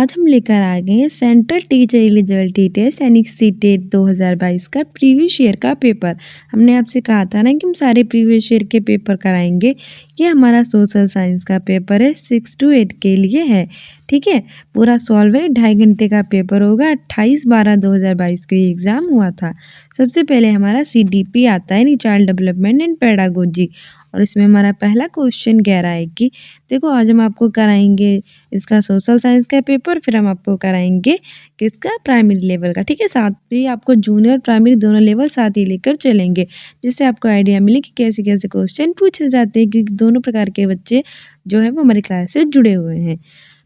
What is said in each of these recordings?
आज हम लेकर आ गए हैं सेंट्रल टीचर एलिजिबिलिटी टेस्ट यानी सीटेट 2022 का प्रीवियस ईयर का पेपर। हमने आपसे कहा था ना कि हम सारे प्रीवियस ईयर के पेपर कराएंगे। ये हमारा सोशल साइंस का पेपर है, 6 to 8 के लिए है। ठीक है, पूरा सॉल्व है, 2.5 घंटे का पेपर होगा। 28/12/2022 को ये एग्ज़ाम हुआ था। सबसे पहले हमारा CDP आता है, यानी चाइल्ड डेवलपमेंट एंड पेडागोजी, और इसमें हमारा पहला क्वेश्चन कह रहा है कि देखो आज हम आपको कराएंगे इसका सोशल साइंस का पेपर, फिर हम आपको कराएंगे किसका, प्राइमरी लेवल का। ठीक है, साथ ही आपको जूनियर प्राइमरी दोनों लेवल साथ ही लेकर चलेंगे, जिससे आपको आइडिया मिले कि कैसे कैसे क्वेश्चन पूछे जाते हैं, क्योंकि दोनों प्रकार के बच्चे जो है वो हमारी क्लास से जुड़े हुए हैं।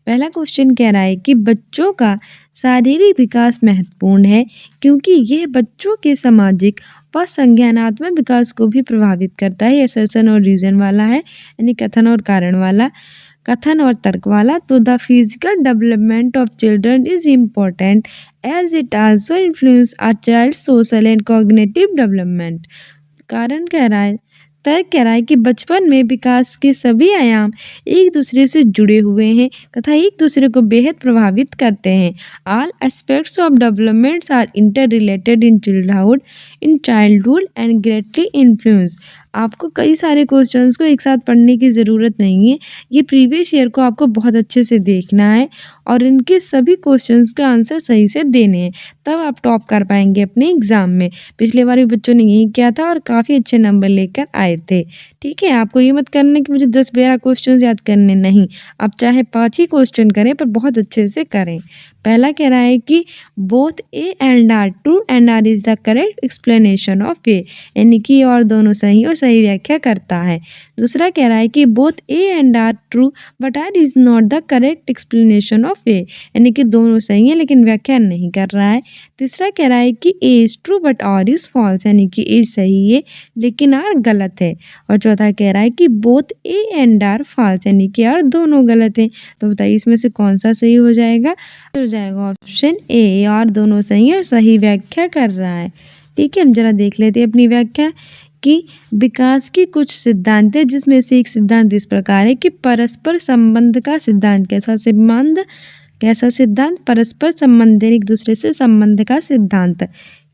पहला क्वेश्चन कह रहा है कि बच्चों का शारीरिक विकास महत्वपूर्ण है क्योंकि यह बच्चों के सामाजिक व संज्ञानात्मक विकास को भी प्रभावित करता है। असर्शन और रीजन वाला है, यानी कथन और कारण वाला, कथन और तर्क वाला। तो the physical development of children is important as it also influence a child social and cognitive development. कारण कह रहा है, तर्क कह रहा है कि बचपन में विकास के सभी आयाम एक दूसरे से जुड़े हुए हैं तथा एक दूसरे को बेहद प्रभावित करते हैं। All aspects of developments are inter related in childhood and greatly influence. आपको कई सारे क्वेश्चंस को एक साथ पढ़ने की ज़रूरत नहीं है, ये प्रीवियस ईयर को आपको बहुत अच्छे से देखना है और इनके सभी क्वेश्चंस का आंसर सही से देने हैं, तब आप टॉप कर पाएंगे अपने एग्ज़ाम में। पिछले बार भी बच्चों ने यही किया था और काफ़ी अच्छे नंबर लेकर आए थे। ठीक है, आपको ये मत करना कि मुझे 10-12 क्वेश्चंस याद करने, नहीं, आप चाहे 5 ही क्वेश्चन करें पर बहुत अच्छे से करें। पहला कह रहा है कि both A and R true and R is the correct explanation of A, यानी कि और दोनों सही और सही व्याख्या करता है। दूसरा कह रहा है कि both A and R true but R is not the correct explanation of A, यानी कि दोनों सही है लेकिन व्याख्या नहीं कर रहा है। तीसरा कह रहा है कि A is true but R is false, यानी कि ए सही है लेकिन आर गलत है। और चौथा कह रहा है कि both A and R false, यानी कि आर दोनों गलत हैं। तो बताइए इसमें से कौन सा सही हो जाएगा? हो जाएगा ऑप्शन ए, और दोनों सही है, सही व्याख्या कर रहा है। ठीक है, हम जरा देख लेते हैं अपनी व्याख्या कि विकास के कुछ सिद्धांत है, जिसमें से एक सिद्धांत इस प्रकार है कि परस्पर संबंध का सिद्धांत। कैसा सिद्धांत? परस्पर संबंध, एक दूसरे से संबंध का सिद्धांत।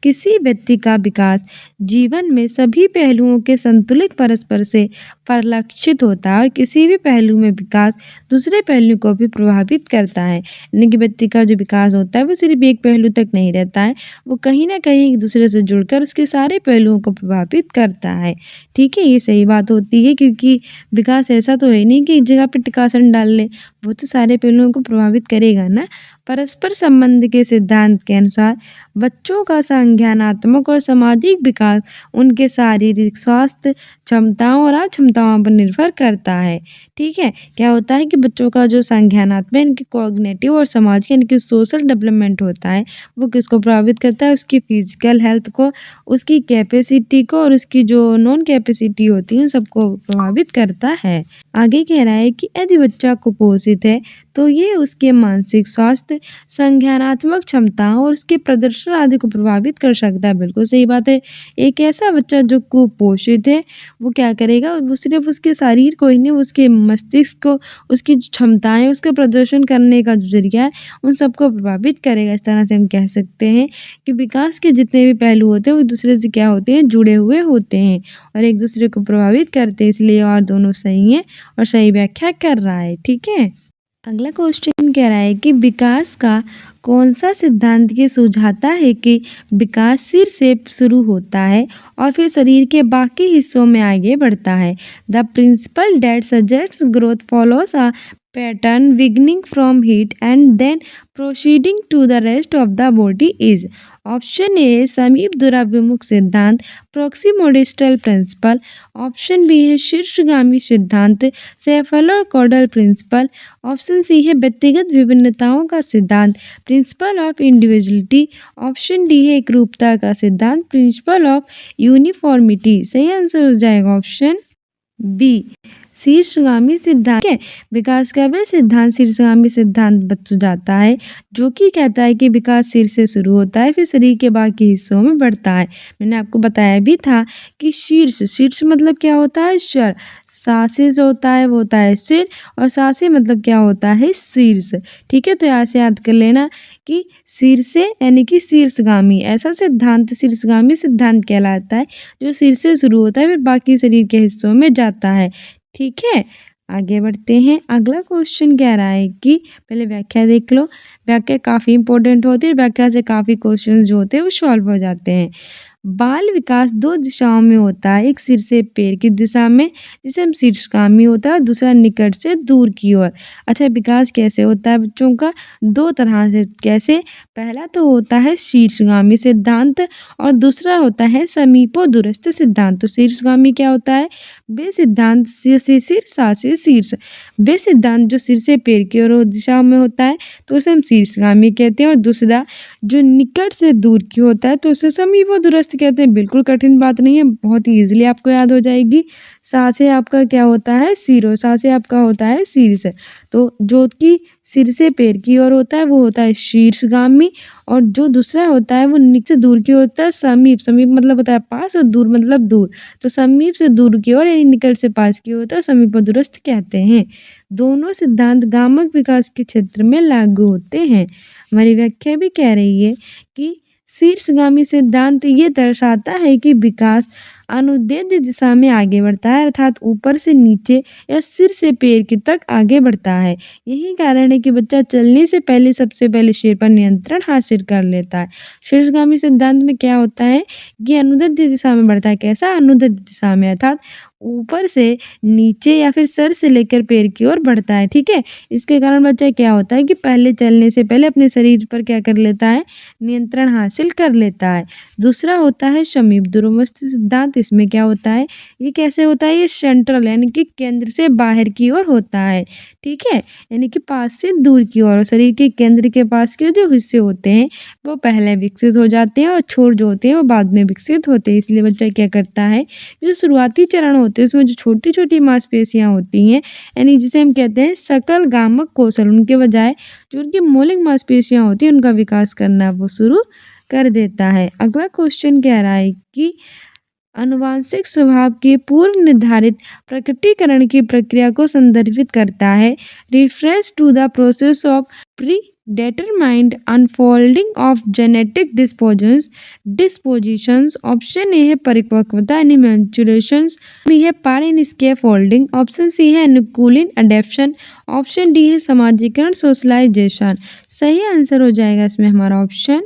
किसी व्यक्ति का विकास जीवन में सभी पहलुओं के संतुलित परस्पर से परिलक्षित होता है और किसी भी पहलू में विकास दूसरे पहलू को भी प्रभावित करता है, यानी कि व्यक्ति का जो विकास होता है वो सिर्फ एक पहलू तक नहीं रहता है, वो कहीं ना कहीं एक दूसरे से जुड़कर उसके सारे पहलुओं को प्रभावित करता है। ठीक है, ये सही बात होती है, क्योंकि विकास ऐसा तो है नहीं कि एक जगह पर टिकासन डाल ले, वो तो सारे पहलुओं को प्रभावित करेगा ना। परस्पर संबंध के सिद्धांत के अनुसार बच्चों का संज्ञानात्मक और सामाजिक विकास उनके शारीरिक स्वास्थ्य, क्षमताओं और अक्षमताओं पर निर्भर करता है। ठीक है, क्या होता है कि बच्चों का जो संज्ञानात्मक इनकी कॉग्निटिव और सामाजिक यानी कि सोशल डेवलपमेंट होता है, वो किसको प्रभावित करता है? उसकी फिजिकल हेल्थ को, उसकी कैपेसिटी को, और उसकी जो नॉन कैपेसिटी होती है उन सबको प्रभावित करता है। आगे कह रहा है कि यदि बच्चा कुपोषित है तो ये उसके मानसिक स्वास्थ्य, संज्ञानात्मक क्षमताओं और उसके प्रदर्शन आदि को प्रभावित कर सकता है। बिल्कुल सही बात है। एक ऐसा बच्चा जो कुपोषित है वो क्या करेगा? वो सिर्फ उसके शरीर को ही नहीं, उसके मस्तिष्क को, उसकी क्षमताएं, उसके प्रदर्शन करने का जो जरिया है उन सबको प्रभावित करेगा। इस तरह से हम कह सकते हैं कि विकास के जितने भी पहलू होते हैं वो एक दूसरे से क्या होते हैं? जुड़े हुए होते हैं और एक दूसरे को प्रभावित करते हैं, इसलिए और दोनों सही हैं और सही व्याख्या कर रहा है। ठीक है, अगला क्वेश्चन कह रहा है कि विकास का कौन सा सिद्धांत ये सुझाता है कि विकास सिर से शुरू होता है और फिर शरीर के बाकी हिस्सों में आगे बढ़ता है। The principle that suggests growth follows a pattern beginning from head and then proceeding to the rest of the body is. Option A समीप दूराभिमुख सिद्धांत, प्रोक्सिमोडिस्टल प्रिंसिपल। ऑप्शन बी है शीर्षगामी सिद्धांत, सेफलोकॉर्डल प्रिंसिपल। ऑप्शन सी है व्यक्तिगत विभिन्नताओं का सिद्धांत, principle of individuality. Option D है एकरूपता का सिद्धांत, प्रिंसिपल ऑफ यूनिफॉर्मिटी। सही आंसर हो जाएगा ऑप्शन बी, शीर्षगामी सिद्धांत है। विकास का वह सिद्धांत शीर्षगामी सिद्धांत बच जाता है जो कि कहता है कि विकास सिर से शुरू होता है फिर शरीर के बाकी हिस्सों में बढ़ता है। मैंने आपको बताया भी था कि शीर्ष शीर्ष मतलब क्या होता है सर, सासे जो होता है वो होता है सिर और सासे मतलब क्या होता है शीर्ष। ठीक है, तो यहाँ से याद कर लेना कि सिर से यानी कि शीर्षगामी ऐसा सिद्धांत शीर्षगामी सिद्धांत कहलाता है जो सिर से शुरू होता है फिर बाकी शरीर के हिस्सों में जाता है। ठीक है, आगे बढ़ते हैं। अगला क्वेश्चन कह रहा है कि पहले व्याख्या देख लो। व्याख्या काफ़ी इंपॉर्टेंट होती है, व्याख्या से काफ़ी क्वेश्चंस जो होते हैं वो सॉल्व हो जाते हैं। बाल विकास दो दिशाओं में होता है, एक सिर से पैर की दिशा में जिसे हम शीर्षगामी होता है और दूसरा निकट से दूर की ओर। अच्छा, विकास कैसे होता है बच्चों का? दो तरह से। कैसे? पहला तो होता है शीर्षगामी सिद्धांत और दूसरा होता है समीपोदूरस्थ सिद्धांत। तो शीर्षगामी क्या होता है? वे सिद्धांत सिर से सिर, सा से शीर्ष। वे सिद्धांत जो सिर से पैर की ओर दिशा में होता है तो उसे हम शीर्षगामी कहते हैं और दूसरा जो निकट से दूर की होता है तो उसे समीपोदूरस्थ कहते हैं। बिल्कुल कठिन बात नहीं है, बहुत ही ईजिली आपको याद हो जाएगी। सा से आपका क्या होता है? सिर और सा से आपका होता है शीर्ष। तो जो कि सिर से पैर की ओर होता है वो होता है शीर्षगामी और जो दूसरा होता है वो निकट से दूर की होता है समीप। समीप मतलब होता है पास और दूर मतलब दूर। तो समीप से दूर की ओर यानी निकट से पास की होता है समीपोदूरस्थ कहते हैं। दोनों सिद्धांत गामक विकास के क्षेत्र में लागू होते हैं। हमारी व्याख्या भी कह रही है कि शीर्षगामी सिद्धांत ये दर्शाता है कि विकास अनुदैर्ध्य दिशा में आगे बढ़ता है, अर्थात ऊपर से नीचे या सिर से पैर की तक आगे बढ़ता है। यही कारण है कि बच्चा चलने से पहले सबसे पहले सिर पर नियंत्रण हासिल कर लेता है। शीर्षगामी सिद्धांत में क्या होता है कि अनुदैर्ध्य दिशा में बढ़ता है। कैसा? अनुदैर्ध्य दिशा में, अर्थात ऊपर से नीचे या फिर सर से लेकर पैर की ओर बढ़ता है। ठीक है, इसके कारण बच्चा क्या होता है कि पहले चलने से पहले अपने शरीर पर क्या कर लेता है? नियंत्रण हासिल कर लेता है। दूसरा होता है समीप दूरस्थ सिद्धांत। इसमें क्या होता है? ये कैसे होता है? ये सेंट्रल यानी कि केंद्र से बाहर की ओर होता है। ठीक है, यानी कि पास से दूर की ओर। शरीर के केंद्र के पास के जो हिस्से होते हैं वो पहले विकसित हो जाते हैं और छोर जो होते हैं वो बाद में विकसित होते हैं। इसलिए बच्चा क्या करता है, जो शुरुआती चरण होते हैं उसमें जो छोटी छोटी मांसपेशियां होती हैं यानी जिसे हम कहते हैं सकल गामक कौशल, उनके बजाय जो उनकी मौलिक मांसपेशियां होती हैं उनका विकास करना वो शुरू कर देता है। अगला क्वेश्चन कह रहा है कि आनुवंशिक स्वभाव के पूर्व निर्धारित प्रकटीकरण की प्रक्रिया को संदर्भित करता है। Reference to the process of predetermined unfolding of genetic dispositions। Option A है परिपक्वता यानी मैच्योरेशंस, बी है पार इन स्कैफोल्डिंग, ऑप्शन सी है अनुकूलन अडेप्शन, ऑप्शन डी है समाजीकरण सोशलाइजेशन। सही आंसर हो जाएगा इसमें हमारा ऑप्शन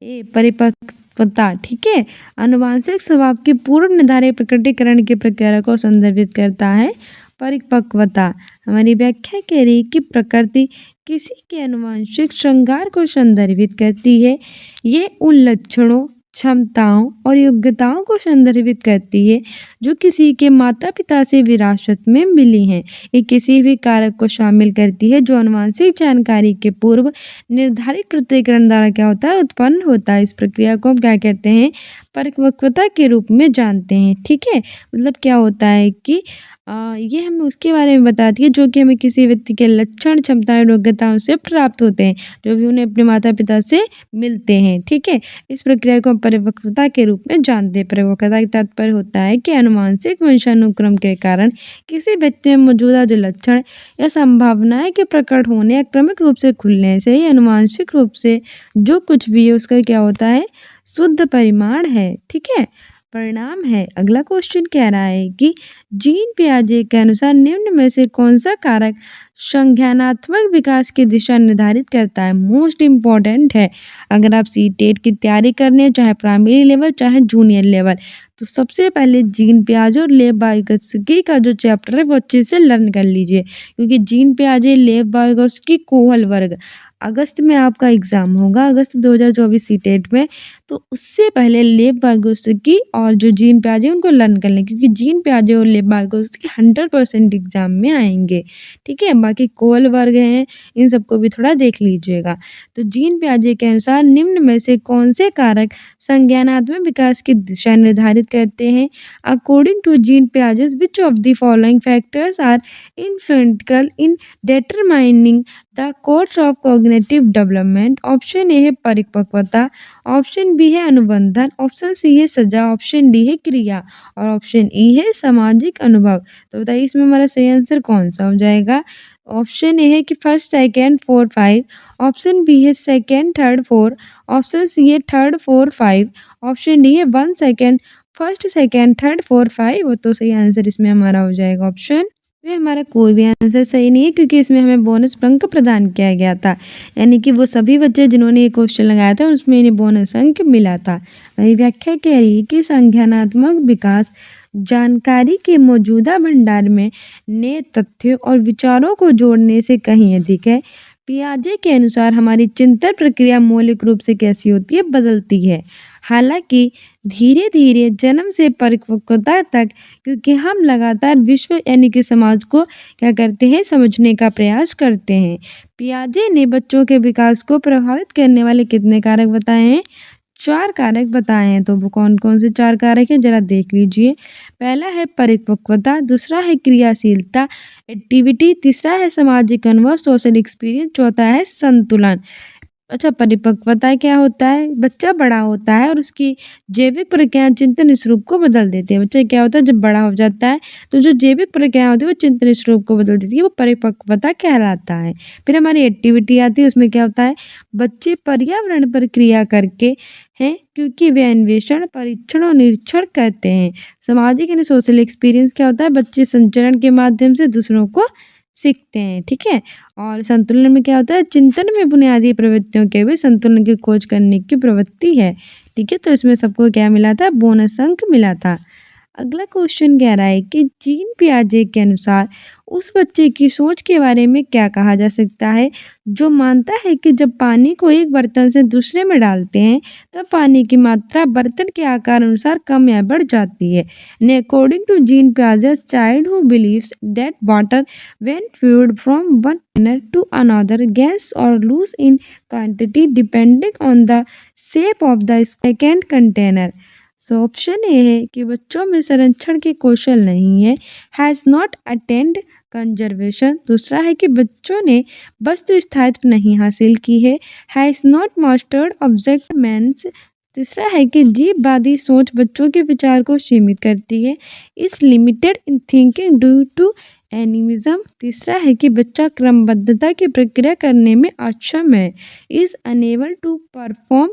ए परिपक्वता। ठीक है, आनुवंशिक स्वभाव के पूर्व निर्धारित प्रकटीकरण की प्रक्रिया को संदर्भित करता है परिपक्वता। हमारी व्याख्या कह रही है कि प्रकृति किसी के आनुवंशिक श्रृंगार को संदर्भित करती है। ये उन लक्षणों, क्षमताओं और योग्यताओं को संदर्भित करती है जो किसी के माता पिता से विरासत में मिली हैं। ये किसी भी कारक को शामिल करती है जो आनुवंशिक जानकारी के पूर्व निर्धारित प्रकटीकरण द्वारा क्या होता है? उत्पन्न होता है। इस प्रक्रिया को हम क्या कहते हैं? परिपक्वता के रूप में जानते हैं। ठीक है, मतलब क्या होता है कि ये हमें उसके बारे में बताती है जो कि हमें किसी व्यक्ति के लक्षण, क्षमताएं, योग्यताओं से प्राप्त होते हैं जो भी उन्हें अपने माता पिता से मिलते हैं। ठीक है, इस प्रक्रिया को हम परिपक्वता के रूप में जानते हैं। परिपक्वता का तात्पर्य होता है कि आनुवंशिक वंशानुक्रम के कारण किसी व्यक्ति में मौजूदा जो लक्षण या संभावनाएं के प्रकट होने या क्रमिक रूप से खुलने से ही आनुवंशिक रूप से जो कुछ भी है उसका क्या होता है? शुद्ध परिमाण है। ठीक है, परिणाम है। अगला क्वेश्चन कह रहा है कि जीन पियाजे के अनुसार निम्न में से कौन सा कारक संज्ञानात्मक विकास की दिशा निर्धारित करता है? मोस्ट इम्पॉर्टेंट है। अगर आप सीटेट की तैयारी करने हैं, चाहे प्राइमरी लेवल चाहे जूनियर लेवल, तो सबसे पहले जीन पियाजे और लेव वाइगोत्स्की का जो चैप्टर है वो अच्छे से लर्न कर लीजिए, क्योंकि जीन पियाजे, लेव वाइगोत्स्की, कोहल वर्ग अगस्त में आपका एग्ज़ाम होगा, अगस्त 2024 सीटेट में। तो उससे पहले लेव वाइगोत्स्की और जो जीन पियाजे उनको लर्न कर लें, क्योंकि जीन पियाजे और लेव सारे मार्क्स उसके 100% एग्ज़ाम में आएँगे, ठीक है? बाकी कोल वर्ग हैं, इन सबको भी थोड़ा देख लीजिएगा। तो जीन पियाजे के अनुसार निम्न में से कौन से कारक संज्ञानात्मक विकास की दिशा निर्धारित करते हैं? According to Jean Piaget's which of the following factors are influential in determining the course of cognitive development? Option A है परिपक्वता, ऑप्शन बी है अनुबंधन, ऑप्शन सी है सजा, ऑप्शन डी है क्रिया और ऑप्शन ई है सामाजिक अनुभव। तो बताइए इसमें हमारा सही आंसर कौन सा हो जाएगा? ऑप्शन ए है कि फर्स्ट, सेकंड, 4, 5, ऑप्शन बी है सेकंड, थर्ड, 4, ऑप्शन सी है थर्ड, 4, 5, ऑप्शन डी है 1 सेकंड, फर्स्ट, सेकंड, थर्ड, 4, 5। तो सही आंसर इसमें हमारा हो जाएगा ऑप्शन। ये हमारा कोई भी आंसर सही नहीं है क्योंकि इसमें हमें बोनस अंक प्रदान किया गया था, यानी कि वो सभी बच्चे जिन्होंने ये क्वेश्चन लगाया था उसमें इन्हें बोनस अंक मिला था। मेरी व्याख्या कह रही है कि संज्ञानात्मक विकास जानकारी के मौजूदा भंडार में नए तथ्यों और विचारों को जोड़ने से कहीं अधिक है। पियाजे के अनुसार हमारी चिंतन प्रक्रिया मौलिक रूप से कैसी होती है? बदलती है, हालांकि धीरे धीरे जन्म से परिपक्वता तक, क्योंकि हम लगातार विश्व यानी कि समाज को क्या करते हैं? समझने का प्रयास करते हैं। पियाजे ने बच्चों के विकास को प्रभावित करने वाले कितने कारक बताए हैं? 4 कारक बताए हैं। तो वो कौन कौन से 4 कारक हैं जरा देख लीजिए। पहला है परिपक्वता, दूसरा है क्रियाशीलता, एक्टिविटी, तीसरा है सामाजिक अनुभव, सोशल एक्सपीरियंस, चौथा है संतुलन। अच्छा, परिपक्वता क्या होता है? बच्चा बड़ा होता है और उसकी जैविक प्रक्रियाएं चिंतन स्वरूप को बदल देती है। बच्चा क्या होता है? जब बड़ा हो जाता है तो जो जैविक प्रक्रिया होती है वो चिंतन स्वरूप को बदल देती है, वो परिपक्वता कहलाता है। फिर हमारी एक्टिविटी आती है, उसमें क्या होता है? बच्चे पर्यावरण पर क्रिया करके हैं क्योंकि वे अन्वेषण, परीक्षण और निरीक्षण करते हैं। सामाजिक यानी सोशल एक्सपीरियंस क्या होता है? बच्चे संचरण के माध्यम से दूसरों को सीखते हैं, ठीक है। और संतुलन में क्या होता है? चिंतन में बुनियादी प्रवृत्तियों के भी संतुलन की खोज करने की प्रवृत्ति है, ठीक है। तो इसमें सबको क्या मिला था? बोनस अंक मिला था। अगला क्वेश्चन कह रहा है कि जीन पियाजे के अनुसार उस बच्चे की सोच के बारे में क्या कहा जा सकता है जो मानता है कि जब पानी को एक बर्तन से दूसरे में डालते हैं तब पानी की मात्रा बर्तन के आकार अनुसार कम या बढ़ जाती है। अकॉर्डिंग टू जीन पियाजे, child who believes that water when flowed from one container to another gains और lose in quantity depending on the shape of the second container. So option A है कि बच्चों में संरक्षण के कौशल नहीं है, हैज़ नॉट अटेंड कंजर्वेशन। दूसरा है कि बच्चों ने वस्तु स्थायित्व नहीं हासिल की है, has not mastered object permanence. तीसरा है कि जीववादी सोच बच्चों के विचार को सीमित करती है, is limited in thinking due to animism. तीसरा है कि बच्चा क्रमबद्धता की प्रक्रिया करने में अक्षम है, इज अनेबल टू परफॉर्म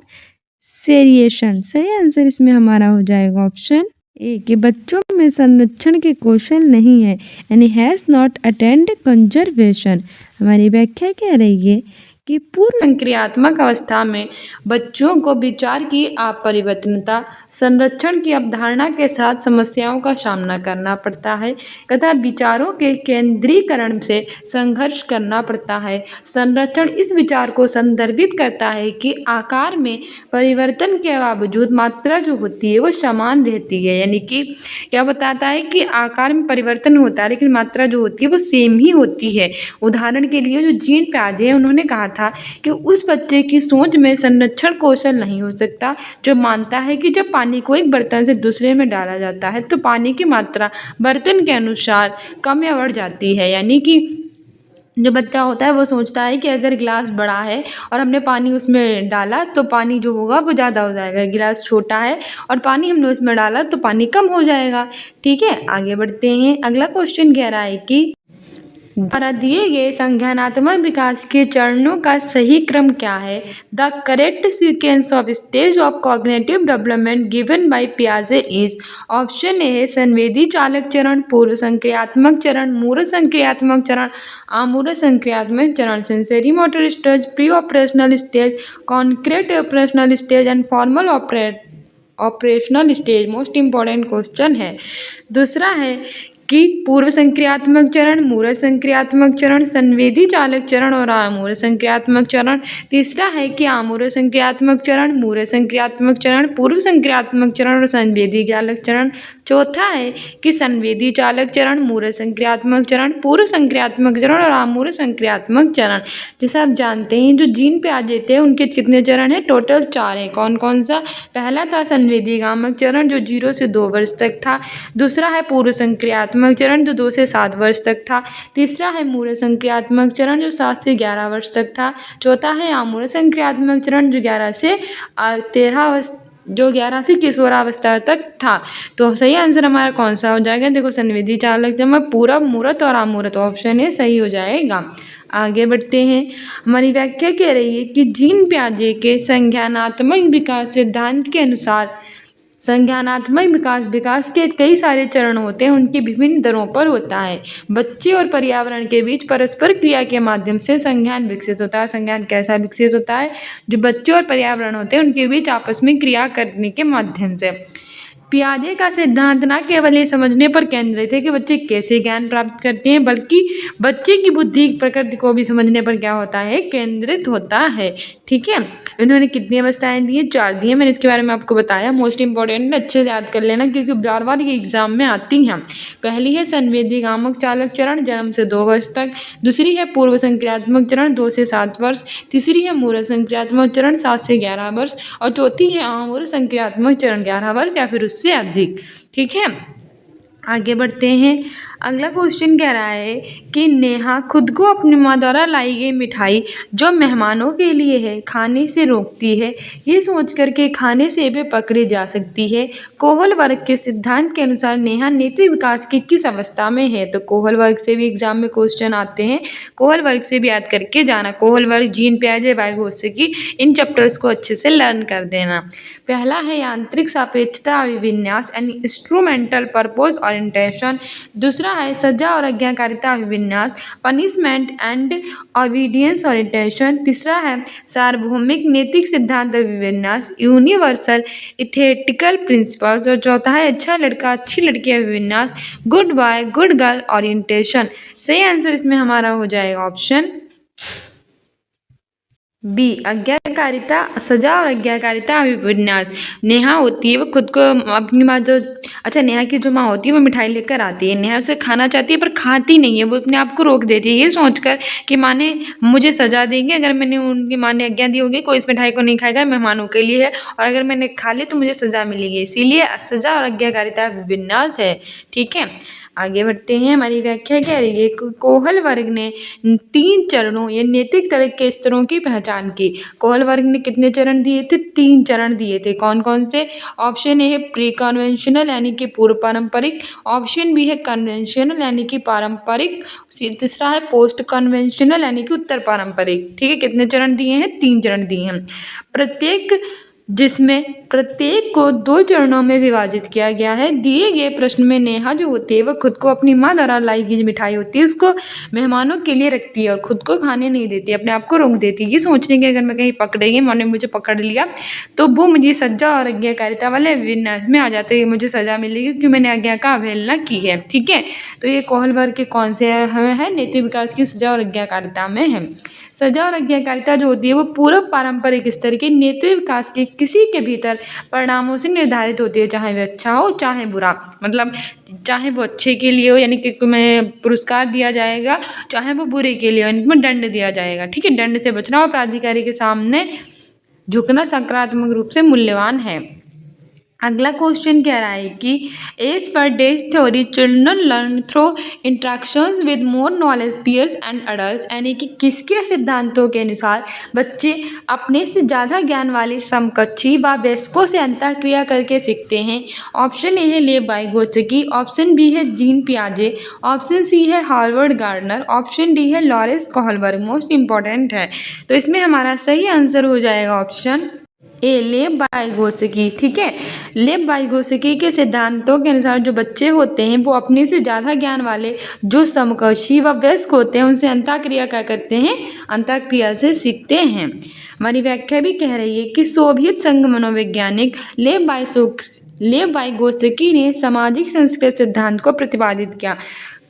सेरिएशन। सही आंसर इसमें हमारा हो जाएगा ऑप्शन ए कि बच्चों में संरक्षण के कौशल नहीं है, यानी हैज़ नॉट अटेंड कंजर्वेशन। हमारी व्याख्या कह रही है कि पूर्व संक्रियात्मक अवस्था में बच्चों को विचार की अपरिवर्तनता, संरक्षण की अवधारणा के साथ समस्याओं का सामना करना पड़ता है तथा विचारों के केंद्रीकरण से संघर्ष करना पड़ता है। संरक्षण इस विचार को संदर्भित करता है कि आकार में परिवर्तन के बावजूद मात्रा जो होती है वो समान रहती है, यानी कि क्या बताता है कि आकार में परिवर्तन होता है लेकिन मात्रा जो होती है वो सेम ही होती है। उदाहरण के लिए जो जीन पियाजे हैं उन्होंने कहा था कि उस बच्चे की सोच में संरक्षण कौशल नहीं हो सकता जो मानता है कि जब पानी को एक बर्तन से दूसरे में डाला जाता है तो पानी की मात्रा बर्तन के अनुसार कम या बढ़ जाती है। यानी कि जो बच्चा होता है वो सोचता है कि अगर गिलास बड़ा है और हमने पानी उसमें डाला तो पानी जो होगा वो ज़्यादा हो जाएगा, गिलास छोटा है और पानी हमने उसमें डाला तो पानी कम हो जाएगा। ठीक है, आगे बढ़ते हैं। अगला क्वेश्चन कह रहा है कि द्वारा दिए गए संज्ञानात्मक विकास के चरणों का सही क्रम क्या है? The correct sequence of stage of cognitive development given by पियाजे इज। ऑप्शन ए है संवेदी चालक चरण, पूर्व संक्रियात्मक चरण, मूर्त संक्रियात्मक चरण, अमूर्त संक्रियात्मक चरण, sensory motor stage, pre operational stage, concrete operational stage and formal operational stage. Most important question है। दूसरा है कि पूर्व संक्रियात्मक चरण, मूरत संक्रियात्मक चरण, संवेदी चालक चरण और आमूरत संक्रियात्मक चरण। तीसरा है कि आमूरत संक्रियात्मक चरण, मूरत संक्रियात्मक चरण, पूर्व संक्रियात्मक चरण और संवेदी चालक चरण। चौथा है कि संवेदी चालक चरण, मूरत संक्रियात्मक चरण, पूर्व संक्रियात्मक चरण और आमूरत संक्रियात्मक चरण। जैसे आप जानते हैं जो जीन पियाजे थे उनके कितने चरण हैं, टोटल 4 हैं। कौन कौन सा? पहला था संवेदी गामक चरण जो 0 से 2 वर्ष तक था। दूसरा है पूर्व संक्रियात्मक चरण जो 2 से 7 वर्ष तक था। तीसरा है मूरत संक्रियात्मक चरण जो 7 से 11 वर्ष तक था। चौथा है आमूरत संक्रियात्मक चरण जो 11 से किशोरावस्था तक था। तो सही आंसर हमारा कौन सा हो जाएगा? देखो संवेदी चालक चरण, पूरब, मूरत और आमूरत ऑप्शन ए सही हो जाएगा। आगे बढ़ते हैं। हमारी व्याख्या कह रही है कि जीन पियाजे के संज्ञानात्मक विकास सिद्धांत के अनुसार संज्ञानात्मक विकास के कई सारे चरण होते हैं, उनकी विभिन्न दरों पर होता है। बच्चे और पर्यावरण के बीच परस्पर क्रिया के माध्यम से संज्ञान विकसित होता है। संज्ञान कैसा विकसित होता है? जो बच्चे और पर्यावरण होते हैं उनके बीच आपस में क्रिया करने के माध्यम से। पियाजे का सिद्धांत न केवल ये समझने पर केंद्रित है कि बच्चे कैसे ज्ञान प्राप्त करते हैं, बल्कि बच्चे की बुद्धि प्रकृति को भी समझने पर क्या होता है? केंद्रित होता है। ठीक है, इन्होंने कितनी अवस्थाएं दी हैं? 4 दी हैं। मैंने इसके बारे में आपको बताया। मोस्ट इंपॉर्टेंट अच्छे से याद कर लेना क्योंकि बार बार ये एग्जाम में आती हैं। पहली है संवेदी गामक चालक चरण जन्म से 2 वर्ष तक। दूसरी है पूर्व संक्रियात्मक चरण 2 से 7 वर्ष। तीसरी है मूरत संक्रियात्मक चरण 7 से 11 वर्ष और चौथी है आमूरत संक्रियात्मक चरण 11 वर्ष या फिर उससे अधिक। ठीक है, आगे बढ़ते हैं। अगला क्वेश्चन कह रहा है कि नेहा खुद को अपनी माँ द्वारा लाई गई मिठाई जो मेहमानों के लिए है खाने से रोकती है, ये सोचकर के खाने से वे पकड़ी जा सकती है। कोहल वर्ग के सिद्धांत के अनुसार नेहा नैतिक विकास की किस अवस्था में है? तो कोहल वर्ग से भी एग्जाम में क्वेश्चन आते हैं, कोहल वर्ग से भी याद करके जाना। कोहल वर्ग, जीन पियाजे, वाइगोत्स्की, इन चैप्टर्स को अच्छे से लर्न कर देना। पहला है यांत्रिक सापेक्षता अभिविन्यास यानी इंस्ट्रूमेंटल पर्पस ओरिएंटेशन। दूसरा है सजा और आज्ञाकारिता अभिविन्यास, पनिशमेंट एंड ओबीडियंस ओरिएंटेशन। तीसरा है सार्वभौमिक नैतिक सिद्धांत अभिविन्यास, यूनिवर्सल इथेटिकल प्रिंसिपल्स। और चौथा है अच्छा लड़का अच्छी लड़की अभिविन्यास, good boy good girl orientation. सही आंसर इसमें हमारा हो जाएगा ऑप्शन बी, आज्ञाकारिता, सजा और आज्ञाकारिता अभिविन्यास। नेहा होती है वो खुद को अपनी माँ जो नेहा की जो माँ होती है वो मिठाई लेकर आती है। नेहा उसे खाना चाहती है पर खाती नहीं है, वो अपने आप को रोक देती है ये सोचकर कि माँ ने मुझे सजा देंगे अगर मैंने उनकी माँ ने आज्ञा दी होगी कोई इस मिठाई को नहीं खाएगा, मेहमानों के लिए है, और अगर मैंने खा ली तो मुझे सजा मिलेगी, इसीलिए सजा और आज्ञाकारिता अभिविन्यास है। ठीक है, आगे बढ़ते हैं। हमारी व्याख्या कह रही है कोहल वर्ग ने 3 चरणों या नैतिक तरह के स्तरों की पहचान की। कोहल वर्ग ने कितने चरण दिए थे? 3 चरण दिए थे। कौन कौन से? ऑप्शन ए है प्री कन्वेंशनल यानी कि पूर्व पारंपरिक, ऑप्शन बी है कन्वेंशनल यानी कि पारंपरिक, तीसरा है पोस्ट कन्वेंशनल यानी कि उत्तर पारंपरिक। ठीक है, कितने चरण दिए हैं? 3 चरण दिए हैं, जिसमें प्रत्येक को 2 चरणों में विभाजित किया गया है। दिए गए प्रश्न में नेहा जो होती है वह खुद को अपनी माँ द्वारा लाई गई मिठाई होती है उसको मेहमानों के लिए रखती है और खुद को खाने नहीं देती, अपने आप को रोक देती है, ये सोचने की अगर मैं कहीं पकड़ेगी, माँ ने मुझे पकड़ लिया तो वो मुझे सजा और आज्ञाकारिता वाले विन्यास में आ जाते हैं, मुझे सजा मिलेगी क्योंकि मैंने आज्ञा का अवहेलना की है। ठीक है, तो ये कोहल वर्ग के कौन से है? नैतिक विकास की सजा और आज्ञाकारिता में है। सजा और आज्ञाकारिता जो होती है वो पूर्व पारंपरिक स्तर के नैतिक विकास के किसी के भीतर परिणामों से निर्धारित होती है, चाहे वह अच्छा हो चाहे बुरा, मतलब चाहे वो अच्छे के लिए हो यानी कि तुम्हें पुरस्कार दिया जाएगा, चाहे वो बुरे के लिए हो यानी तुम्हें दंड दिया जाएगा। ठीक है, दंड से बचना और प्राधिकारी के सामने झुकना सकारात्मक रूप से मूल्यवान है। अगला क्वेश्चन कह रहा है कि as per days theory children learn through interactions with more knowledge peers and adults, यानी कि किसके सिद्धांतों के अनुसार बच्चे अपने से ज़्यादा ज्ञान वाले समकक्षी व वयस्कों से अंतःक्रिया करके सीखते हैं। ऑप्शन ए है लेव वाइगोत्स्की, ऑप्शन बी है जीन पियाजे, ऑप्शन सी है हार्वर्ड गार्डनर, ऑप्शन डी है लॉरेंस कोहलबर्ग। मोस्ट इंपॉर्टेंट है, तो इसमें हमारा सही आंसर हो जाएगा ऑप्शन ए, लेव वाइगोत्स्की। ठीक है, लेव वाइगोत्स्की के सिद्धांतों के अनुसार जो बच्चे होते हैं वो अपने से ज़्यादा ज्ञान वाले जो समकक्षी व वयस्क होते हैं उनसे अंतःक्रिया क्या करते हैं? अंतःक्रिया से सीखते हैं। हमारी व्याख्या भी कह रही है कि सोवियत संघ मनोवैज्ञानिक लेव लेव वाइगोत्स्की ने सामाजिक संस्कृत सिद्धांत को प्रतिपादित किया।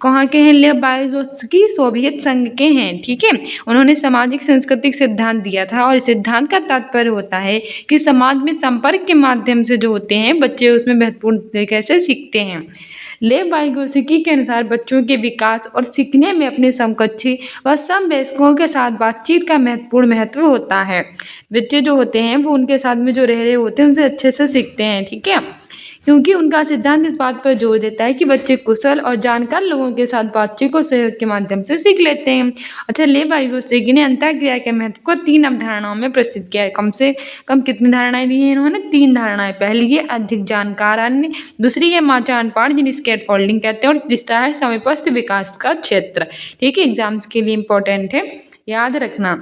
कहाँ के हैं लेव वाइगोत्स्की? सोवियत संघ के हैं। ठीक है, उन्होंने सामाजिक सांस्कृतिक सिद्धांत दिया था और इस सिद्धांत का तात्पर्य होता है कि समाज में संपर्क के माध्यम से जो होते हैं बच्चे उसमें महत्वपूर्ण तरीके से सीखते हैं। लेव वाइगोत्स्की के अनुसार बच्चों के विकास और सीखने में अपने समकक्षी व समवयस्कों के साथ बातचीत का महत्वपूर्ण महत्व होता है। बच्चे जो होते हैं वो उनके साथ में जो रह रहे होते हैं उनसे अच्छे से सीखते हैं। ठीक है, क्योंकि उनका सिद्धांत इस बात पर जोर देता है कि बच्चे कुशल और जानकार लोगों के साथ बातचीत को सहयोग के माध्यम से सीख लेते हैं। अच्छा, लेव वाइगोत्स्की ने अंतःक्रिया के महत्व को 3 अवधारणाओं में प्रस्तुत किया है। कम से कम कितनी धारणाएं दी हैं इन्होंने? 3 धारणाएं। पहली है अधिक जानकार अन्य, दूसरी है माचान पाठ जिन्हें स्कैट फोल्डिंग कहते हैं, और तीसरा है समीपस्थ विकास का क्षेत्र। ठीक है, एग्जाम्स के लिए इंपॉर्टेंट है, याद रखना।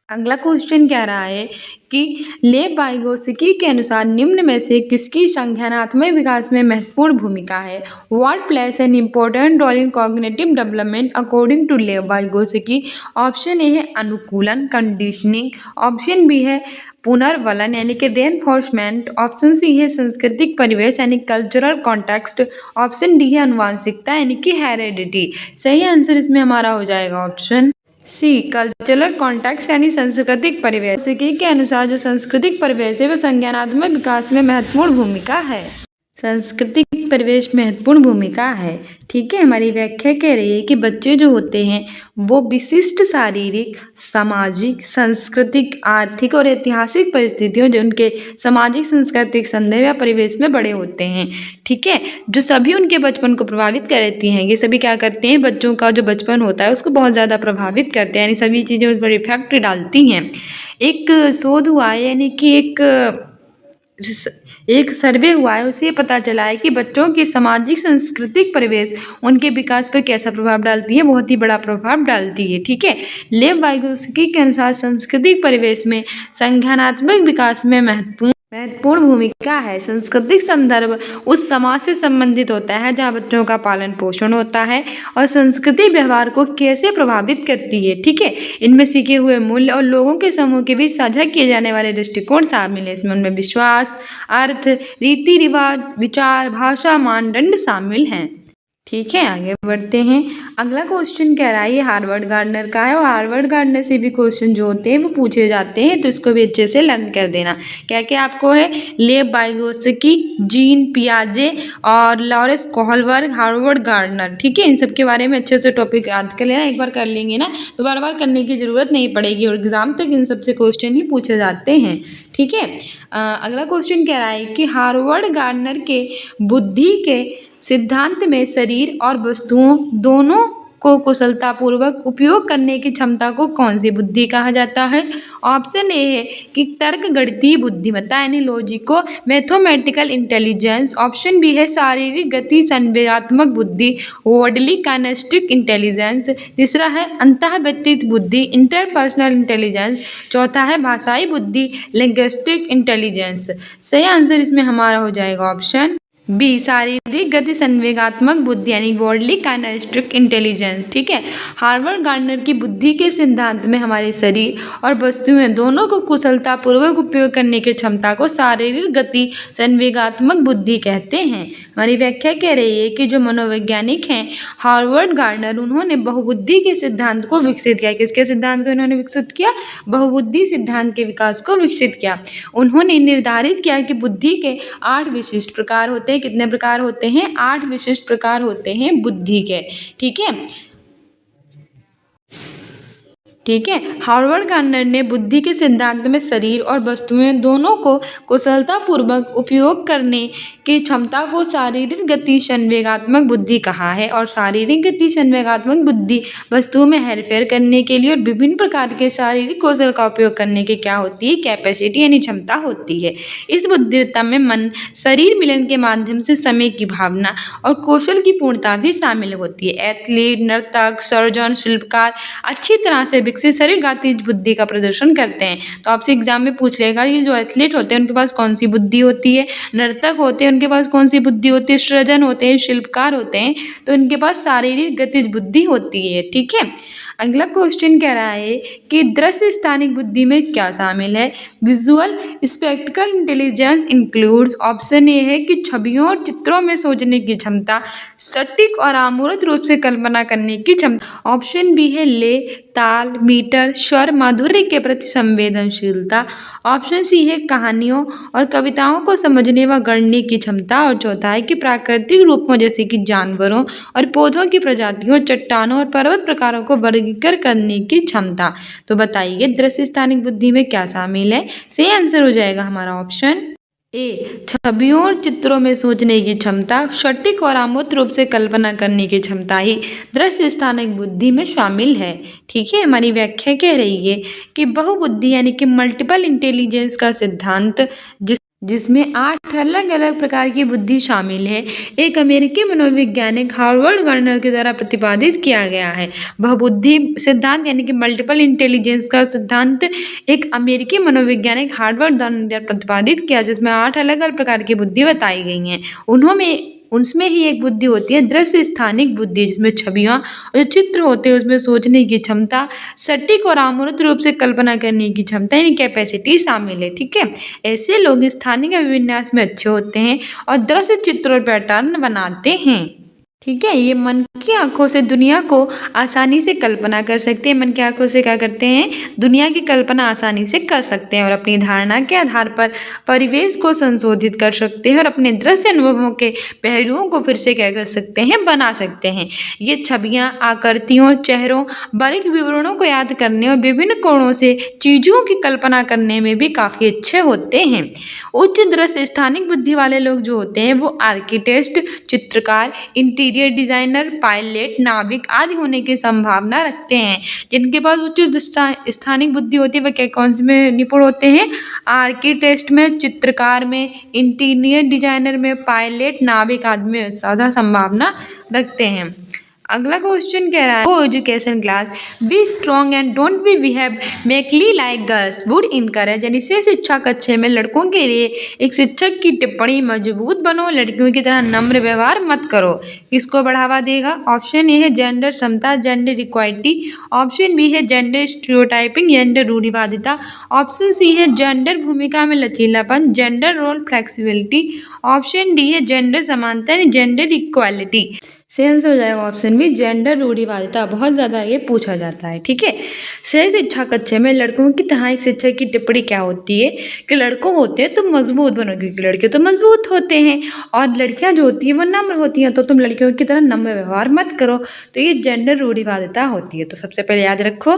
अगला क्वेश्चन कह रहा है कि लेव वाइगोत्स्की के अनुसार निम्न में से किसकी संज्ञानात्मक विकास में महत्वपूर्ण भूमिका है? What plays an important role in cognitive development according to Lev Vygotsky? Option A है अनुकूलन कंडीशनिंग, ऑप्शन बी है पुनर्वलन यानी कि रेनफोर्समेंट, ऑप्शन सी है सांस्कृतिक परिवेश यानी कल्चरल कॉन्टेक्स्ट, ऑप्शन डी है अनुवांशिकता यानी कि हेरेडिटी। सही आंसर इसमें हमारा हो जाएगा ऑप्शन सी कल्चरल कॉन्टेक्स्ट यानी सांस्कृतिक परिवेश। वाइगोत्स्की के अनुसार जो सांस्कृतिक परिवेश है वो संज्ञानात्मक विकास में महत्वपूर्ण भूमिका है। सांस्कृतिक परिवेश महत्वपूर्ण भूमिका है। ठीक है, हमारी व्याख्या कह रही है कि बच्चे जो होते हैं वो विशिष्ट शारीरिक, सामाजिक, सांस्कृतिक, आर्थिक और ऐतिहासिक परिस्थितियों जो उनके सामाजिक सांस्कृतिक संदर्भ या परिवेश में बड़े होते हैं। ठीक है, जो सभी उनके बचपन को प्रभावित करती हैं। ये सभी क्या करते हैं? बच्चों का जो बचपन होता है उसको बहुत ज़्यादा प्रभावित करते हैं, यानी सभी चीज़ें उस पर इफेक्ट डालती हैं। एक शोध हुआ है, यानी कि एक सर्वे हुआ है, उससे पता चला है कि बच्चों के सामाजिक सांस्कृतिक परिवेश उनके विकास पर कैसा प्रभाव डालती है? बहुत ही बड़ा प्रभाव डालती है। ठीक है, लेव वाइगोत्स्की के अनुसार सांस्कृतिक परिवेश में संज्ञानात्मक विकास में महत्वपूर्ण भूमिका है। सांस्कृतिक संदर्भ उस समाज से संबंधित होता है जहाँ बच्चों का पालन पोषण होता है और संस्कृति व्यवहार को कैसे प्रभावित करती है। ठीक है, इनमें सीखे हुए मूल्य और लोगों के समूह के बीच साझा किए जाने वाले दृष्टिकोण शामिल है। इसमें उनमें विश्वास, अर्थ, रीति रिवाज, विचार, भाषा, मानदंड शामिल हैं। ठीक है, आगे बढ़ते हैं। अगला क्वेश्चन कह रहा है ये हार्वर्ड गार्डनर का है और हार्वर्ड गार्डनर से भी क्वेश्चन जो होते हैं वो पूछे जाते हैं, तो इसको भी अच्छे से लर्न कर देना। क्या क्या आपको है? लेव वाइगोत्स्की, जीन पियाजे और लॉरेंस कोहलबर्ग, हार्वर्ड गार्डनर। ठीक है, इन सब के बारे में अच्छे से टॉपिक याद कर लेना। एक बार कर लेंगे ना तो बार बार करने की जरूरत नहीं पड़ेगी और एग्जाम तक इन सबसे क्वेश्चन ही पूछे जाते हैं। ठीक है, अगला क्वेश्चन कह रहा है कि हार्वर्ड गार्डनर के बुद्धि के सिद्धांत में शरीर और वस्तुओं दोनों को कुशलतापूर्वक उपयोग करने की क्षमता को कौन सी बुद्धि कहा जाता है? ऑप्शन ए है कि तर्क गणितीय बुद्धिमत्ता यानी logico mathematical intelligence, option B है शारीरिक गति संवेगात्मक बुद्धि वर्डली काइनेस्टिक इंटेलिजेंस, तीसरा है अंतःव्यक्तित्व बुद्धि इंटरपर्सनल इंटेलिजेंस, चौथा है भाषाई बुद्धि लिंग्विस्टिक इंटेलिजेंस। सही आंसर इसमें हमारा हो जाएगा ऑप्शन बी शारीरिक गति संवेगात्मक बुद्धि यानी वर्डली काइनेस्टिक इंटेलिजेंस। ठीक है, हार्वर्ड गार्डनर की बुद्धि के सिद्धांत में हमारे शरीर और वस्तुएं दोनों को कुशलतापूर्वक उपयोग करने की क्षमता को शारीरिक गति संवेगात्मक बुद्धि कहते हैं। हमारी व्याख्या कह रही है कि जो मनोवैज्ञानिक हैं हार्वर्ड गार्डनर, उन्होंने बहुबुद्धि के सिद्धांत को विकसित किया। किसके सिद्धांत को इन्होंने विकसित किया? बहुबुद्धि सिद्धांत के विकास को विकसित किया। उन्होंने निर्धारित किया कि बुद्धि के 8 विशिष्ट प्रकार होते हैं। कितने प्रकार होते हैं? 8 विशिष्ट प्रकार होते हैं बुद्धि के। ठीक है, ठीक है, हार्वर्ड गार्डनर ने बुद्धि के सिद्धांत में शरीर और वस्तुएं दोनों को कुशलतापूर्वक उपयोग करने की क्षमता को शारीरिक गति संवेगात्मक बुद्धि कहा है और शारीरिक गति संवेगात्मक बुद्धि वस्तुओं में हेरफेर करने के लिए और विभिन्न प्रकार के शारीरिक कौशल का उपयोग करने की क्या होती है? कैपेसिटी यानी क्षमता होती है। इस बुद्धिमत्ता में मन शरीर मिलन के माध्यम से समय की भावना और कौशल की पूर्णता भी शामिल होती है। एथलीट, नर्तक, सर्जन, शिल्पकार अच्छी तरह से विकसित शरीर गतिज बुद्धि का प्रदर्शन करते हैं। तो आपसे एग्जाम में पूछ लेगा ये जो एथलीट होते हैं उनके पास कौन सी बुद्धि होती है, नर्तक होते हैं उनके पास कौन सी बुद्धि होती है, सृजन होते हैं, शिल्पकार होते हैं तो इनके पास शारीरिक गतिज बुद्धि होती है। ठीक है। अगला क्वेश्चन कह रहा है कि दृश्य स्थानिक बुद्धि में क्या शामिल है। Visual spectacled intelligence includes, option A है कि छवियों और चित्रों में सोचने की क्षमता, सटीक और अमूर्त रूप से कल्पना करने की क्षमता। ऑप्शन बी है ले, ताल, मीटर, स्वर, माधुर्य के प्रति संवेदनशीलता। ऑप्शन सी है कहानियों और कविताओं को समझने व गढ़ने की क्षमता। और चौथा है कि प्राकृतिक रूपों जैसे कि जानवरों और पौधों की प्रजातियों, चट्टानों और पर्वत प्रकारों को वर्गीकृत करने की क्षमता। तो बताइए दृश्य स्थानिक बुद्धि में क्या शामिल है। सही आंसर हो जाएगा हमारा ऑप्शन ए, छवियों और चित्रों में सोचने की क्षमता, सटीक और अमूर्त रूप से कल्पना करने की क्षमता ही दृश्य स्थानिक बुद्धि में शामिल है। ठीक है। हमारी व्याख्या कह रही है कि बहुबुद्धि यानी कि मल्टीपल इंटेलिजेंस का सिद्धांत जिसमें 8 अलग अलग प्रकार की बुद्धि शामिल है, एक अमेरिकी मनोवैज्ञानिक हार्वर्ड गर्नर के द्वारा प्रतिपादित किया गया है। बहुबुद्धि सिद्धांत यानी कि मल्टीपल इंटेलिजेंस का सिद्धांत एक अमेरिकी मनोवैज्ञानिक हार्वर्ड द्वारा प्रतिपादित किया, जिसमें 8 अलग अलग प्रकार की बुद्धि बताई गई हैं। उसमें ही एक बुद्धि होती है दृश्य स्थानिक बुद्धि, जिसमें छवियाँ और जो चित्र होते हैं उसमें सोचने की क्षमता, सटीक और अमूर्त रूप से कल्पना करने की क्षमता यानी कैपेसिटी शामिल है। ठीक है। ऐसे लोग स्थानिक अभिविन्यास में अच्छे होते हैं और दृश्य चित्र और पैटर्न बनाते हैं। ठीक है। ये मन की आंखों से दुनिया को आसानी से कल्पना कर सकते हैं। मन की आंखों से क्या करते हैं, दुनिया की कल्पना आसानी से कर सकते हैं और अपनी धारणा के आधार पर परिवेश को संशोधित कर सकते हैं और अपने दृश्य अनुभवों के पहलुओं को फिर से क्या कर सकते हैं, बना सकते हैं। ये छवियाँ, आकृतियों, चेहरों, बारीक विवरणों को याद करने और विभिन्न कोणों से चीज़ों की कल्पना करने में भी काफ़ी अच्छे होते हैं। उच्च दृश्य स्थानिक बुद्धि वाले लोग जो होते हैं वो आर्किटेक्ट, चित्रकार, इंटीरियर डिजाइनर, पायलट, नाविक आदि होने की संभावना रखते हैं। जिनके पास उच्च स्थानिक बुद्धि होती है वह क्या कौन से में निपुण होते हैं, आर्किटेक्ट में, चित्रकार में, इंटीरियर डिजाइनर में, पायलट, नाविक आदि में ज़्यादा संभावना रखते हैं। अगला क्वेश्चन कह रहा है को education class be strong and don't be behave meekly like girls would encourage, यानी से शिक्षा कक्षा में लड़कों के लिए एक शिक्षक की टिप्पणी मजबूत बनो, लड़कियों की तरह नम्र व्यवहार मत करो, किसको बढ़ावा देगा। ऑप्शन ए है जेंडर समता, जेंडर इक्वालिटी। ऑप्शन बी है जेंडर स्टीरियोटाइपिंग, जेंडर रूढ़िवादिता। ऑप्शन सी है जेंडर भूमिका में लचीलापन, gender role flexibility. Option D है जेंडर समानता, जेंडर इक्वालिटी। सेंस हो जाएगा ऑप्शन बी जेंडर रूढ़िवादिता। बहुत ज़्यादा ये पूछा जाता है। ठीक है। सही शिक्षा कक्षा में लड़कों की तरह एक शिक्षक की टिप्पणी क्या होती है कि लड़कों होते हैं तुम मजबूत बनो, क्योंकि लड़के तो मजबूत होते हैं और लड़कियां जो होती हैं वो नम्र होती हैं, तो तुम लड़कियों की तरह नम्र व्यवहार मत करो। तो ये जेंडर रूढ़िवादिता होती है। तो सबसे पहले याद रखो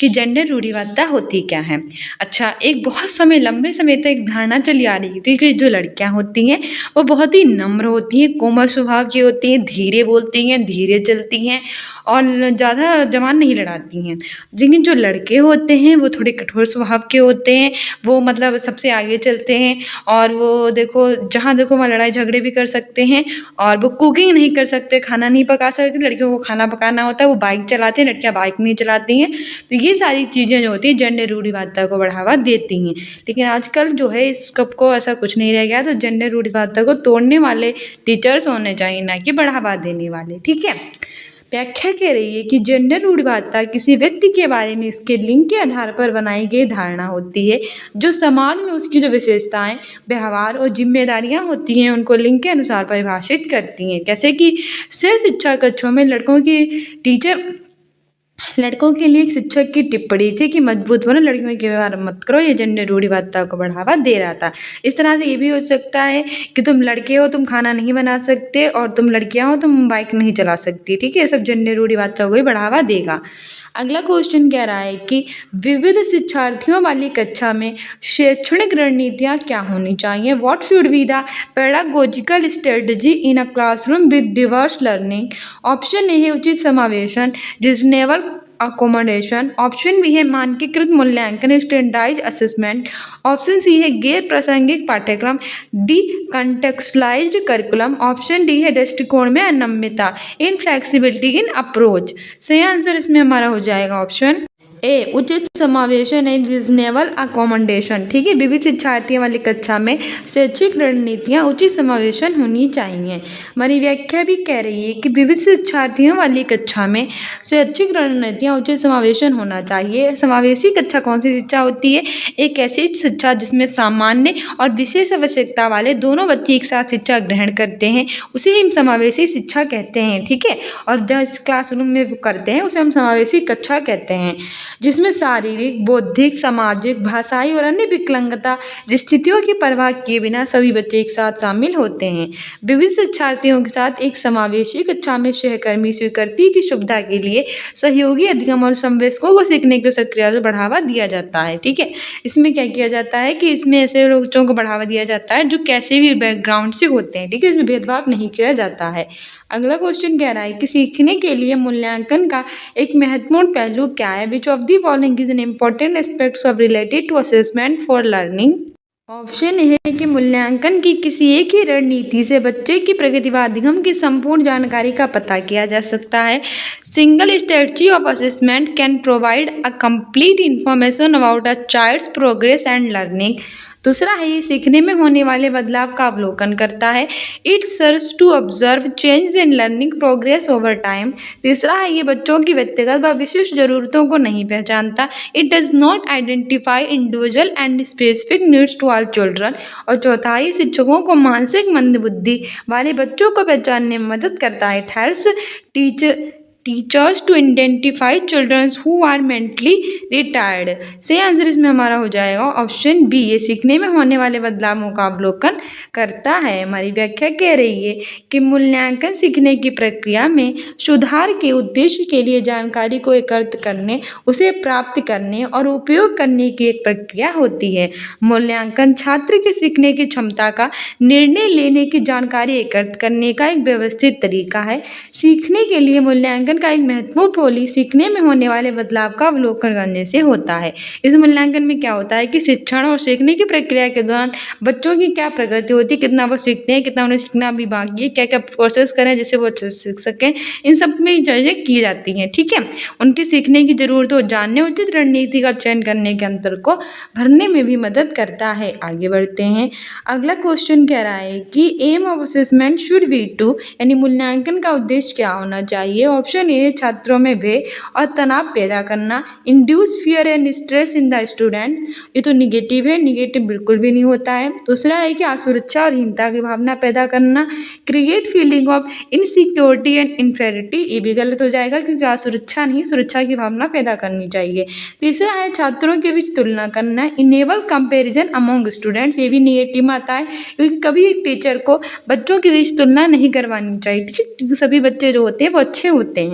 कि जेंडर रूढ़िवादिता होती क्या है। अच्छा, एक बहुत समय लंबे समय तक एक धारणा चली आ रही थी कि जो लड़कियां होती हैं वो बहुत ही नम्र होती हैं, कोमल स्वभाव की होती हैं, धीरे बोलती हैं, धीरे चलती हैं और ज़्यादा जवान नहीं लड़ाती हैं। लेकिन जो लड़के होते हैं वो थोड़े कठोर स्वभाव के होते हैं, वो मतलब सबसे आगे चलते हैं और वो देखो जहाँ देखो वहाँ लड़ाई झगड़े भी कर सकते हैं और वो कुकिंग नहीं कर सकते, खाना नहीं पका सकते। लड़कियों को खाना पकाना होता है, वो बाइक चलाते हैं, लड़कियाँ बाइक नहीं चलाती हैं। तो ये सारी चीज़ें जो होती हैं जेंडर रूढ़िवादिता को बढ़ावा देती हैं। लेकिन आजकल जो है इस कप को ऐसा कुछ नहीं रह गया, तो जेंडर रूढ़िवादिता को तोड़ने वाले टीचर्स होने चाहिए, ना कि बढ़ावा देने वाले। ठीक है। व्याख्या कह रही है कि जेंडर रूढ़िवादिता किसी व्यक्ति के बारे में इसके लिंग के आधार पर बनाई गई धारणा होती है, जो समाज में उसकी जो विशेषताएं, व्यवहार और जिम्मेदारियां होती हैं उनको लिंग के अनुसार परिभाषित करती हैं। जैसे कि से शिक्षा कक्षों में लड़कों के लिए एक शिक्षक की टिप्पणी थी कि मजबूत बनो, लड़कियों के व्यवहार मत करो, ये जेंडर रूढ़िवादिता को बढ़ावा दे रहा था। इस तरह से ये भी हो सकता है कि तुम लड़के हो, तुम खाना नहीं बना सकते, और तुम लड़कियां हो, तुम बाइक नहीं चला सकती। ठीक है। सब जेंडर रूढ़िवादिता को ही बढ़ावा देगा। अगला क्वेश्चन कह रहा है कि विविध शिक्षार्थियों वाली कक्षा में शैक्षणिक रणनीतियाँ क्या होनी चाहिए। What should be the pedagogical strategy in a classroom with Divers learning. Option A है उचित समावेशन, रीजनेबल अकोमोडेशन। ऑप्शन बी है मानकीकृत मूल्यांकन, स्टैंडर्डाइज असेसमेंट। ऑप्शन सी है गैर प्रासंगिक पाठ्यक्रम, डी कंटेक्सचुअलाइज्ड करिकुलम। ऑप्शन डी है दृष्टिकोण में अनम्यता, इन फ्लेक्सिबिलिटी इन अप्रोच। सही आंसर इसमें हमारा हो जाएगा ऑप्शन ए उचित समावेशन एंड रीजनेबल अकोमोडेशन। ठीक है, विविध शिक्षार्थियों वाली कक्षा में शैक्षिक रणनीतियाँ उचित समावेशन होनी चाहिए। हमारी व्याख्या भी कह रही है कि विविध शिक्षार्थियों वाली कक्षा में शैक्षिक रणनीतियाँ उचित समावेशन होना चाहिए। समावेशी कक्षा कौन सी शिक्षा होती है? एक ऐसी शिक्षा जिसमें सामान्य और विशेष आवश्यकता वाले दोनों बच्चे एक साथ शिक्षा ग्रहण करते हैं, उसे हम समावेशी शिक्षा कहते हैं। ठीक है, और जो क्लासरूम में करते हैं उसे हम समावेशी कक्षा कहते हैं, जिसमें शारीरिक, बौद्धिक, सामाजिक, भाषाई और अन्य विकलांगता स्थितियों की परवाह किए बिना सभी बच्चे एक साथ शामिल होते हैं। विविध शिक्षार्थियों के साथ एक समावेशी कक्षा में सहकर्मी स्वीकृति की सुविधा के लिए सहयोगी अधिगम और संवेशकों को सीखने की प्रक्रिया को बढ़ावा दिया जाता है। ठीक है, इसमें क्या किया जाता है कि इसमें ऐसे बच्चों को बढ़ावा दिया जाता है जो कैसे भी बैकग्राउंड से होते हैं। ठीक है, इसमें भेदभाव नहीं किया जाता है। अगला क्वेश्चन कह रहा है कि सीखने के लिए मूल्यांकन का एक महत्वपूर्ण पहलू क्या है? Which of the following is an important aspects of related to assessment for learning. Option है कि मूल्यांकन की किसी एक ही रणनीति से बच्चे की प्रगति व अधिगम की संपूर्ण जानकारी का पता किया जा सकता है। Single strategy of assessment can provide a complete information about a child's progress and learning. दूसरा है ये सीखने में होने वाले बदलाव का अवलोकन करता है। It serves to observe change in learning progress over time. तीसरा है ये बच्चों की व्यक्तिगत व विशिष्ट जरूरतों को नहीं पहचानता। It does not identify individual and specific needs to all children. और चौथा है शिक्षकों को मानसिक मंदबुद्धि वाले बच्चों को पहचानने में मदद करता है। It helps teachers to identify childrens who are mentally retarded. सही आंसर इसमें हमारा हो जाएगा ऑप्शन बी, ये सीखने में होने वाले बदलावों का अवलोकन करता है। हमारी व्याख्या कह रही है कि मूल्यांकन सीखने की प्रक्रिया में सुधार के उद्देश्य के लिए जानकारी को एकत्र करने, उसे प्राप्त करने और उपयोग करने की एक प्रक्रिया होती है। मूल्यांकन छात्र के सीखने की क्षमता का निर्णय लेने की जानकारी एकत्र करने का एक व्यवस्थित तरीका है। सीखने के लिए मूल्यांकन का एक महत्वपूर्ण पहलू सीखने में होने वाले बदलाव का अवलोकन करने से होता है। इस मूल्यांकन में क्या होता है कि शिक्षण और सीखने की प्रक्रिया के दौरान बच्चों की क्या प्रगति होती है, कितना वो सीखते हैं, कितना उन्हें सीखना भी बाकी है, क्या क्या प्रोसेस करें जिससे वो अच्छे से सीख सकें, इन सब में चीजें की जाती हैं। ठीक है, उनकी सीखने की जरूरत हो जानने, उचित रणनीति का चयन करने के अंतर को भरने में भी मदद करता है। आगे बढ़ते हैं। अगला क्वेश्चन कह रहा है कि aim of assessment should be to, यानी मूल्यांकन का उद्देश्य क्या होना चाहिए? ऑप्शन ए छात्रों में भय और तनाव पैदा करना, induce fear and stress in the student. ये तो निगेटिव है, निगेटिव बिल्कुल भी नहीं होता है। दूसरा है कि असुरक्षा और हीनता की भावना पैदा करना, create feeling of insecurity and inferiority. ये भी गलत हो जाएगा क्योंकि असुरक्षा नहीं, सुरक्षा की भावना पैदा करनी चाहिए। तीसरा है छात्रों के बीच तुलना करना, इनेबल कंपेरिजन अमोंग स्टूडेंट्स। ये भी निगेटिव में आता है क्योंकि कभी एक टीचर को बच्चों के बीच तुलना नहीं करवानी चाहिए। ठीक है, क्योंकि सभी बच्चे जो होते हैं वो अच्छे होते हैं।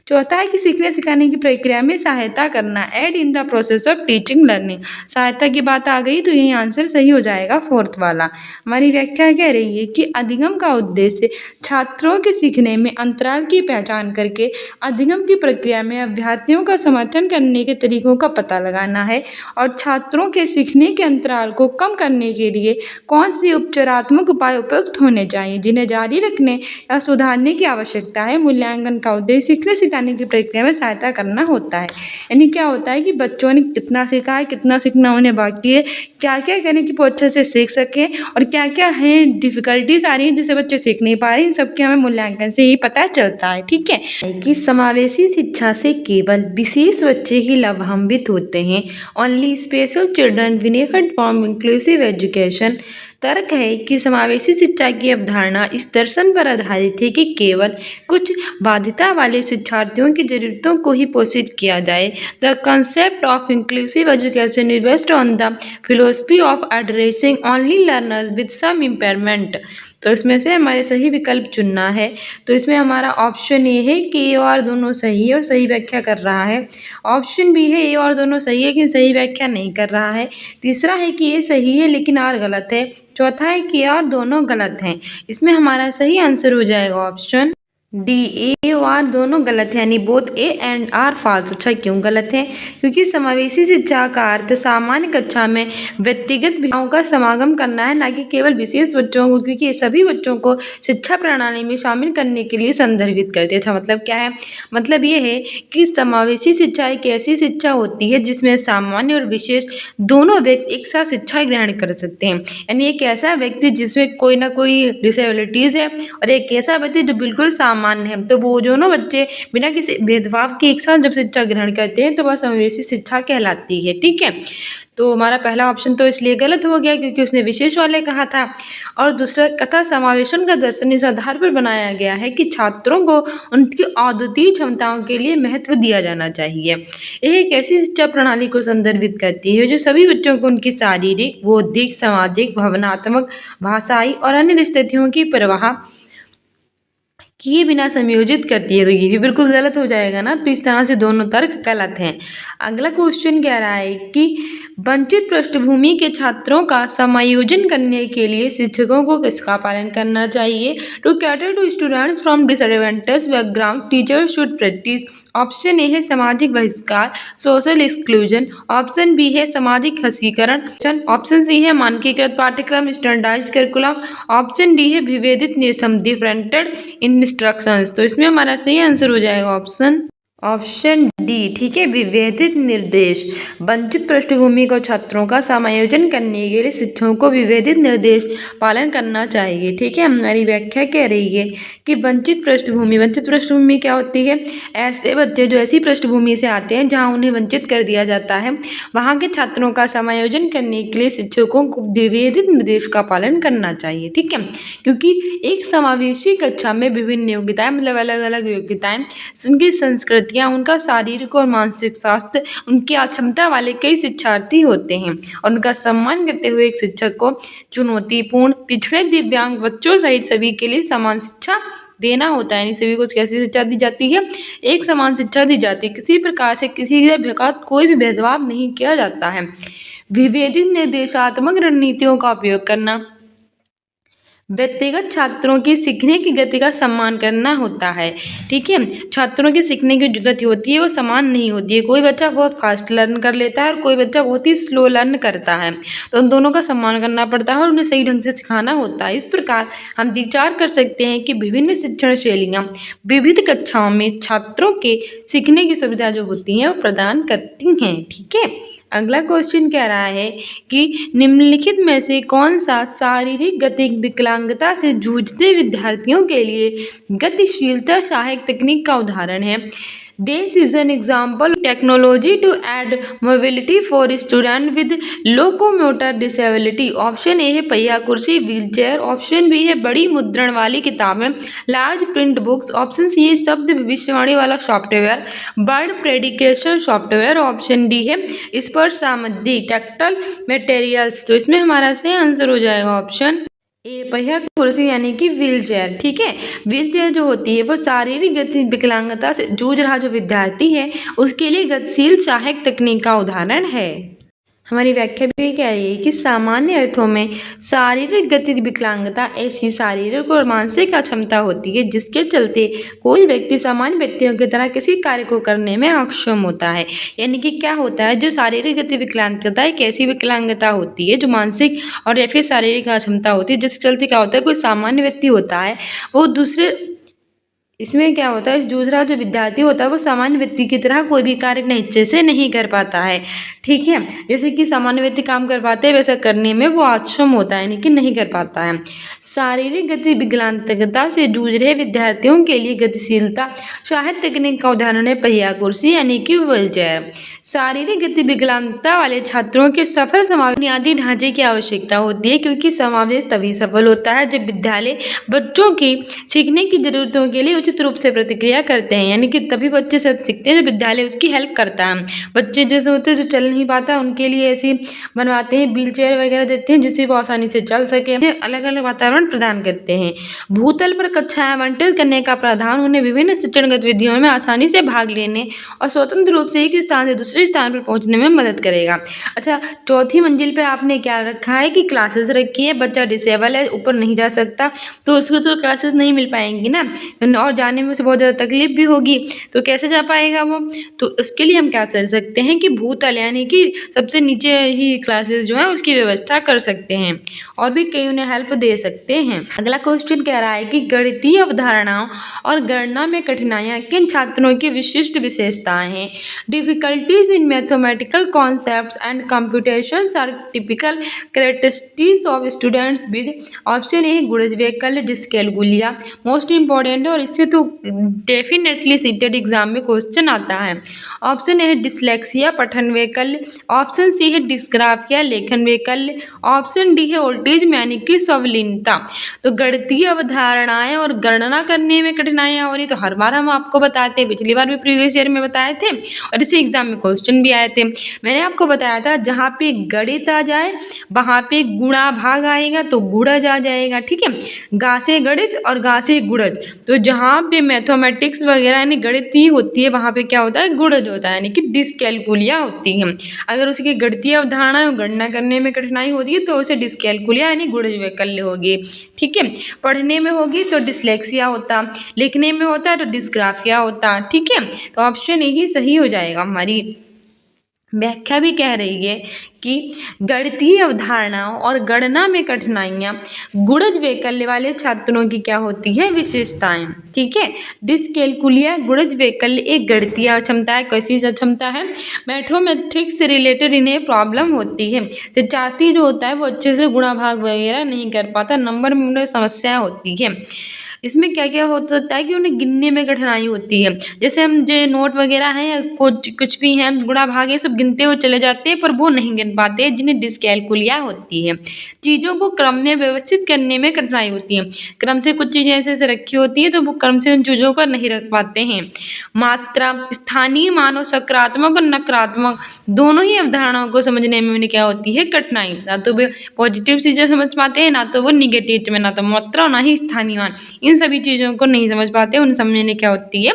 चौथा है कि सीखने सिखाने की प्रक्रिया में सहायता करना, aid in the process of teaching learning. सहायता की बात आ गई तो यही आंसर सही हो जाएगा फोर्थ वाला। हमारी व्याख्या कह रही है कि अधिगम का उद्देश्य छात्रों के सीखने में अंतराल की पहचान करके अधिगम की प्रक्रिया में अभ्यर्थियों का समर्थन करने के तरीकों का पता लगाना है और छात्रों के सीखने के अंतराल को कम करने के लिए कौन से उपचारात्मक उपाय उपयुक्त होने चाहिए, जिन्हें जारी रखने या सुधारने की आवश्यकता है। मूल्यांकन का उद्देश्य सीखने सिखाने की प्रक्रिया में सहायता करना होता है। यानी क्या होता है कि बच्चों ने कितना सीखा है, कितना सीखना उन्हें बाकी है, क्या क्या करें कि वो अच्छे से सीख सकें और क्या क्या है डिफिकल्टीज आ रही हैं जिससे बच्चे सीख नहीं पा रहे, इन सबके हमें मूल्यांकन से ही पता चलता है। ठीक है, कि समावेशी शिक्षा से केवल विशेष बच्चे ही लाभान्वित होते हैं। Only special children benefit from inclusive education. तर्क है कि समावेशी शिक्षा की अवधारणा इस दर्शन पर आधारित है कि केवल कुछ बाध्यता वाले शिक्षार्थियों की जरूरतों को ही पोषित किया जाए। The concept of inclusive education is based on the philosophy of addressing only learners with some impairment. तो इसमें से हमारे सही विकल्प चुनना है। तो इसमें हमारा ऑप्शन ए है कि ए और दोनों सही है और सही व्याख्या कर रहा है। ऑप्शन बी है ए और दोनों सही है लेकिन सही व्याख्या नहीं कर रहा है। तीसरा है कि ए सही है लेकिन आर गलत है। चौथा है कि ए और दोनों गलत हैं। इसमें हमारा सही आंसर हो जाएगा ऑप्शन डी, ए और आर दोनों गलत है, यानी both A and R false. अच्छा, क्यों गलत है? क्योंकि समावेशी शिक्षा का अर्थ सामान्य कक्षा में व्यक्तिगत भिन्नताओं का समागम करना है, ना कि केवल विशेष बच्चों को, क्योंकि ये सभी बच्चों को शिक्षा प्रणाली में शामिल करने के लिए संदर्भित करते हैं। अच्छा, मतलब क्या है? मतलब ये है कि समावेशी शिक्षा एक ऐसी शिक्षा होती है जिसमें सामान्य और विशेष दोनों व्यक्ति एक साथ शिक्षा ग्रहण कर सकते हैं। यानी एक ऐसा व्यक्ति जिसमें कोई ना कोई डिसेबिलिटीज है और एक ऐसा व्यक्ति जो बिल्कुल सामान्य है, तो वो दोनों बच्चे बिना किसी भेदभाव के एक साथ जब शिक्षा ग्रहण करते हैं तो वह समावेशी शिक्षा कहलाती है। ठीक है, तो हमारा पहला ऑप्शन तो इसलिए गलत हो गया क्योंकि उसने विशेष वाले कहा था। और दूसरा, कथा समावेशन का दर्शन इस आधार पर बनाया गया है कि छात्रों को उनकी अद्वितीय क्षमताओं के लिए महत्व दिया जाना चाहिए। यह एक ऐसी शिक्षा प्रणाली को संदर्भित करती है जो सभी बच्चों को उनकी शारीरिक, बौद्धिक, सामाजिक, भावनात्मक, भाषाई और अन्य स्थितियों की परवाह किए बिना संयोजित करती है। तो ये भी बिल्कुल गलत हो जाएगा ना, तो इस तरह से दोनों तर्क गलत हैं। अगला क्वेश्चन कह रहा है कि वंचित पृष्ठभूमि के छात्रों का समायोजन करने के लिए शिक्षकों को किसका पालन करना चाहिए? To cater to students from disadvantage background teachers should practice. Option A है सामाजिक बहिष्कार, सोशल एक्सक्लूजन। ऑप्शन बी है सामाजिक हसीकरण। ऑप्शन सी है मानकीकृत पाठ्यक्रम, स्टैंडर्डाइज करिकुलम। ऑप्शन डी है विभेदित निसम, डिफरेंटेड इंस्ट्रक्शंस। तो इसमें हमारा सही आंसर हो जाएगा ऑप्शन डी। ठीक है, विभेदित निर्देश। वंचित पृष्ठभूमि को छात्रों का समायोजन करने के लिए शिक्षकों को विभेदित निर्देश पालन करना चाहिए। ठीक है, हमारी व्याख्या कह रही है कि वंचित पृष्ठभूमि क्या होती है? ऐसे बच्चे जो ऐसी पृष्ठभूमि से आते हैं जहां उन्हें वंचित कर दिया जाता है, वहां के छात्रों का समायोजन करने के लिए शिक्षकों को विभेदित निर्देश का पालन करना चाहिए। ठीक है, क्योंकि एक समावेशी कक्षा में विभिन्न योग्यताएं, मतलब अलग अलग योग्यताएं, उनकी संस्कृतियां, उनका शारीरिक और मानसिक स्वास्थ्य, उनकी अक्षमता वाले कई शिक्षार्थी होते हैं और उनका सम्मान करते हुए एक शिक्षक को चुनौतीपूर्ण, पिछड़े, दिव्यांग बच्चों सहित सभी के लिए समान शिक्षा देना होता है। यानी सभी को कैसी शिक्षा दी जाती है? एक समान शिक्षा दी जाती है। किसी प्रकार से किसी के प्रकार कोई भी भेदभाव नहीं किया जाता है। विभेदित निर्देशात्मक रणनीतियों का उपयोग करना व्यक्तिगत छात्रों की सीखने की गति का सम्मान करना होता है। ठीक है, छात्रों की सीखने की जो गति होती है वो समान नहीं होती है। कोई बच्चा बहुत फास्ट लर्न कर लेता है और कोई बच्चा बहुत ही स्लो लर्न करता है, तो उन दोनों का सम्मान करना पड़ता है और उन्हें सही ढंग से सिखाना होता है। इस प्रकार हम विचार कर सकते हैं कि विभिन्न शिक्षण शैलियाँ विविध कक्षाओं में छात्रों के सीखने की सुविधा जो होती हैं वो प्रदान करती हैं। ठीक है, अगला क्वेश्चन कह रहा है कि निम्नलिखित में से कौन सा शारीरिक गति विकलांगता से जूझते विद्यार्थियों के लिए गतिशीलता सहायक तकनीक का उदाहरण है? This is an example of technology to add mobility for students with locomotor disability. Option A है पहिया कुर्सी, व्हील चेयर। ऑप्शन बी है बड़ी मुद्रण वाली किताबें, large print books. Option C है शब्द भविष्यवाणी वाला software, word prediction software. Option D है स्पर्श सामग्री, टैक्टल मटेरियल्स। तो इसमें हमारा सही आंसर हो जाएगा ऑप्शन ए, पहिया कुर्सी यानी कि व्हील चेयर। ठीक है, व्हील चेयर जो होती है वो शारीरिक गति विकलांगता से जूझ रहा जो विद्यार्थी है उसके लिए गतिशील सहायक तकनीक का उदाहरण है। हमारी व्याख्या भी कह रही है कि सामान्य अर्थों में शारीरिक गति विकलांगता ऐसी शारीरिक और मानसिक अक्षमता होती है जिसके चलते कोई व्यक्ति सामान्य व्यक्तियों की तरह किसी कार्य को करने में अक्षम होता है। यानी कि क्या होता है, जो शारीरिक गति विकलांगता एक ऐसी विकलांगता होती है जो मानसिक और या फिर शारीरिक अक्षमता होती है जिसके चलते क्या होता है, कोई सामान्य व्यक्ति होता है वो दूसरे, इसमें क्या होता है, इस जूझ रहा जो विद्यार्थी होता है वो सामान्य व्यक्ति की तरह कोई भी कार्य अच्छे से नहीं कर पाता है। ठीक है, जैसे कि सामान्य व्यक्ति काम कर पाते हैं वैसा करने में वो अक्षम होता है, यानी कि नहीं कर पाता है। शारीरिक गति विकलांगता से जूझ रहे विद्यार्थियों के लिए गतिशीलता सहायक तकनीक का उदाहरण है पहिया कुर्सी यानी कि व्हील चेयर। शारीरिक गति विकलांगता वाले छात्रों के सफल समावेश बुनियादी ढांचे की आवश्यकता होती है, क्योंकि समावेश तभी सफल होता है जब विद्यालय बच्चों की सीखने की जरूरतों के लिए उचित रूप से प्रतिक्रिया करते हैं। यानी कि तभी बच्चे सब सीखते हैं जब विद्यालय उसकी हेल्प करता है। बच्चे जैसे होते हैं जो चल नहीं पाता उनके लिए ऐसी बनवाते हैं, व्हील चेयर वगैरह देते हैं जिससे वो आसानी से चल सके, अलग अलग वातावरण प्रदान करते हैं। भूतल पर कक्षाएं आवंटित करने का प्रावधान उन्हें विभिन्न शिक्षण गतिविधियों में आसानी से भाग लेने और स्वतंत्र रूप से एक स्थान से दूसरे स्थान पर पहुंचने में मदद करेगा। अच्छा, चौथी मंजिल पे आपने क्या रखा है कि क्लासेस रखी है, बच्चा डिसेबल है, ऊपर नहीं जा सकता तो उसको तो क्लासेस नहीं मिल पाएंगी ना, और और जाने में उसे बहुत ज़्यादा तकलीफ भी होगी, तो कैसे जा पाएगा वो। तो उसके लिए हम क्या कर सकते हैं कि भूतल यानी कि सबसे नीचे ही क्लासेस जो है उसकी व्यवस्था कर सकते हैं, और भी कई उन्हें हेल्प दे सकते हैं। अगला क्वेश्चन कह रहा है कि गणितीय अवधारणाओं और गणना में कठिनाइयाँ किन छात्रों की विशिष्ट विशेषताएं हैं। Difficulties in mathematical concepts and computations are typical characteristics of students with. Option A गुणज वैकल्य डिस्कैलकुलिया मोस्ट इंपॉर्टेंट है, और इससे तो डेफिनेटली सीटेड एग्जाम में क्वेश्चन आता है। ऑप्शन ए है डिसलेक्सिया पठन वैकल्य, ऑप्शन सी है डिस्ग्राफिया लेखन वैकल्य, ऑप्शन डी है ओल्टेज यानी कि संवलीनता। तो गणितीय अवधारणाएं और गणना करने में कठिनाइयां हो रही, तो हर बार हम आपको बताते हैं, पिछली बार भी प्रीवियस ईयर में बताए थे और इसी एग्जाम में क्वेश्चन भी आए थे। मैंने आपको बताया था जहाँ पे गणित आ जाए वहाँ पे गुणा भाग आएगा तो गुणज आ जाएगा, ठीक है। गा से गणित और गा से गुणज, तो जहाँ पे मैथमेटिक्स वगैरह यानी गणित ही होती है वहाँ पे क्या होता है, गुणज होता है यानी कि डिस्कैलकुलिया होती है। अगर उसकी गणितीय अवधारणा गणना करने में कठिनाई होती है तो उसे डिस्कैलकुलिया यानी गुणज वैकल्य होगी, ठीक है। पढ़ने में होगी तो डिसलेक्सिया होता, लिखने में होता है तो डिस्ग्राफिया होता, ठीक है। तो ऑप्शन यही सही हो जाएगा। हमारी व्याख्या भी कह रही है कि गणितीय अवधारणाओं और गणना में कठिनाइयाँ गुणज वैकल्य वाले छात्रों की क्या होती है, विशेषताएं, ठीक है। डिस्कैलकुलिया गुणज वैकल्य एक गणितीय अक्षमता है। कैसी अक्षमता है, मैथमेटिक्स से रिलेटेड इन्हें प्रॉब्लम होती है। शिक्षार्थी जो होता है वो अच्छे से गुणा भाग वगैरह नहीं कर पाता, नंबर में उन्हें समस्या होती है। इसमें क्या क्या हो सकता है कि उन्हें गिनने में कठिनाई होती है। जैसे हम जो नोट वगैरह हैं या कुछ भी हैं गुणा भाग ये सब गिनते हुए चले जाते हैं पर वो नहीं गिन पाते, जिन्हें डिस्कैलकुलिया होती है। चीज़ों को क्रम में व्यवस्थित करने में कठिनाई होती है। क्रम से कुछ चीज़ें ऐसे ऐसे रखी होती है तो वो क्रम से उन चीज़ों को नहीं रख पाते हैं। मात्रा, स्थानीय मानों सकारात्मक और नकारात्मक दोनों ही अवधारणाओं को समझने में उन्हें क्या होती है, कठिनाई। ना तो वे पॉजिटिव चीज़ें समझ पाते हैं, ना तो वो निगेटिव में, ना तो मात्रा ना ही स्थानीय मान, इन सभी चीज़ों को नहीं समझ पाते, उन्हें समझने क्या होती है,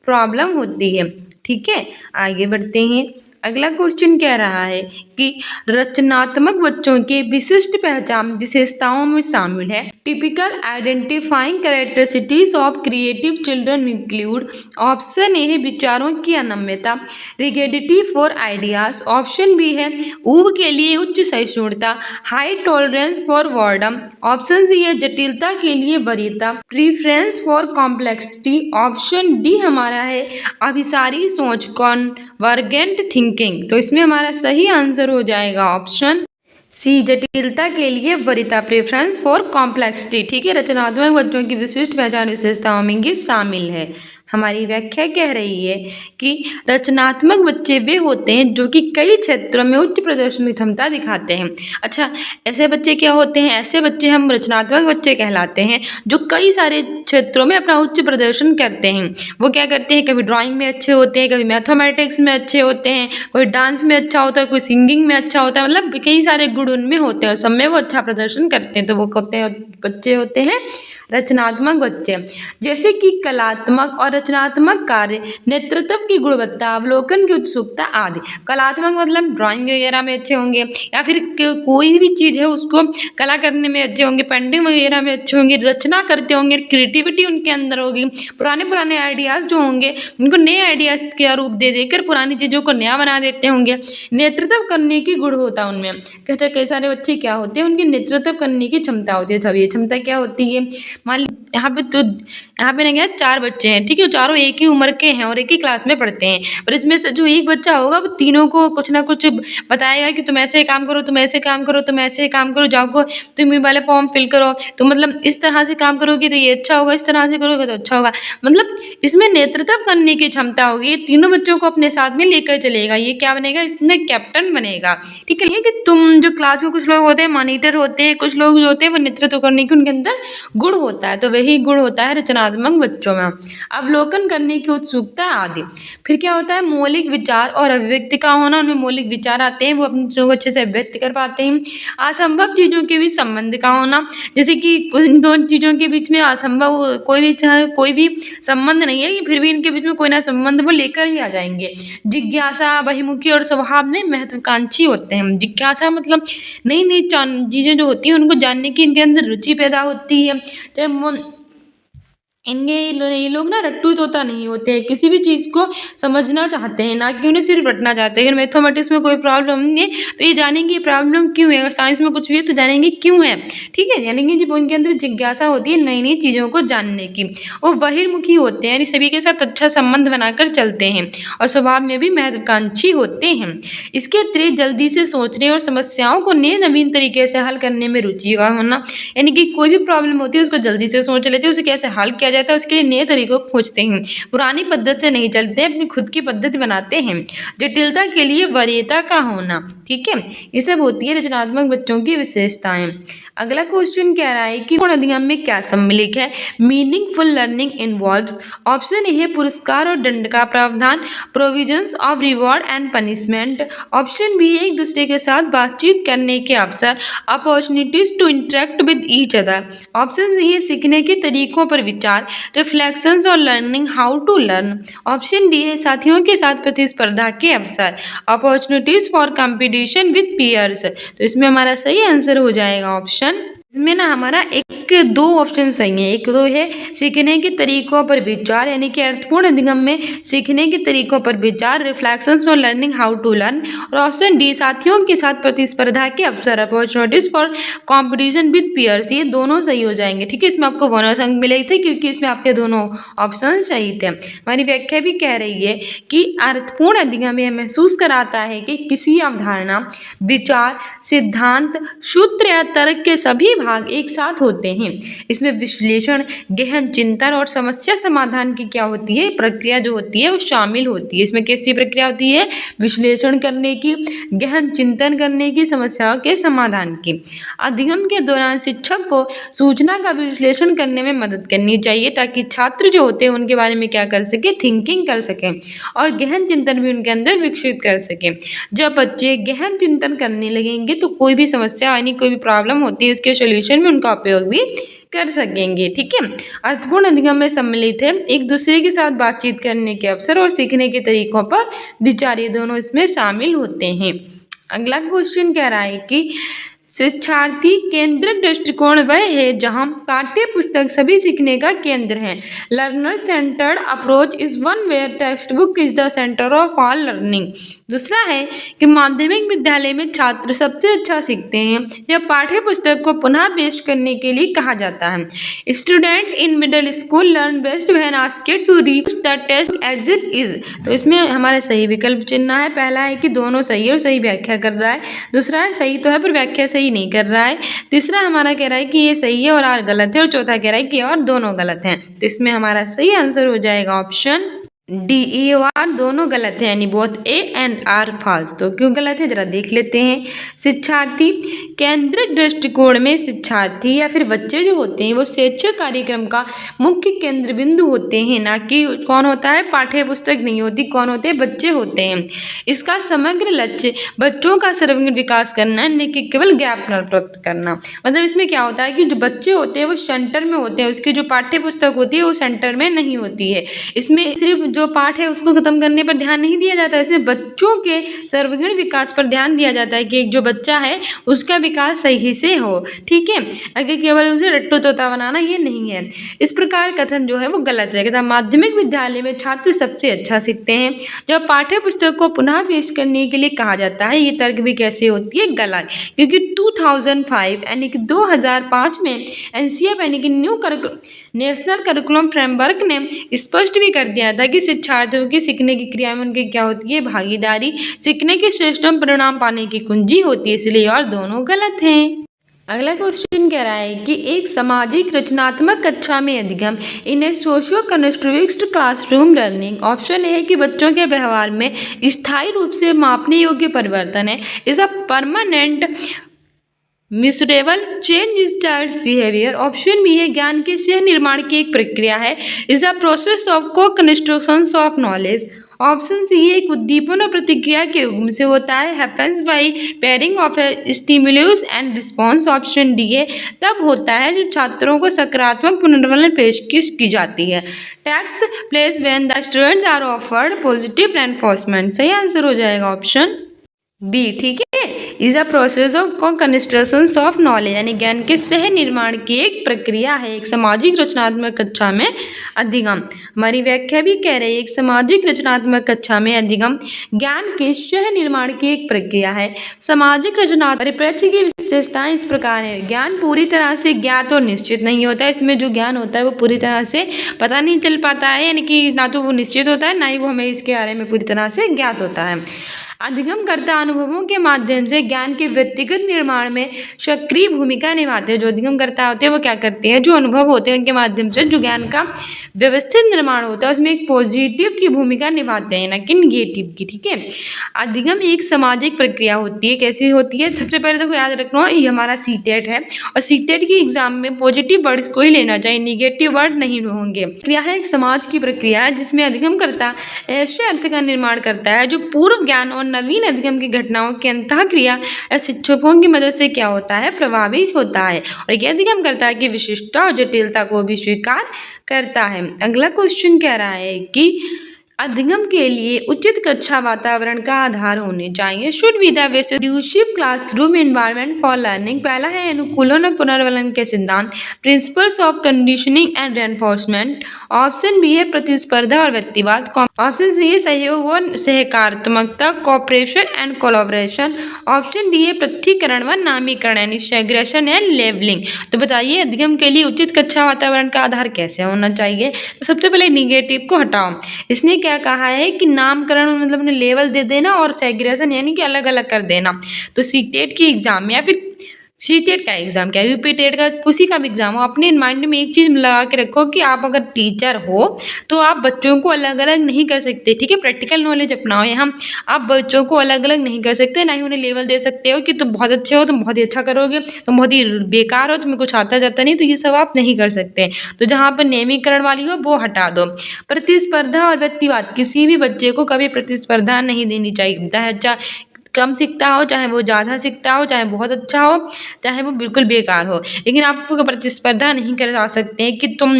प्रॉब्लम होती है, ठीक है। आगे बढ़ते हैं। अगला क्वेश्चन कह रहा है कि रचनात्मक बच्चों के विशिष्ट पहचान विशेषताओं में शामिल है। Typical identifying characteristics of creative children include. Option A है विचारों की अनम्यता, rigidity for ideas. Option B है ऊब के लिए उच्च सहिष्णुता, high tolerance for boredom. Option C है जटिलता के लिए वरीयता, preference for complexity. Option D हमारा है अभिसारी सोच, कॉन्वर्जेंट थिंकिंग। तो इसमें हमारा सही आंसर हो जाएगा ऑप्शन सी, जटिलता के लिए वरीयता, प्रेफरेंस फॉर कॉम्प्लेक्सिटी, ठीक है। रचनात्मक बच्चों की विशिष्ट पहचान विशेषताओं में ये शामिल है। हमारी व्याख्या कह रही है कि रचनात्मक बच्चे वे होते हैं जो कि कई क्षेत्रों में उच्च प्रदर्शन क्षमता दिखाते हैं। अच्छा, ऐसे बच्चे क्या होते हैं, ऐसे बच्चे हम रचनात्मक बच्चे कहलाते हैं जो कई सारे क्षेत्रों में अपना उच्च प्रदर्शन करते हैं। वो क्या करते हैं, कभी ड्राइंग में अच्छे होते हैं, कभी मैथमेटिक्स में अच्छे होते हैं, कोई डांस में अच्छा होता है, कोई सिंगिंग में अच्छा होता है, मतलब कई सारे गुण उनमें होते हैं और सब में वो अच्छा प्रदर्शन करते हैं। तो वो बच्चे होते हैं रचनात्मक बच्चे। जैसे कि कलात्मक और रचनात्मक कार्य, नेतृत्व की गुणवत्ता, अवलोकन की उत्सुकता आदि। कलात्मक मतलब ड्राइंग वगैरह में अच्छे होंगे, या फिर कोई भी चीज़ है उसको कला करने में अच्छे होंगे, पेंटिंग वगैरह में अच्छे होंगे, रचना करते होंगे, क्रिएटिविटी उनके अंदर होगी। पुराने आइडियाज़ जो होंगे उनको नए आइडियाज़ का रूप दे देकर पुरानी चीज़ों को नया बना देते होंगे। नेतृत्व करने की गुण होता है उनमें। कहते हैं कई सारे बच्चे क्या होते हैं, उनकी नेतृत्व करने की क्षमता होती है। ये क्षमता क्या होती है, मान यहाँ पे ना क्या 4 बच्चे हैं, ठीक है, चारों एक ही उम्र के हैं और एक ही क्लास में पढ़ते हैं, पर इसमें से जो एक बच्चा होगा वो तीनों को कुछ ना कुछ बताएगा कि तुम ऐसे काम करो, तुम ऐसे काम करो, तुम ऐसे काम करो, जाओ तुम ये वाले फॉर्म फिल करो, तो मतलब इस तरह से काम करोगे तो ये अच्छा होगा, इस तरह से करोगे तो अच्छा होगा। मतलब इसमें नेतृत्व करने की क्षमता होगी। ये तीनों बच्चों को अपने साथ में लेकर चलेगा। ये क्या बनेगा, इसमें कैप्टन बनेगा, ठीक है। ये कि तुम जो क्लास में कुछ लोग होते हैं मॉनिटर होते हैं, कुछ लोग जो होते हैं वो नेतृत्व करने की उनके अंदर गुण होता है, तो वही गुण होता है रचनात्मक बच्चों में। अवलोकन करने की उत्सुकता आदि। फिर क्या होता है, मौलिक विचार और अभिव्यक्ति का होना, उनमें मौलिक विचार आते हैं, वो अपनी चीज़ों को अच्छे से व्यक्त कर पाते हैं। असंभव चीज़ों के बीच संबंध का होना, जैसे कि इन दोनों चीज़ों के बीच में असंभव कोई भी संबंध नहीं है, फिर भी इनके बीच में कोई ना संबंध वो लेकर ही आ जाएंगे। जिज्ञासा, बहिमुखी और स्वभाव में महत्वाकांक्षी होते हैं। जिज्ञासा मतलब नई नई चीज़ें जो होती हैं उनको जानने की इनके अंदर रुचि पैदा होती है। चाहे ये लोग ना रट्टू तोता नहीं होते हैं, किसी भी चीज़ को समझना चाहते हैं, ना कि उन्हें सिर्फ रटना चाहते हैं। अगर मैथमेटिक्स में कोई प्रॉब्लम है तो ये जानेंगे ये प्रॉब्लम क्यों है, अगर साइंस में कुछ भी है तो जानेंगे क्यों है, ठीक है। यानी कि जब उनके अंदर जिज्ञासा होती है नई नई चीज़ों को जानने की, वो बहिर्मुखी होते हैं, यानी सभी के साथ अच्छा संबंध बनाकर चलते हैं और स्वभाव में भी महत्वाकांक्षी होते हैं। इसके अतिरिक्त जल्दी से सोचने और समस्याओं को नए नवीन तरीके से हल करने में रुचि का होना, यानी कि कोई भी प्रॉब्लम होती है उसको जल्दी से सोच लेते हैं, उसे कैसे हल किया जाता है उसके लिए नए तरीकों को खोजते हैं, पुरानी पद्धति से नहीं चलते, अपनी खुद की पद्धति बनाते हैं। जटिलता के लिए वरीयता का होना, ठीक है, ये सब होती है रचनात्मक बच्चों की विशेषताएं। अगला क्वेश्चन कह रहा है कि पूर्ण अधिगम में क्या सम्मिलित है। Meaningful learning involves, option A है पुरस्कार और दंड का प्रावधान, provisions of reward and punishment, option B है एक दूसरे के साथ बातचीत करने के अवसर, opportunities to interact with each other, option C है सीखने के तरीकों पर विचार, रिफ्लेक्शंस और learning how to learn, option D है साथियों के साथ प्रतिस्पर्धा के अवसर, opportunities for competition with peers. तो इसमें हमारा सही आंसर हो जाएगा ऑप्शन, इसमें ना हमारा एक दो ऑप्शन सही है, एक तो है सीखने के तरीकों पर विचार, यानी कि अर्थपूर्ण अधिगम में सीखने के तरीकों पर विचार, रिफ्लेक्शंस और लर्निंग हाउ टू लर्न, और ऑप्शन डी साथियों के साथ प्रतिस्पर्धा के अवसर, opportunities for competition with peers. ये दोनों सही हो जाएंगे, ठीक है। इसमें आपको बोनस अंक मिले थे क्योंकि इसमें आपके दोनों ऑप्शन सही थे। हमारी व्याख्या भी कह रही है कि अर्थपूर्ण अधिगम यह महसूस कराता है कि किसी अवधारणा, विचार, सिद्धांत, सूत्र या तर्क के सभी भाग एक साथ होते हैं। इसमें विश्लेषण, गहन चिंतन और समस्या समाधान की क्या होती है, प्रक्रिया जो होती है वो शामिल होती है। इसमें कैसी प्रक्रिया होती है, विश्लेषण करने की, गहन चिंतन करने की, समस्याओं के समाधान की। अधिगम के दौरान शिक्षक को सूचना का विश्लेषण करने में मदद करनी चाहिए ताकि छात्र जो होते हैं उनके बारे में क्या कर सके, थिंकिंग कर सकें और गहन चिंतन भी उनके अंदर विकसित कर सकें। जब बच्चे गहन चिंतन करने लगेंगे तो कोई भी समस्या यानी कोई भी प्रॉब्लम होती है उसके सोल्यूशन में उनका उपयोग भी कर सकेंगे, ठीक है। अर्थपूर्ण अधिगम में सम्मिलित है एक दूसरे के साथ बातचीत करने के अवसर और सीखने के तरीकों पर विचार, ये दोनों इसमें शामिल होते हैं। अगला क्वेश्चन कह रहा है कि शिक्षार्थी केंद्रित दृष्टिकोण वह है जहां पाठ्य पुस्तक सभी सीखने का केंद्र है। Learner centred approach is one where textbook is the centre of all learning. दूसरा है कि माध्यमिक विद्यालय में छात्र सबसे अच्छा सीखते हैं जब पाठ्य पुस्तक को पुनः पेश करने के लिए कहा जाता है। Student in middle school learn best when asked to read the text as it is. तो इसमें हमारा सही विकल्प चुनना है। पहला है कि दोनों सही है और सही व्याख्या कर रहा है, दूसरा है सही तो है पर व्याख्या सही नहीं कर रहा है, तीसरा हमारा कह रहा है कि ये सही है और आर गलत है, और चौथा कह रहा है कि और दोनों गलत हैं। तो इसमें हमारा सही आंसर हो जाएगा ऑप्शन डी, ई और आर दोनों गलत है, यानी both A and R false. तो क्यों गलत है जरा देख लेते हैं। शिक्षार्थी केंद्रित दृष्टिकोण में शिक्षार्थी या फिर बच्चे जो होते हैं वो शैक्षिक कार्यक्रम का मुख्य केंद्र बिंदु होते हैं, ना कि कौन होता है, पाठ्य पुस्तक नहीं होती, कौन होते हैं, बच्चे होते हैं। इसका समग्र लक्ष्य बच्चों का सर्वांगीण विकास करना, न कि केवल ज्ञान प्राप्त करना। मतलब इसमें क्या होता है कि जो बच्चे होते हैं वो सेंटर में होते हैं, उसकी जो पाठ्य पुस्तक होती है वो सेंटर में नहीं होती है। इसमें सिर्फ जो पाठ है उसको खत्म करने पर ध्यान नहीं दिया जाता है, इसमें बच्चों के सर्वांगीण विकास पर ध्यान दिया जाता है कि एक जो बच्चा है उसका विकास सही से हो, ठीक है। अगर केवल उसे रट्टू तोता बनाना ये नहीं है। इस प्रकार कथन जो है वो गलत है। माध्यमिक विद्यालय में छात्र सबसे अच्छा सीखते हैं जब पाठ्य पुस्तक को पुनः पेश करने के लिए कहा जाता है। ये तर्क भी कैसे होती है, गलत, क्योंकि 2005 यानी कि 2005 में एनसीएफ यानी कि नेशनल करिकुलम फ्रेमवर्क ने स्पष्ट भी कर दिया था कि शिक्षार्थियों की सीखने की क्रिया में उनकी क्या होती है, भागीदारी सीखने के श्रेष्ठतम परिणाम पाने की कुंजी होती है, इसलिए और दोनों गलत हैं। अगला क्वेश्चन कह रहा है कि एक सामाजिक रचनात्मक कक्षा में अधिगम in a socio constructive classroom learning. Option A है कि बच्चों के व्यवहार में स्थायी रूप से मापने योग्य परिवर्तन है, is a permanent measurable change is child's behaviour. Option B है ज्ञान के सह निर्माण की एक प्रक्रिया है, is a process of co construction of knowledge. Option C है एक उद्दीपन और प्रतिक्रिया के युग्म से होता है, happens by pairing of stimulus and response. Option D है तब होता है जब छात्रों को सकारात्मक पुनर्वलन पेशकश की जाती है, takes place when the students are offered positive reinforcement. सही आंसर हो जाएगा ऑप्शन बी, ठीक है। Is a process of construction of knowledge, यानी ज्ञान के सह निर्माण की एक प्रक्रिया है। एक सामाजिक रचनात्मक कक्षा में अधिगम, हमारी व्याख्या भी कह रही है, एक सामाजिक रचनात्मक कक्षा में अधिगम ज्ञान के सह निर्माण की एक प्रक्रिया है। सामाजिक रचनात्मक परिप्रेक्ष्य की विशेषताएं इस प्रकार है। ज्ञान पूरी तरह से ज्ञात और निश्चित नहीं होता है। इसमें जो ज्ञान होता है वो पूरी तरह से पता नहीं चल पाता है, यानी कि ना तो वो निश्चित होता है, ना ही वो हमें इसके बारे में पूरी तरह से ज्ञात होता है। अधिगमकर्ता अनुभवों के माध्यम से ज्ञान के व्यक्तिगत निर्माण में सक्रिय भूमिका निभाते हैं। जो अधिगमकर्ता होते हैं वो क्या करते हैं, जो अनुभव होते हैं उनके माध्यम से जो ज्ञान का व्यवस्थित निर्माण होता है उसमें एक पॉजिटिव की भूमिका निभाते हैं, ना कि निगेटिव की। ठीक है, अधिगम एक सामाजिक प्रक्रिया होती है। कैसी होती है, सबसे पहले तो याद रखना ये हमारा सीटेट है, और सीटेट की एग्जाम में पॉजिटिव वर्ड को ही लेना चाहिए, निगेटिव वर्ड नहीं होंगे। प्रक्रिया है एक समाज की प्रक्रिया है जिसमें अधिगमकर्ता ऐसे अर्थ का निर्माण करता है जो पूर्व ज्ञान और नवीन अधिगम की घटनाओं की अंतःक्रिया या शिक्षकों की मदद से क्या होता है, प्रभावित होता है, और यह अधिगमकर्ता की विशिष्टता और जटिलता को भी स्वीकार करता है। अगला क्वेश्चन कह रहा है कि अधिगम के लिए उचित कक्षा वातावरण का आधार होने चाहिए। Should be the best conducive classroom environment for learning. पहला है अनुकूलन और पुनर्वलन के सिद्धांत, principles of conditioning and reinforcement. Option B है प्रतिस्पर्धा और व्यक्तिवाद। ऑप्शन सी है सहयोग और सहकारात्मकता, cooperation and collaboration. Option D है पृथक्करण व नामीकरण, यानी सेग्रेगेशन एंड लेबलिंग। तो बताइए अधिगम के लिए उचित कक्षा वातावरण का आधार कैसे होना चाहिए। तो सबसे पहले निगेटिव को हटाओ। इसने क्या कहा है कि नामकरण मतलब उन्हें लेवल दे देना, और सेग्रेगेशन यानी कि अलग अलग कर देना। तो सीटेट की एग्जाम में या फिर सीटेट का एग्जाम क्या, यूपी टेट का, किसी का भी एग्जाम हो, अपने माइंड में एक चीज लगा के रखो कि आप अगर टीचर हो तो आप बच्चों को अलग अलग नहीं कर सकते। ठीक है, प्रैक्टिकल नॉलेज अपनाओ यहाँ। आप बच्चों को अलग अलग नहीं कर सकते, ना ही उन्हें लेवल दे सकते हो कि तुम बहुत अच्छे हो, तुम बहुत ही अच्छा करोगे, तुम बहुत ही बेकार हो, तुम्हें कुछ आता जाता नहीं, तो ये सब आप नहीं कर सकते। तो जहाँ पर नेमीकरण वाली हो वो हटा दो। प्रतिस्पर्धा और व्यक्तिवाद, किसी भी बच्चे को कभी प्रतिस्पर्धा नहीं देनी चाहिए, चाहे कम सीखता हो, चाहे वो ज़्यादा सीखता हो, चाहे बहुत अच्छा हो, चाहे वो बिल्कुल बेकार हो, लेकिन आपको प्रतिस्पर्धा नहीं करा सकते हैं कि तुम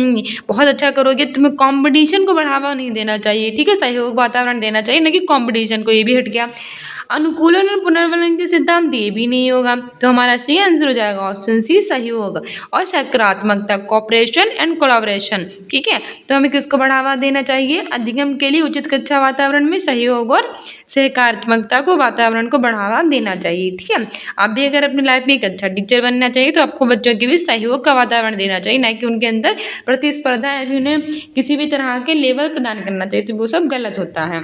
बहुत अच्छा करोगे। तुम्हें कंपटीशन को बढ़ावा नहीं देना चाहिए। ठीक है, सहयोग वातावरण देना चाहिए, ना कि कंपटीशन को। ये भी हट गया। अनुकूलन और पुनर्वलन के सिद्धांत ये भी नहीं होगा, तो हमारा सही आंसर हो जाएगा ऑप्शन सी, सहयोग और सकारात्मकता, कोऑपरेशन एंड कोलैबोरेशन। ठीक है, तो हमें किसको बढ़ावा देना चाहिए, अधिगम के लिए उचित कक्षा वातावरण में सहयोग और सहकारात्मकता को, वातावरण को बढ़ावा देना चाहिए। ठीक है, आप भी अगर अपनी लाइफ में एक अच्छा टीचर बनना चाहिए तो आपको बच्चों के भी सहयोग का वातावरण देना चाहिए, ना कि उनके अंदर प्रतिस्पर्धा या उन्हें किसी भी तरह के लेवल प्रदान करना चाहिए, तो वो सब गलत होता है।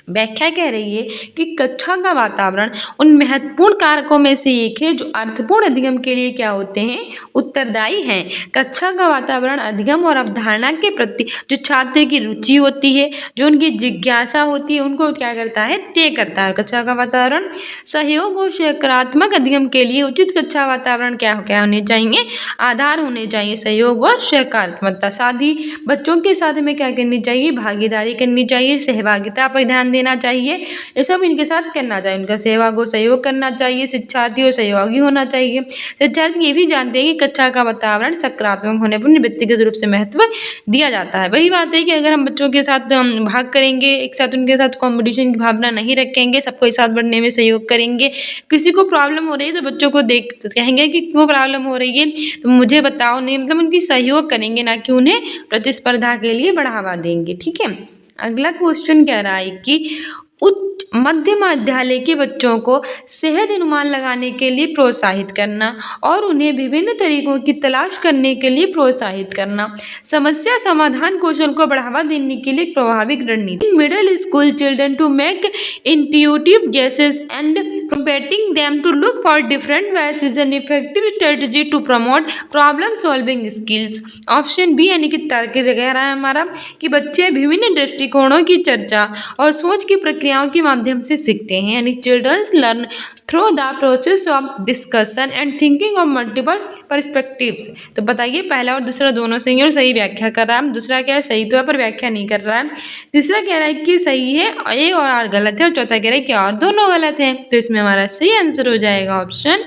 व्याख्या कह रही है कि कक्षा का वातावरण उन महत्वपूर्ण कारकों में से एक है जो अर्थपूर्ण अधिगम के लिए क्या होते हैं, उत्तरदायी हैं। कक्षा का वातावरण अधिगम और अवधारणा के प्रति जो छात्र की रुचि होती है, जो उनकी जिज्ञासा होती है, उनको क्या करता है, तय करता है। कक्षा का वातावरण सहयोग और सकारात्मक अधिगम के लिए उचित कक्षा वातावरण क्या क्या होने चाहिए, आधार होने चाहिए, सहयोग और सकारात्मकता। साथ ही बच्चों के साथ हमें क्या करनी चाहिए, भागीदारी करनी चाहिए, सहभागिता पर ध्यान देना चाहिए, ये सब इनके साथ करना चाहिए। उनका सहयोग और सहयोग करना चाहिए, शिक्षार्थी और सहयोगी होना चाहिए। शिक्षार्थी ये भी जानते हैं कि कक्षा का वातावरण सकारात्मक होने पर व्यक्तिगत रूप से महत्व दिया जाता है। वही बात है कि अगर हम बच्चों के साथ भाग करेंगे, एक साथ उनके साथ कंपटीशन की भावना नहीं रखेंगे, सबको एक साथ बढ़ने में सहयोग करेंगे, किसी को प्रॉब्लम हो रही है तो बच्चों को देख कहेंगे कि क्यों प्रॉब्लम हो रही है, तो मुझे बताओ, नहीं मतलब उनकी सहयोग करेंगे, ना कि उन्हें प्रतिस्पर्धा के लिए बढ़ावा देंगे। ठीक है, अगला क्वेश्चन कह रहा है कि उच्च मध्य विद्यालय के बच्चों को सहज अनुमान लगाने के लिए प्रोत्साहित करना और उन्हें विभिन्न तरीकों की तलाश करने के लिए प्रोत्साहित करना, समस्या समाधान कौशल को बढ़ावा देने के लिए एक प्रभावी रणनीति। Middle school children to make intuitive guesses and prompting them to look for different ways is an effective strategy to promote problem solving skills। Option B यानी कि तर्क कह रहा है हमारा कि बच्चे विभिन्न दृष्टिकोणों की चर्चा और सोच की प्रक्रियाओं के माध्यम से सीखते हैं, यानी children's learn through the process of discussion and thinking of multiple perspectives. तो बताइए पहला और दूसरा दोनों सही और सही व्याख्या कर रहा है, दूसरा क्या है, सही तो है पर व्याख्या नहीं कर रहा है। तीसरा कह रहा है कि सही है ए और आर गलत है, और चौथा कह रहा है कि और दोनों गलत है। तो इसमें हमारा सही आंसर हो जाएगा ऑप्शन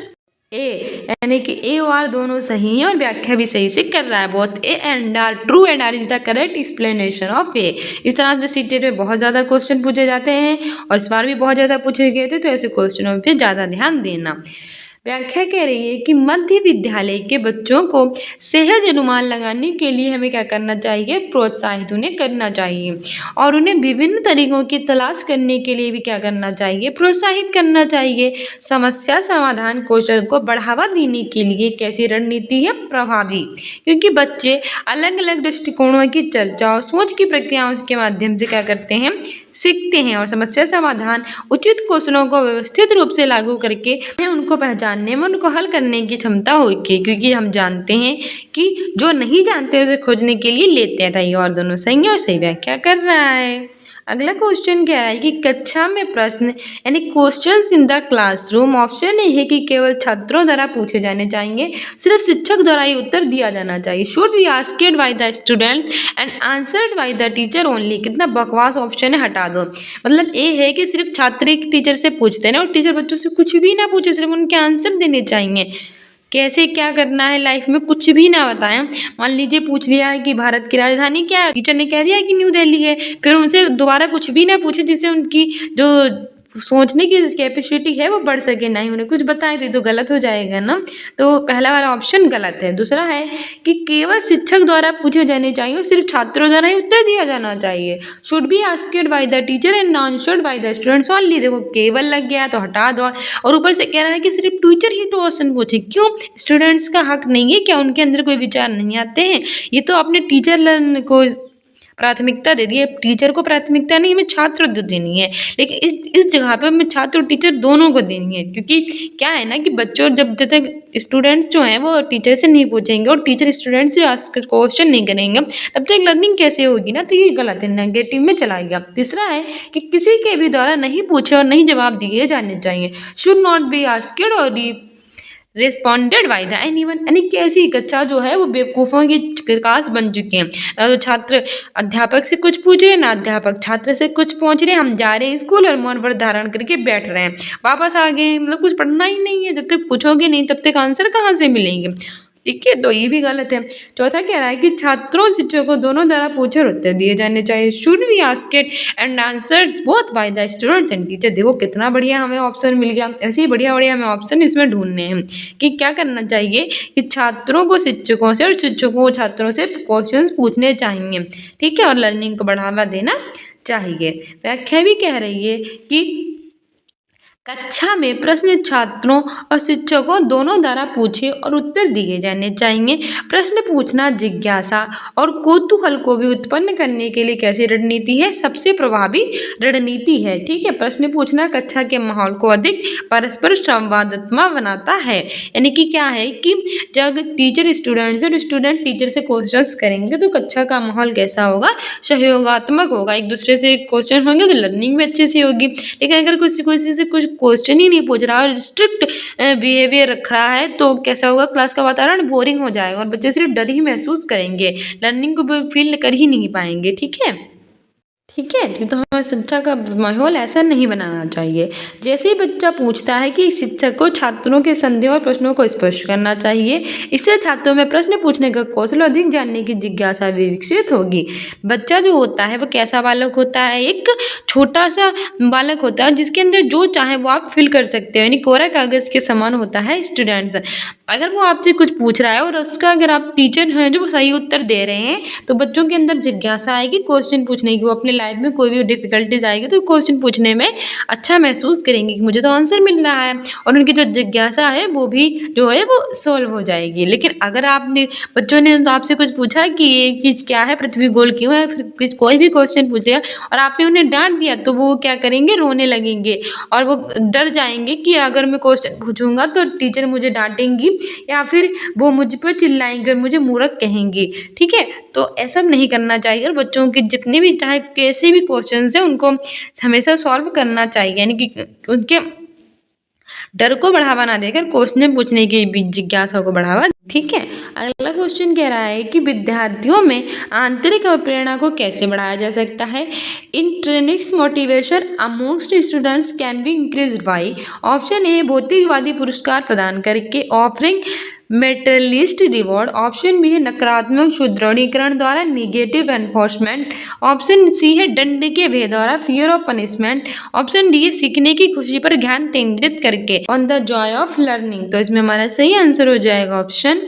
यानी कि ए और आर दोनों सही हैं और व्याख्या भी सही से कर रहा है। Both A and R true and R is the correct explanation of A. इस तरह से सीटेट में बहुत ज़्यादा क्वेश्चन पूछे जाते हैं और इस बार भी बहुत ज़्यादा पूछे गए थे, तो ऐसे क्वेश्चनों पर ज़्यादा ध्यान देना। व्याख्या कह रही है कि मध्य विद्यालय के बच्चों को सहज अनुमान लगाने के लिए हमें क्या करना चाहिए, प्रोत्साहित उन्हें करना चाहिए और उन्हें विभिन्न तरीकों की तलाश करने के लिए भी क्या करना चाहिए, प्रोत्साहित करना चाहिए। समस्या समाधान कौशल को बढ़ावा देने के लिए कैसी रणनीति है, प्रभावी, क्योंकि बच्चे अलग अलग दृष्टिकोणों की चर्चा और सोच की प्रक्रियाओं के माध्यम से क्या करते हैं, सीखते हैं और समस्या समाधान उचित कौशलों को व्यवस्थित रूप से लागू करके उनको पहचानने में उनको हल करने की क्षमता होगी, क्योंकि हम जानते हैं कि जो नहीं जानते उसे खोजने के लिए लेते हैं। ये और दोनों सही है और सही व्याख्या कर रहा है। अगला क्वेश्चन क्या है कि कक्षा में प्रश्न यानी questions in the classroom, option है कि केवल छात्रों द्वारा पूछे जाने चाहिए, सिर्फ शिक्षक द्वारा ही उत्तर दिया जाना चाहिए। Should be asked by the student and answered by the teacher only. कितना बकवास ऑप्शन है, हटा दो। मतलब ये है कि सिर्फ छात्र एक टीचर से पूछते हैं और टीचर बच्चों से कुछ भी ना पूछे, सिर्फ उनके आंसर देने चाहिए। कैसे क्या करना है लाइफ में कुछ भी ना बताएं। मान लीजिए पूछ लिया है कि भारत की राजधानी क्या है, टीचर ने कह दिया कि न्यू दिल्ली है, फिर उनसे दोबारा कुछ भी ना पूछे जिससे उनकी जो सोचने की कैपेसिटी है वो बढ़ सके, नहीं उन्हें कुछ बताएं तो ये तो गलत हो जाएगा ना। तो पहला वाला ऑप्शन गलत है। दूसरा है कि केवल शिक्षक द्वारा पूछे जाने चाहिए और सिर्फ छात्रों द्वारा ही उत्तर दिया जाना चाहिए। Should be asked by the teacher and answered by the students only. देखो केवल लग गया तो हटा दो और ऊपर से कह रहा है कि सिर्फ टीचर ही तो क्वेश्चन पूछे। क्यों, स्टूडेंट्स का हक नहीं है क्या, उनके अंदर कोई विचार नहीं आते हैं? ये तो अपने टीचर को प्राथमिकता दे दी है, टीचर को प्राथमिकता नहीं, हमें छात्र को देनी है। लेकिन इस जगह पे हमें छात्र और टीचर दोनों को देनी है, क्योंकि क्या है ना कि बच्चों जब तक स्टूडेंट्स जो हैं वो टीचर से नहीं पूछेंगे और टीचर स्टूडेंट से क्वेश्चन नहीं करेंगे तब तक लर्निंग कैसे होगी ना। तो ये गलत है, नेगेटिव में चला गया। तीसरा है कि किसी के भी द्वारा नहीं पूछे और नहीं जवाब दिए जाने चाहिए। शुड नॉट बी आस्क्ड और रिस्पॉन्डेड बाय द एनीवन। यानी कि ऐसी कक्षा जो है वो बेवकूफ़ों की विकास बन चुके हैं। ना तो छात्र अध्यापक से कुछ पूछ रहे, ना अध्यापक छात्र से कुछ पूछ रहे। हम जा रहे हैं स्कूल और मौन पर धारण करके बैठ रहे हैं, वापस आ गए, मतलब कुछ पढ़ना ही नहीं है। जब तक पूछोगे नहीं तब तक आंसर कहाँ से मिलेंगे, ठीक है, तो ये भी गलत है। चौथा कह रहा है कि छात्रों और शिक्षकों दोनों द्वारा पूछे और उत्तर दिए जाने चाहिए। Should be asked and answered both by the student and teacher. देखो कितना बढ़िया हमें ऑप्शन मिल गया। ऐसे ही बढ़िया बढ़िया हमें ऑप्शन इसमें ढूंढने हैं कि क्या करना चाहिए कि छात्रों को शिक्षकों से और शिक्षकों को छात्रों से क्वेश्चन पूछने चाहिए, ठीक है, और लर्निंग को बढ़ावा देना चाहिए। व्याख्या भी कह रही है कि कक्षा में प्रश्न छात्रों और शिक्षकों दोनों द्वारा पूछे और उत्तर दिए जाने चाहिए। प्रश्न पूछना जिज्ञासा और कौतूहल को भी उत्पन्न करने के लिए कैसी रणनीति है, सबसे प्रभावी रणनीति है, ठीक है। प्रश्न पूछना कक्षा के माहौल को अधिक परस्पर संवादात्मक बनाता है। यानी कि क्या है कि जब टीचर स्टूडेंट और स्टूडेंट टीचर से क्वेश्चंस करेंगे तो कक्षा का माहौल कैसा होगा, सहयोगात्मक होगा। एक दूसरे से क्वेश्चन होंगे तो लर्निंग भी अच्छे से होगी। लेकिन अगर किसी से कुछ क्वेश्चन ही नहीं पूछ रहा और स्ट्रिक्ट बिहेवियर रख रहा है तो कैसा होगा, क्लास का वातावरण बोरिंग हो जाएगा और बच्चे सिर्फ डर ही महसूस करेंगे, लर्निंग को फील कर ही नहीं पाएंगे, ठीक है। ठीक है, तो हमें शिक्षा का माहौल ऐसा नहीं बनाना चाहिए। जैसे ही बच्चा पूछता है कि शिक्षक को छात्रों के संदेह और प्रश्नों को स्पष्ट करना चाहिए, इससे छात्रों में प्रश्न पूछने का कौशल, अधिक जानने की जिज्ञासा भी विकसित होगी। बच्चा जो होता है वो कैसा बालक होता है, एक छोटा सा बालक होता है जिसके अंदर जो चाहे वो आप फिल कर सकते हो, यानी कोरा कागज के समान होता है स्टूडेंट्स। अगर वो आपसे कुछ पूछ रहा है और उसका अगर आप टीचर हैं जो सही उत्तर दे रहे हैं तो बच्चों के अंदर जिज्ञासा आएगी क्वेश्चन पूछने की। वो अपने लाइफ में कोई भी डिफिकल्टीज आएगी तो क्वेश्चन पूछने में अच्छा महसूस करेंगे कि मुझे तो आंसर मिल रहा है, और उनकी जो जिज्ञासा है वो भी जो है वो सॉल्व हो जाएगी। लेकिन अगर आपने बच्चों ने तो आपसे कुछ पूछा कि ये चीज़ क्या है, पृथ्वी गोल क्यों है, फिर कोई भी क्वेश्चन पूछ लिया और आपने उन्हें डांट दिया तो वो क्या करेंगे, रोने लगेंगे और वो डर जाएंगे कि अगर मैं क्वेश्चन पूछूंगा तो टीचर मुझे डांटेंगी या फिर वो मुझ पर चिल्लाएंगे और मुझे मूर्ख कहेंगी, ठीक है। तो ऐसा नहीं करना चाहिए और बच्चों के जितने भी चाहे कैसे भी क्वेश्चन हैं उनको हमेशा सॉल्व करना चाहिए, यानी कि उनके डर को बढ़ावा ना देकर क्वेश्चन पूछने की जिज्ञासा को बढ़ावा। ठीक है, अगला क्वेश्चन कह रहा है कि विद्यार्थियों में आंतरिक प्रेरणा को कैसे बढ़ाया जा सकता है। Intrinsic motivation amongst students can be increased by. Option A भौतिकवादी पुरस्कार प्रदान करके, offering materialist reward. Option B है नकारात्मक सुदृढ़ीकरण द्वारा, निगेटिव एनफोर्समेंट। ऑप्शन सी है दंड के भय द्वारा, fear of punishment. Option D है सीखने की खुशी पर ध्यान केंद्रित करके, on the Joy of learning. तो इसमें हमारा सही आंसर हो जाएगा ऑप्शन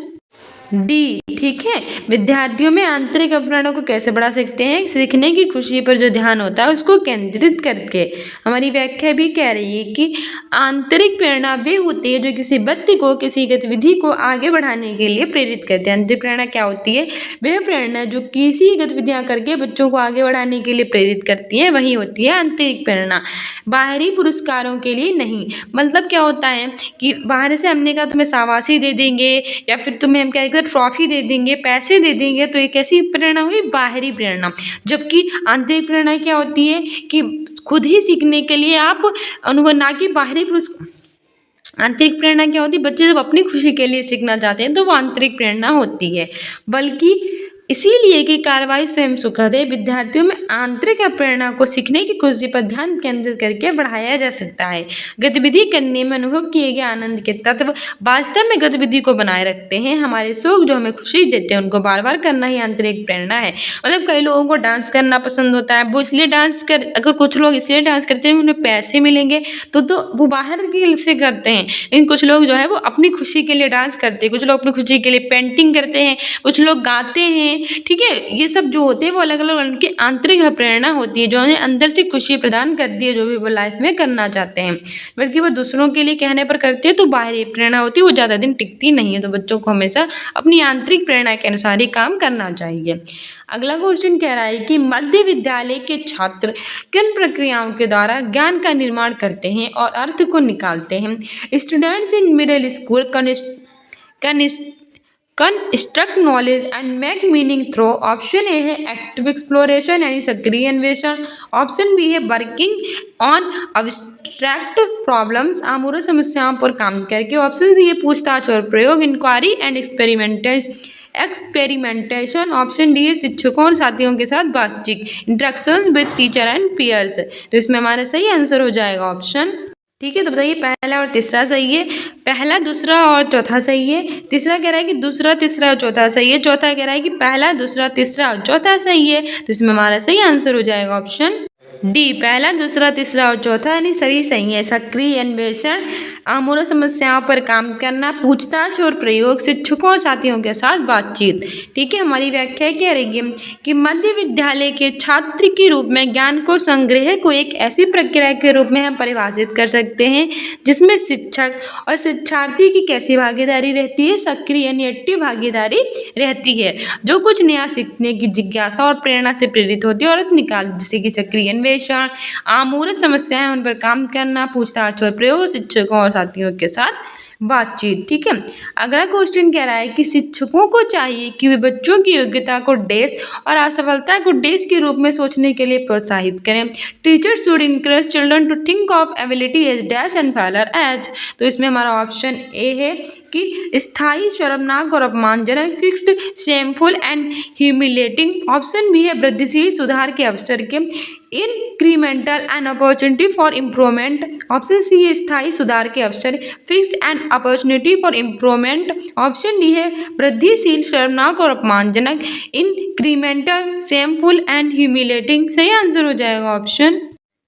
डी। ठीक है, विद्यार्थियों में आंतरिक प्रेरणा को कैसे बढ़ा सकते हैं, सीखने की खुशी पर जो ध्यान होता है उसको केंद्रित करके। हमारी व्याख्या भी कह रही है कि आंतरिक प्रेरणा वे होती है जो किसी व्यक्ति को किसी गतिविधि को आगे बढ़ाने के लिए प्रेरित करते हैं। आंतरिक प्रेरणा क्या होती है, वह प्रेरणा जो किसी गतिविधियां करके बच्चों को आगे बढ़ाने के लिए प्रेरित करती है, वही होती है आंतरिक प्रेरणा। बाहरी पुरस्कारों के लिए नहीं। मतलब क्या होता है कि बाहर से हमने कहा तुम्हें शाबाशी दे देंगे या फिर तुम्हें हम क्या ट्रॉफी दे देंगे, पैसे दे देंगे, तो एक ऐसी प्रेरणा हुई बाहरी प्रेरणा। जबकि आंतरिक प्रेरणा क्या होती है कि खुद ही सीखने के लिए आप अनुभव, ना कि बाहरी पुरस्कार। आंतरिक प्रेरणा क्या होती है, बच्चे जब अपनी खुशी के लिए सीखना चाहते हैं तो वो आंतरिक प्रेरणा होती है। बल्कि इसीलिए कि कार्रवाई स्वयं सुखद है। विद्यार्थियों में आंतरिक प्रेरणा को सीखने की खुशी पर ध्यान केंद्रित करके बढ़ाया जा सकता है। गतिविधि करने में अनुभव किए गए आनंद के तत्व वास्तव में गतिविधि को बनाए रखते हैं। हमारे शौक जो हमें खुशी देते हैं उनको बार बार करना ही आंतरिक प्रेरणा है। मतलब कई लोगों को डांस करना पसंद होता है, वो इसलिए अगर कुछ लोग इसलिए डांस करते हैं उन्हें पैसे मिलेंगे तो वो बाहर के से करते हैं। लेकिन कुछ लोग जो है वो अपनी खुशी के लिए डांस करते हैं, कुछ लोग अपनी खुशी के लिए पेंटिंग करते हैं, कुछ लोग गाते हैं। ठीक है, ये सब जो होते हैं वो अलग अलग उनकी आंतरिक प्रेरणा होती है जो उन्हें अंदर से खुशी प्रदान करती है, जो भी वो लाइफ में करना चाहते हैं। बल्कि वो दूसरों के लिए कहने पर करते हैं तो बाहरी प्रेरणा होती है, वो ज़्यादा दिन टिकती नहीं है। तो बच्चों को हमेशा अपनी आंतरिक प्रेरणा के अनुसार ही काम करना चाहिए। अगला क्वेश्चन कह रहा है कि मध्य विद्यालय के छात्र किन प्रक्रियाओं के द्वारा ज्ञान का निर्माण करते हैं और अर्थ को निकालते हैं। Students in middle school construct knowledge and make meaning through. Option A है एक्टिव एक्सप्लोरेशन यानी सक्रिय अन्वेषण। ऑप्शन बी है वर्किंग ऑन अब्स्ट्रैक्ट प्रॉब्लम्स, आमूल समस्याओं पर काम करके। ऑप्शन सी है पूछताछ और प्रयोग, inquiry and experimentation. Option D है शिक्षकों और साथियों के साथ बातचीत, interactions with teacher and peers. तो इसमें हमारा सही आंसर हो जाएगा ऑप्शन। ठीक है, तो बताइए पहला और तीसरा सही है, पहला दूसरा और चौथा सही है। तीसरा कह रहा है कि दूसरा तीसरा और चौथा सही है, चौथा कह रहा है कि पहला दूसरा तीसरा और चौथा सही है। तो इसमें हमारा सही आंसर हो जाएगा ऑप्शन डी, पहला दूसरा तीसरा और चौथा यानी सभी सही है। सक्रिय अन्वेषण, आमूल समस्याओं पर काम करना, पूछताछ और प्रयोग, शिक्षकों और साथियों के साथ बातचीत। ठीक है, हमारी व्याख्या कह रही है कि मध्य विद्यालय के छात्र के रूप में ज्ञान को संग्रह को एक ऐसी प्रक्रिया के रूप में हम परिभाषित कर सकते हैं जिसमें शिक्षक और शिक्षार्थी की कैसी भागीदारी रहती है, सक्रिय यानी एक्टिव भागीदारी रहती है, जो कुछ नया सीखने की जिज्ञासा और प्रेरणा से प्रेरित होती है। और निकाल जैसे कि सक्रिय आमूल समस्याएं उन पर काम करना, पूछताछ और प्रयोग, शिक्षकों और साथियों के साथ बातचीत। ठीक है, अगला क्वेश्चन कह रहा है कि शिक्षकों को चाहिए कि वे बच्चों की योग्यता को डैश और असफलता को डैश के रूप में सोचने के लिए प्रोत्साहित करें। Teachers should encourage children to think of ability as dash and failure as. तो इसमें हमारा ऑप्शन ए है कि स्थायी, शर्मनाक और अपमानजनक, fixed, shameful and humiliating. Option B है वृद्धिशील, सुधार के अवसर के, incremental and opportunity for improvement. Option C है स्थायी, सुधार के अवसर, fixed and opportunity for improvement. Option D है वृद्धिशील, शर्मनाक और अपमानजनक, इंक्रीमेंटल, शेमफुल एंड ह्यूमिलेटिंग। सही आंसर हो जाएगा ऑप्शन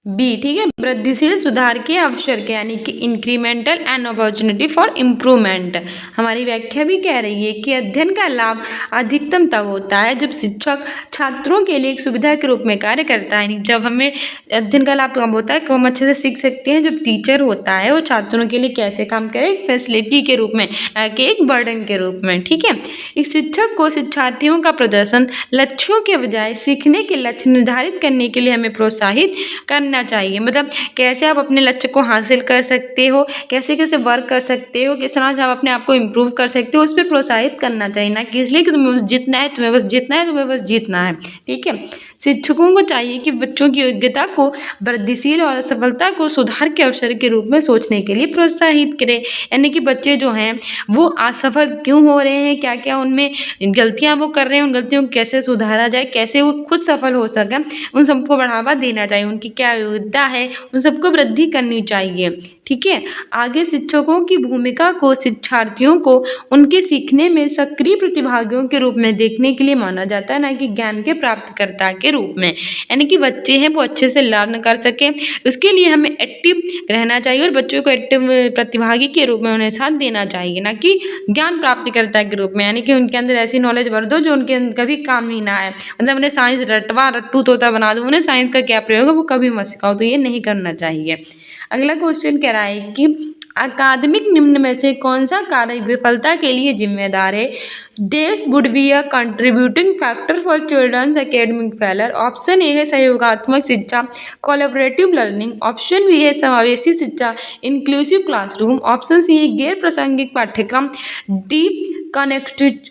बी। ठीक है, वृद्धिशील, सुधार के अवसर के यानी कि incremental and opportunity for improvement. हमारी व्याख्या भी कह रही है कि अध्ययन का लाभ अधिकतम तब होता है जब शिक्षक छात्रों के लिए एक सुविधा के रूप में कार्य करता है। जब हमें अध्ययन का लाभ कब होता है, हम अच्छे से सीख सकते हैं जब टीचर होता है वो छात्रों के लिए कैसे काम करे, एक फैसिलिटी के रूप में, ना कि एक बर्डन के रूप में। ठीक है, एक शिक्षक को शिक्षार्थियों का प्रदर्शन लक्ष्यों के बजाय सीखने के लक्ष्य निर्धारित करने के लिए हमें प्रोत्साहित करना देना चाहिए, मतलब कैसे आप अपने लक्ष्य को हासिल कर सकते हो, कैसे कैसे वर्क कर सकते हो, किस तरह से आप अपने आप को इम्प्रूव कर सकते हो, उस पर प्रोत्साहित करना चाहिए। ना कि इसलिए कि तुम्हें बस जीतना है, तुम्हें बस जीतना है, तुम्हें बस जीतना है। ठीक है, शिक्षकों को चाहिए कि बच्चों की योग्यता को वृद्धिशील और असफलता को सुधार के अवसर के रूप में सोचने के लिए प्रोत्साहित करें। यानी कि बच्चे जो हैं वो असफल क्यों हो रहे हैं, क्या क्या उनमें गलतियां वो कर रहे हैं, उन गलतियों को कैसे सुधारा जाए, कैसे वो खुद सफल हो सकें, उन सबको बढ़ावा देना चाहिए। उनकी क्या योग्यता है उन सबको वृद्धि करनी चाहिए। ठीक है, आगे शिक्षकों की भूमिका को शिक्षार्थियों को उनके सीखने में सक्रिय प्रतिभागियों के रूप में देखने के लिए माना जाता है, ना कि ज्ञान के प्राप्तकर्ता के रूप में। यानी कि बच्चे हैं वो अच्छे से लर्न कर सकें, उसके लिए हमें एक्टिव रहना चाहिए और बच्चों को एक्टिव प्रतिभागी के रूप में उन्हें साथ देना चाहिए, ना कि ज्ञान प्राप्तिकर्ता के रूप में। यानी कि उनके अंदर ऐसी नॉलेज भर दो जो उनके कभी काम ही ना आए, मतलब उन्हें साइंस रटवा रट्टू तोता बना दो, उन्हें साइंस का क्या प्रयोग है वो कभी मत सिखाओ, तो ये नहीं करना चाहिए। अगला क्वेश्चन कह रहा है कि अकादमिक निम्न में से कौन सा कार्य विफलता के लिए जिम्मेदार है? Dash would be a contributing factor for children's academic failure. Option A है सहयोगात्मक शिक्षा, कोलैबोरेटिव लर्निंग। ऑप्शन बी है समावेशी शिक्षा, इंक्लूसिव क्लासरूम। ऑप्शन सी है गैर प्रासंगिक पाठ्यक्रम, डी कनेक्टेड।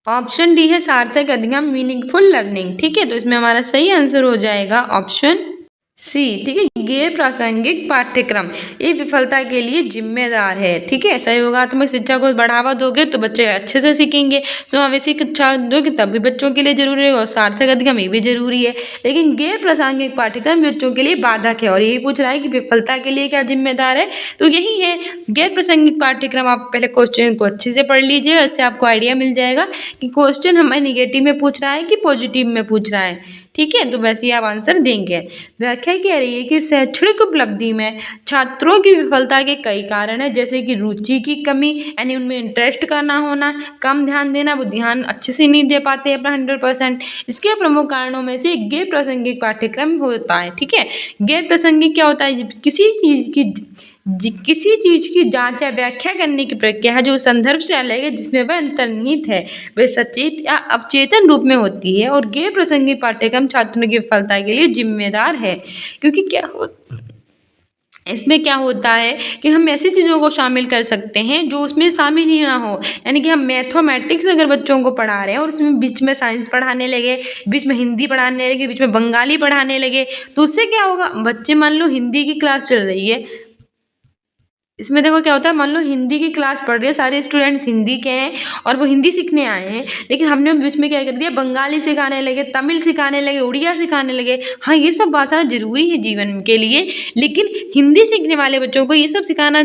ऑप्शन डी है सार्थक अधिगम, मीनिंगफुल लर्निंग। ठीक है, तो इसमें हमारा सही आंसर हो जाएगा ऑप्शन सी। ठीक है, गैर प्रासंगिक पाठ्यक्रम ये विफलता के लिए जिम्मेदार है। ठीक है, सहयोगात्मक शिक्षा को बढ़ावा दोगे तो बच्चे अच्छे से सीखेंगे, समावेशी शिक्षा दोगे तब भी बच्चों के लिए जरूरी है, और सार्थक अधिगम ये भी जरूरी है। लेकिन गैर प्रासंगिक पाठ्यक्रम बच्चों के लिए बाधक है, और यही पूछ रहा है कि विफलता के लिए क्या जिम्मेदार है, तो यही है गैर प्रासंगिक पाठ्यक्रम। आप पहले क्वेश्चन को अच्छे से पढ़ लीजिए, इससे आपको आइडिया मिल जाएगा कि क्वेश्चन हमें निगेटिव में पूछ रहा है कि पॉजिटिव में पूछ रहा है। ठीक है, तो वैसे ही आप आंसर देंगे। व्याख्या कह रही है कि शैक्षणिक उपलब्धि में छात्रों की विफलता के कई कारण है, जैसे कि रुचि की कमी, यानी उनमें इंटरेस्ट का ना होना, कम ध्यान देना, वो ध्यान अच्छे से नहीं दे पाते अपना 100%। इसके प्रमुख कारणों में से गैर प्रासंगिक पाठ्यक्रम होता है। ठीक है, गैर प्रासंगिक क्या होता है? किसी चीज की जांच या व्याख्या करने की प्रक्रिया है जो संदर्भ से अलग है, जिसमें वह अंतर्निहित है, वह सचेत या अवचेतन रूप में होती है। और गैर प्रासंगिक पाठ्यक्रम छात्रों की विफलता के लिए जिम्मेदार है, क्योंकि इसमें क्या होता है कि हम ऐसी चीज़ों को शामिल कर सकते हैं जो उसमें शामिल ही ना हो। यानी कि हम मैथमेटिक्स अगर बच्चों को पढ़ा रहे हैं और उसमें बीच में साइंस पढ़ाने लगे, बीच में हिंदी पढ़ाने लगे, बीच में बंगाली पढ़ाने लगे, तो उससे क्या होगा? बच्चे मान लो हिंदी की क्लास चल रही है, इसमें देखो क्या होता है, मान लो हिंदी की क्लास पढ़ रही है, सारे स्टूडेंट्स हिंदी के हैं और वो हिंदी सीखने आए हैं, लेकिन हमने बीच में क्या कर दिया, बंगाली सिखाने लगे, तमिल सिखाने लगे, उड़िया सिखाने लगे। हाँ, ये सब भाषा जरूरी है जीवन के लिए, लेकिन हिंदी सीखने वाले बच्चों को ये सब सिखाना,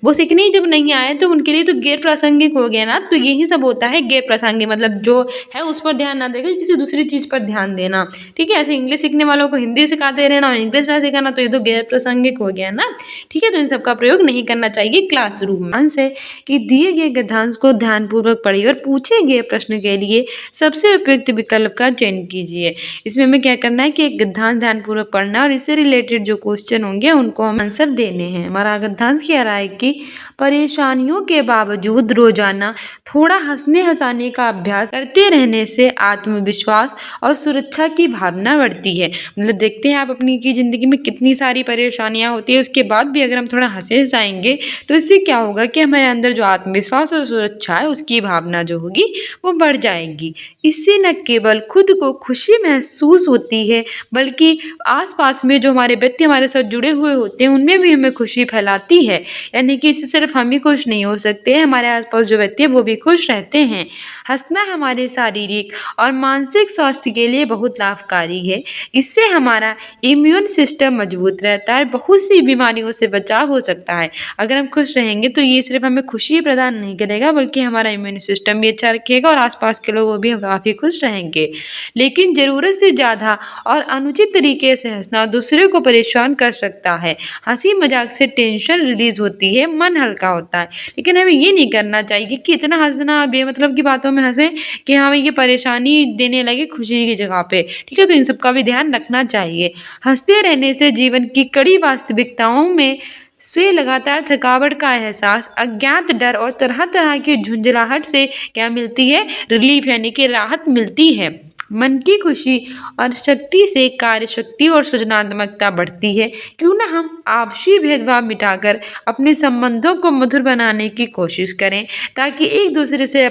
वो सीखने ही जब नहीं आए तो उनके लिए तो गैर प्रासंगिक हो गया ना। तो यही सब होता है गैर प्रासंगिक, मतलब जो है उस पर ध्यान ना देकर किसी दूसरी चीज़ पर ध्यान देना। ठीक है, ऐसे इंग्लिश सीखने वालों को हिंदी सिखाते रहना और इंग्लिश ना सिखाना, तो ये तो गैर प्रासंगिक हो गया ना। ठीक है, तो इन सब का प्रयोग नहीं करना चाहिए क्लासरूम में। से कि दिए गए गद्यांश को ध्यानपूर्वक पढ़िए और पूछे गए प्रश्न के लिए सबसे उपयुक्त विकल्प का चयन कीजिए। इसमें हमें क्या करना है कि एक गद्यांश ध्यानपूर्वक पढ़ना है और इससे रिलेटेड जो क्वेश्चन होंगे उनको हम आंसर देने हैं। हमारा गद्यांश कह रहा है कि परेशानियों के बावजूद रोजाना थोड़ा हंसने हंसाने का अभ्यास करते रहने से आत्मविश्वास और सुरक्षा की भावना बढ़ती है। मतलब देखते हैं आप अपनी की जिंदगी में कितनी सारी परेशानियां होती है, उसके बाद भी अगर हम थोड़ा हंसे हंसाएंगे तो इससे क्या होगा कि हमारे अंदर जो आत्मविश्वास और सुरक्षा है उसकी भावना जो होगी वो बढ़ जाएगी। इससे न केवल खुद को खुशी महसूस होती है बल्कि आसपास में जो हमारे व्यक्ति हमारे साथ जुड़े हुए होते हैं उनमें भी हमें खुशी फैलाती है। यानी कि इससे सिर्फ हम ही खुश नहीं हो सकते हैं, हमारे आसपास जो व्यक्ति है वो भी खुश रहते हैं। हंसना हमारे शारीरिक और मानसिक स्वास्थ्य के लिए बहुत लाभकारी है। इससे हमारा इम्यून सिस्टम मजबूत रहता है, बहुत सी बीमारियों से बचाव हो सकता है। अगर हम खुश रहेंगे तो ये सिर्फ हमें खुशी प्रदान नहीं करेगा बल्कि हमारा इम्यून सिस्टम भी अच्छा रखेगा और आसपास के लोग भी काफ़ी खुश रहेंगे। लेकिन ज़रूरत से ज़्यादा और अनुचित तरीके से हंसना दूसरे को परेशान कर सकता है। हंसी मजाक से टेंशन रिलीज होती है, मन हल्का होता है, लेकिन हमें ये नहीं करना चाहिए कि इतना हंसना बेमतलब की बातों में हंसे कि हमें ये परेशानी देने लगे खुशी की जगह पे। ठीक है, तो इन सब का भी ध्यान रखना चाहिए। हंसते रहने से जीवन की कड़ी वास्तविकताओं में से लगातार थकावट का एहसास, अज्ञात डर और तरह तरह की झुंझलाहट से क्या मिलती है? रिलीफ, यानी कि राहत मिलती है। मन की खुशी और शक्ति से कार्य शक्ति और सृजनात्मकता बढ़ती है। क्यों ना हम आपसी भेदभाव मिटाकर अपने संबंधों को मधुर बनाने की कोशिश करें, ताकि एक दूसरे से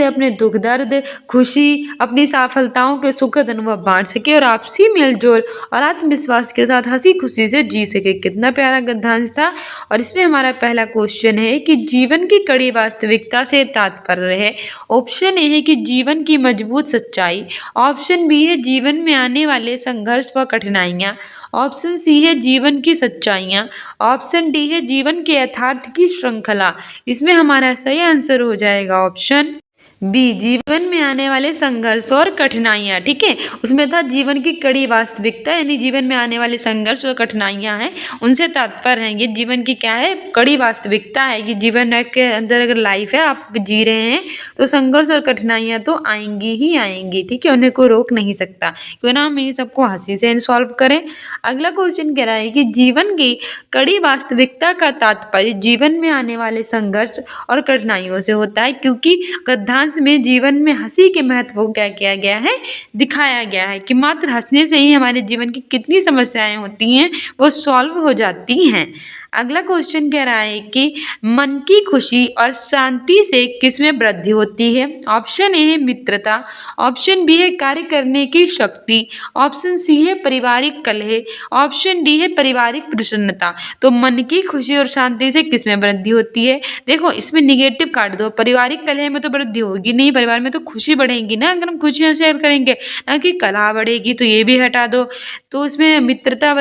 अपने दुख दर्द, खुशी, अपनी सफलताओं के सुखद अनुभव बांट सके और आपसी मेलजोल और आत्मविश्वास के साथ हंसी खुशी से जी सके। कितना प्यारा गद्यांश था। और इसमें हमारा पहला क्वेश्चन है कि जीवन की कड़ी वास्तविकता से तात्पर्य है। ऑप्शन ए है कि जीवन की मजबूत सच्चाई, ऑप्शन बी है जीवन में आने वाले संघर्ष व कठिनाइयाँ, ऑप्शन सी है जीवन की सच्चाइयाँ, ऑप्शन डी है जीवन के यथार्थ की श्रृंखला। इसमें हमारा सही आंसर हो जाएगा ऑप्शन बी, जीवन में आने वाले संघर्ष और कठिनाइयाँ। ठीक है, उसमें था जीवन की कड़ी वास्तविकता, यानी जीवन में आने वाले संघर्ष और कठिनाइयाँ हैं, उनसे तात्पर्य है ये जीवन की क्या है, कड़ी वास्तविकता है कि जीवन के अंदर अगर लाइफ है, आप जी रहे हैं, तो संघर्ष और कठिनाइयाँ तो आएंगी ही आएंगी। ठीक है, उन्हें कोई रोक नहीं सकता। क्यों ना हम इन सबको हंसी से सॉल्व करें। अगला क्वेश्चन कह रहा है कि जीवन की कड़ी वास्तविकता का तात्पर्य जीवन में आने वाले संघर्ष और कठिनाइयों से होता है, क्योंकि गद्यांश में जीवन में हंसी के महत्व को क्या किया गया है, दिखाया गया है कि मात्र हंसने से ही हमारे जीवन की कितनी समस्याएं होती हैं वो सॉल्व हो जाती हैं। अगला क्वेश्चन कह रहा है कि मन की खुशी और शांति से किसमें वृद्धि होती है। ऑप्शन ए है मित्रता, ऑप्शन बी है कार्य करने की शक्ति, ऑप्शन सी है पारिवारिक कलह, ऑप्शन डी है पारिवारिक प्रसन्नता। तो मन की खुशी और शांति से किसमें वृद्धि होती है। देखो, इसमें निगेटिव काट दो, पारिवारिक कलह में तो वृद्धि होगी नहीं, परिवार में तो खुशी बढ़ेगी ना अगर हम खुशियां शेयर करेंगे, ना कि कलह बढ़ेगी, तो ये भी हटा दो। तो इसमें मित्रता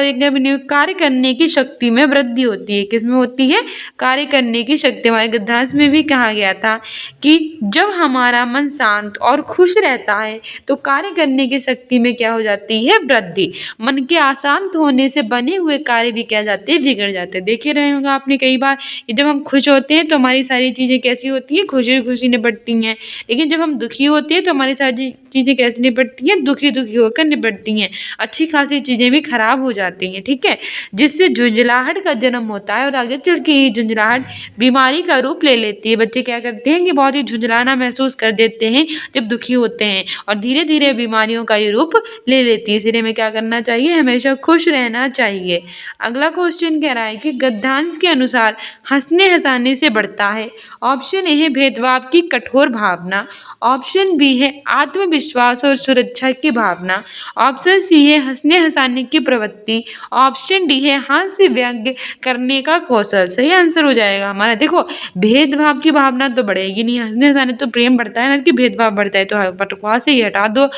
कार्य करने की शक्ति में वृद्धि होती है। किसमें होती है, कार्य करने की शक्ति। हमारे गद्यांश में भी कहा गया था कि जब हमारा मन शांत और खुश रहता है तो कार्य करने की शक्ति में क्या हो जाती है, वृद्धि। मन के अशांत होने से बने हुए कार्य भी क्या जाते हैं, बिगड़ जाते हैं। देखे रहे होंगे आपने कई बार कि जब हम खुश होते हैं तो हमारी सारी चीज़ें कैसी होती हैं, खुशी खुशी निपटती हैं, लेकिन जब हम दुखी होते हैं तो हमारी सारी चीज़ें कैसी निपटती हैं, दुखी दुखी होकर निपटती हैं। अच्छी खासी चीज़ें भी खराब हो जाती हैं। ठीक है, जिससे झुंझलाहट का जन्म होता है और आगे चल के ये झुंझलाहट बीमारी का रूप ले लेती है। बच्चे क्या करते हैं कि बहुत ही झुंझलाना महसूस कर देते हैं जब दुखी होते हैं, और धीरे धीरे बीमारियों का ये रूप ले लेती है। इसलिए हमें क्या करना चाहिए, हमेशा खुश रहना चाहिए। अगला क्वेश्चन कह रहा है कि गद्यांश के अनुसार हंसने हंसाने से बढ़ता है। ऑप्शन ए है भेदभाव की कठोर भावना, ऑप्शन बी है आत्मविश्वास और सुरक्षा की भावना, ऑप्शन सी है हंसने हंसाने की प्रवृत्ति, ऑप्शन डी है हास्य व्यंग्य करने का कौशल। सही आंसर हो जाएगा हमारा। देखो, भेदभाव की भावना तो बढ़ेगी नहीं, हंसने हंसाने तो प्रेम बढ़ता है ना कि भेदभाव बढ़ता है, तो बकवास से ही हटा दो।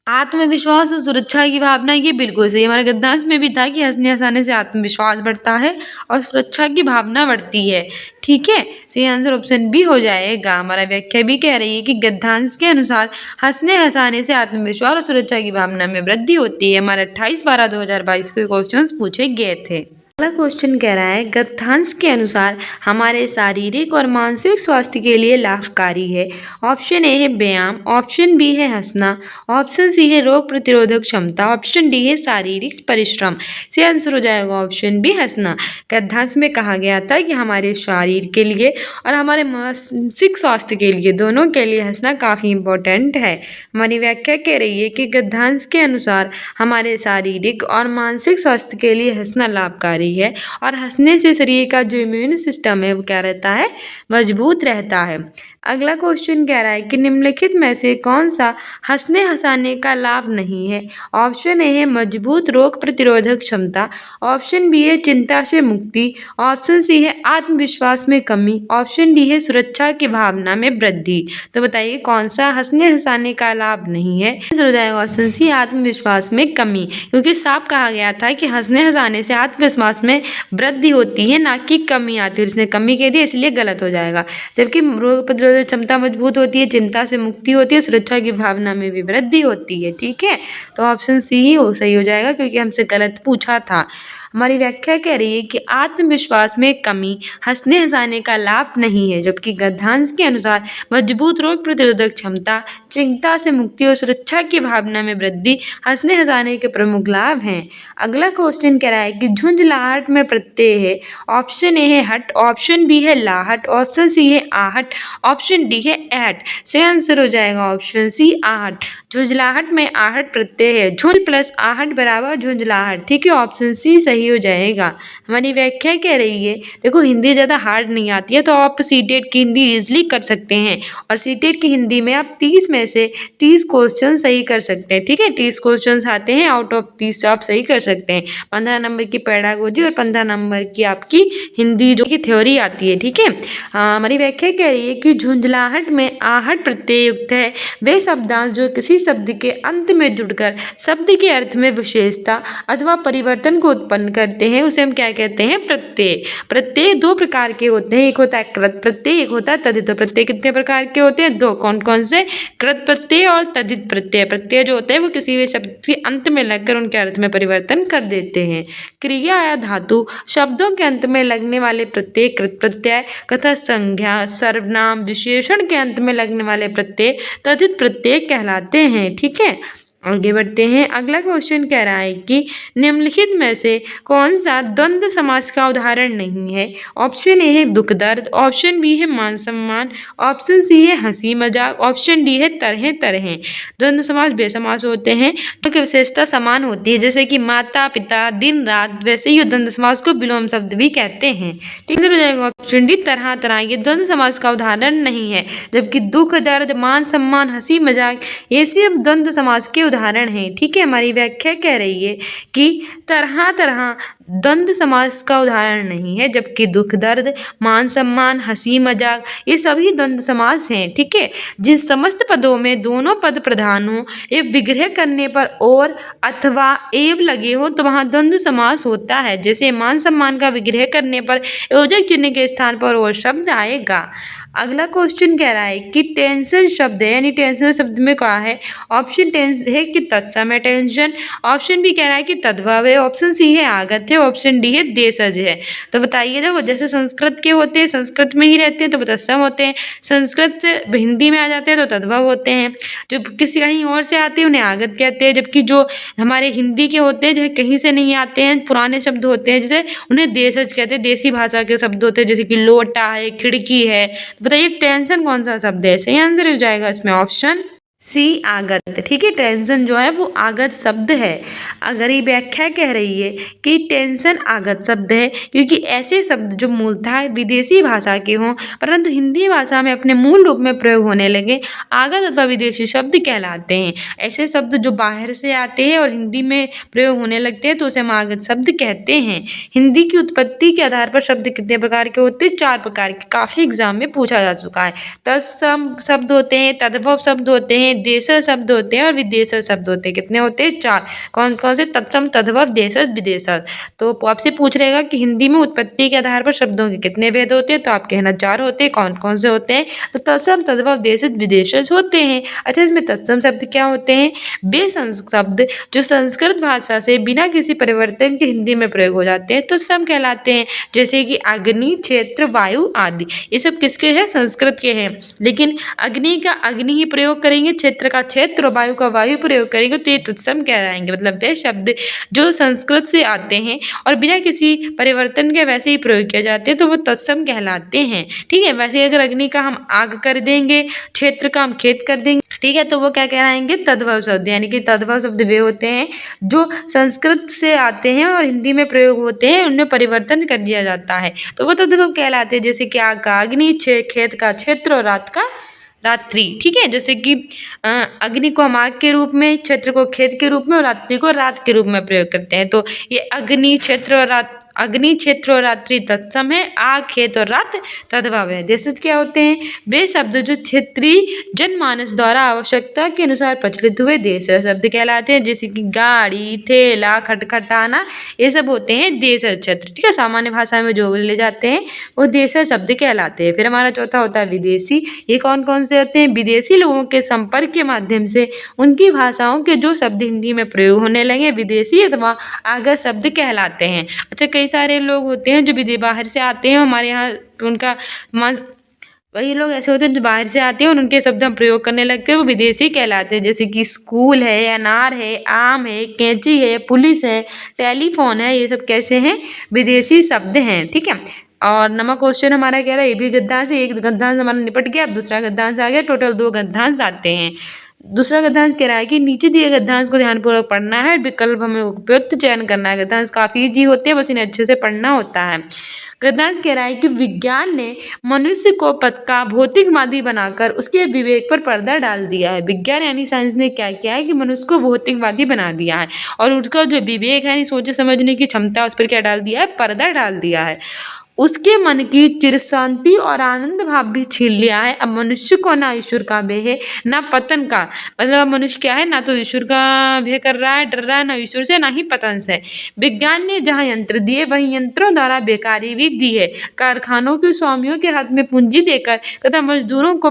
आत्मविश्वास और सुरक्षा की भावना, ये बिल्कुल सही। हमारे गद्यांश में भी था कि हंसने हंसाने से आत्मविश्वास बढ़ता है और सुरक्षा की भावना बढ़ती है। ठीक है, सही आंसर ऑप्शन बी हो जाएगा। हमारा व्याख्या भी कह रही है कि गद्यांश के अनुसार हंसने हंसाने से आत्मविश्वास और सुरक्षा की भावना में वृद्धि होती है। हमारे 28/12/2022 के क्वेश्चन पूछे गए थे। अगला क्वेश्चन कह रहा है गद्यांश के अनुसार हमारे शारीरिक और मानसिक स्वास्थ्य के लिए लाभकारी है। ऑप्शन ए है व्यायाम, ऑप्शन बी है हंसना, ऑप्शन सी है रोग प्रतिरोधक क्षमता, ऑप्शन डी है शारीरिक परिश्रम। से आंसर हो जाएगा ऑप्शन बी हंसना। गद्यांश में कहा गया था कि हमारे शरीर के लिए और हमारे मानसिक स्वास्थ्य के लिए, दोनों के लिए हंसना काफ़ी इम्पोर्टेंट है। हमारी व्याख्या कह रही है कि गद्यांश के अनुसार हमारे शारीरिक और मानसिक स्वास्थ्य के लिए हंसना लाभकारी है, और हंसने से शरीर का जो इम्यून सिस्टम है वो क्या रहता है, मजबूत रहता है। अगला क्वेश्चन कह रहा है कि निम्नलिखित में से कौन सा हंसने हंसाने का लाभ नहीं है। ऑप्शन ए है मजबूत रोग प्रतिरोधक क्षमता, ऑप्शन बी है चिंता से मुक्ति, ऑप्शन सी है आत्मविश्वास में कमी, ऑप्शन डी है सुरक्षा की भावना में वृद्धि। तो बताइए कौन सा हंसने हंसाने का लाभ नहीं है। हो जाएगा ऑप्शन सी आत्मविश्वास में कमी, क्योंकि साफ कहा गया था कि हंसने हंसाने से आत्मविश्वास में वृद्धि होती है, ना कि कमी आती है। उसने कमी कह दी इसलिए गलत हो जाएगा। जबकि रोग प्रतिरोधक क्षमता मजबूत होती है, चिंता से मुक्ति होती है, सुरक्षा की भावना में भी वृद्धि होती है। ठीक है, तो ऑप्शन सी ही सही हो जाएगा, क्योंकि हमसे गलत पूछा था। हमारी व्याख्या कह रही है कि आत्मविश्वास में कमी हंसने हंसाने का लाभ नहीं है, जबकि गद्यांश के अनुसार मजबूत रोग प्रतिरोधक क्षमता, चिंता से मुक्ति और सुरक्षा की भावना में वृद्धि हंसने हंसाने के प्रमुख लाभ हैं। अगला क्वेश्चन कह रहा है कि झुंझलाहट में प्रत्यय है। ऑप्शन ए है हट, ऑप्शन बी है लाहट, ऑप्शन सी है आहट, ऑप्शन डी है ऐट। सही आंसर हो जाएगा ऑप्शन सी आहट। झुंझलाहट में आहट प्रत्यय है। झुंझ प्लस आहट बराबर झुंझलाहट। ठीक है, ऑप्शन सी सही हो जाएगा। हमारी व्याख्या कह रही है, देखो हिंदी ज़्यादा हार्ड नहीं आती है तो आप सीटेट की हिंदी इजीली कर सकते हैं, और सीटेट की हिंदी में आप 30 में से 30 क्वेश्चन सही कर सकते हैं। ठीक है, 30 क्वेश्चन आते हैं, आउट ऑफ 30 आप सही कर सकते हैं। 15 नंबर की पेडागोजी और 15 नंबर की आपकी हिंदी जो की थ्योरी आती है। ठीक है, हमारी व्याख्या कह रही है कि झुंझलाहट में आहट प्रत्यय युक्त है वे शब्दांश जो किसी शब्द के अंत में जुड़कर शब्द के अर्थ में विशेषता अथवा परिवर्तन को उत्पन्न करते हैं, उसे हम क्या कहते हैं? प्रत्यय। प्रत्यय दो प्रकार के होते हैं, एक होता है कृत प्रत्यय, एक होता है तद्धित प्रत्यय। कितने प्रकार के होते हैं? दो। कौन कौन से? कृत प्रत्यय और तद्धित प्रत्यय। प्रत्यय जो होते हैं वो किसी भी शब्द के अंत में लगकर उनके अर्थ में परिवर्तन कर देते हैं। क्रिया या धातु शब्दों के अंत में लगने वाले प्रत्यय कृत प्रत्यय तथा संज्ञा सर्वनाम विशेषण के अंत में लगने वाले प्रत्यय तद्धित प्रत्यय कहलाते हैं। ठीक है, आगे बढ़ते हैं। अगला क्वेश्चन कह रहा है कि निम्नलिखित में से कौन सा द्वंद्व समास का उदाहरण नहीं है? ऑप्शन ए है दुख दर्द, ऑप्शन बी है मान सम्मान, ऑप्शन सी है हंसी मजाक, ऑप्शन डी है तरह तरह। द्वंद्व समास वे समास होते हैं जो की विशेषता समान होती है, जैसे कि माता पिता दिन रात, वैसे ही द्वंद्व समास को विलोम शब्द भी कहते हैं। ठीक है, हो जाएगा ऑप्शन डी तरह तरह। ये द्वंद्व समास का उदाहरण नहीं है, जबकि दुख दर्द मान सम्मान हंसी मजाक ये सब द्वंद्व समास के उदाहरण हैं। ठीक है, हमारी व्याख्या कह रही है कि तरह तरह द्वंद्व समास का उदाहरण नहीं है, जबकि दुख दर्द मान सम्मान हंसी मजाक ये सभी द्वंद्व समास हैं। ठीक है, जिन समस्त पदों में दोनों पद प्रधान हो एवं विग्रह करने पर और अथवा एव लगे हो तो वहाँ द्वंद्व समास होता है। जैसे मान सम्मान का विग्रह करने पर योजक चिन्ह के स्थान पर और शब्द आएगा। अगला क्वेश्चन कह रहा है कि टेंशन शब्द है, यानी टेंशन शब्द में क्या है? ऑप्शन टेंस है कि तत्समय टेंशन, ऑप्शन बी कह रहा है कि तद्भव है, ऑप्शन सी है आगत है, ऑप्शन डी है देशज है। तो बताइए, देखो जैसे संस्कृत के होते हैं संस्कृत में ही रहते हैं तो तत्सम होते हैं, संस्कृत से हिंदी में आ जाते हैं तो तद्भव होते हैं, जो किसी कहीं और से आते हैं उन्हें आगत कहते हैं, जबकि जो हमारे हिंदी के होते हैं जो कहीं से नहीं आते हैं पुराने शब्द होते हैं जैसे उन्हें देशज कहते हैं, देसी भाषा के शब्द होते हैं, जैसे कि लोटा है खिड़की है। बताइए टेंशन कौन सा शब्द है? सही आंसर हो जाएगा इसमें ऑप्शन सी आगत। ठीक है, टेंशन जो है वो आगत शब्द है। अगर ये व्याख्या कह रही है कि टेंशन आगत शब्द है क्योंकि ऐसे शब्द जो मूलतः विदेशी भाषा के हों परंतु हिंदी भाषा में अपने मूल रूप में प्रयोग होने लगे आगत अथवा विदेशी शब्द कहलाते हैं। ऐसे शब्द जो बाहर से आते हैं और हिंदी में प्रयोग होने लगते हैं तो उसे हम आगत शब्द कहते हैं। हिंदी की उत्पत्ति के आधार पर शब्द कितने प्रकार के होते हैं? 4 प्रकार के, काफ़ी एग्जाम में पूछा जा चुका है। तत्सम शब्द होते हैं, तद्भव शब्द होते हैं, देशज शब्द होते हैं और विदेशज शब्द होते हैं। कितने होते हैं? 4। कौन कौन से? तत्सम तद्भव देशज विदेशज। तो आपसे पूछ रहेगा कि हिंदी में उत्पत्ति के आधार पर शब्दों के कितने भेद होते हैं, तो आप कहना 4 होते हैं। कौन कौन से होते हैं? तो तत्सम तद्भव देशज विदेशज होते हैं। अच्छा, इसमें तत्सम शब्द क्या होते हैं? वे शब्द जो संस्कृत भाषा से बिना किसी परिवर्तन के हिंदी में प्रयोग हो जाते हैं तो सम कहलाते हैं, जैसे कि अग्नि क्षेत्र वायु आदि। ये सब किसके हैं? संस्कृत के हैं। लेकिन अग्नि का अग्नि ही प्रयोग करेंगे, क्षेत्र का क्षेत्र और वायु का वायु प्रयोग करेंगे तो ये तत्सम कहलाएंगे। मतलब वे शब्द जो संस्कृत से आते हैं और बिना किसी परिवर्तन के वैसे ही प्रयोग किए जाते हैं तो वो तत्सम कहलाते हैं। ठीक है, वैसे अगर अग्नि का हम आग कर देंगे, क्षेत्र का हम खेत कर देंगे, ठीक है, तो वो क्या कहलाएंगे? तद्भव शब्द। यानी कि तद्भव शब्द वे होते हैं जो संस्कृत से आते हैं और हिंदी में प्रयोग होते हैं, उनमें परिवर्तन कर दिया जाता है तो वो तद्भव कहलाते हैं। जैसे कि आग का अग्नि, खेत का क्षेत्र और रात का रात्रि। ठीक है, जैसे कि अग्नि को हम आग के रूप में, क्षेत्र को खेत के रूप में और रात्रि को रात के रूप में प्रयोग करते हैं। तो ये अग्नि क्षेत्र और रात अग्नि, क्षेत्र और रात्रि तत्सम है, आग, खेत और रात तद्भव है। जैसे क्या होते हैं वे शब्द जो क्षेत्रीय जनमानस द्वारा आवश्यकता के अनुसार प्रचलित हुए देशज शब्द कहलाते हैं। जैसे कि गाड़ी, थैला, खटखटाना, ये सब होते हैं देशज क्षेत्र। ठीक है, सामान्य भाषा में जो बोले जाते हैं वो देशज शब्द कहलाते हैं। फिर हमारा चौथा होता है विदेशी। ये कौन कौन से होते हैं? विदेशी लोगों के संपर्क के माध्यम से उनकी भाषाओं के जो शब्द हिंदी में प्रयोग होने लगे विदेशी अथवा आगत शब्द कहलाते हैं। अच्छा, कई सारे लोग होते हैं जो बाहर से आते हैं हमारे यहाँ, उनका वही लोग ऐसे होते हैं जो बाहर से आते हैं और उनके शब्द हम प्रयोग करने लगते हैं वो विदेशी कहलाते हैं। जैसे कि स्कूल है, अनार है, आम है, कैंची है, पुलिस है, टेलीफोन है, ये सब कैसे हैं? विदेशी शब्द हैं। ठीक है, और नमक क्वेश्चन हमारा कह रहा है ये भी गद्यांश है। एक गद्यांश हमारा निपट गया, अब दूसरा गद्यांश आ गया। टोटल 2 गद्यांश आते हैं। दूसरा गद्यांश कह रहा है कि नीचे दिए गद्यांश को ध्यानपूर्वक पढ़ना है, विकल्प हमें उपयुक्त चयन करना है। गद्यांश काफ़ी ईजी होते हैं, बस इन्हें अच्छे से पढ़ना होता है। गद्यांश कह रहा है कि विज्ञान ने मनुष्य को पक्का भौतिकवादी बनाकर उसके विवेक पर पर्दा डाल दिया है। विज्ञान यानी साइंस ने क्या किया है कि मनुष्य को भौतिकवादी बना दिया है और उसका जो विवेक है यानी सोचे समझने की क्षमता उस पर क्या डाल दिया है? पर्दा डाल दिया है। उसके मन की चिर शांति और आनंद भाव भी छीन लिया है। अब मनुष्य को ना ईश्वर का भय है ना पतन का, मतलब अब मनुष्य क्या है? ना तो ईश्वर का भय कर रहा है, डर रहा है, ना ईश्वर से ना ही पतन से। विज्ञान ने जहाँ यंत्र दिए वहीं यंत्रों द्वारा बेकारी भी दी है। कारखानों के स्वामियों के हाथ में पूंजी देकर तथा मजदूरों को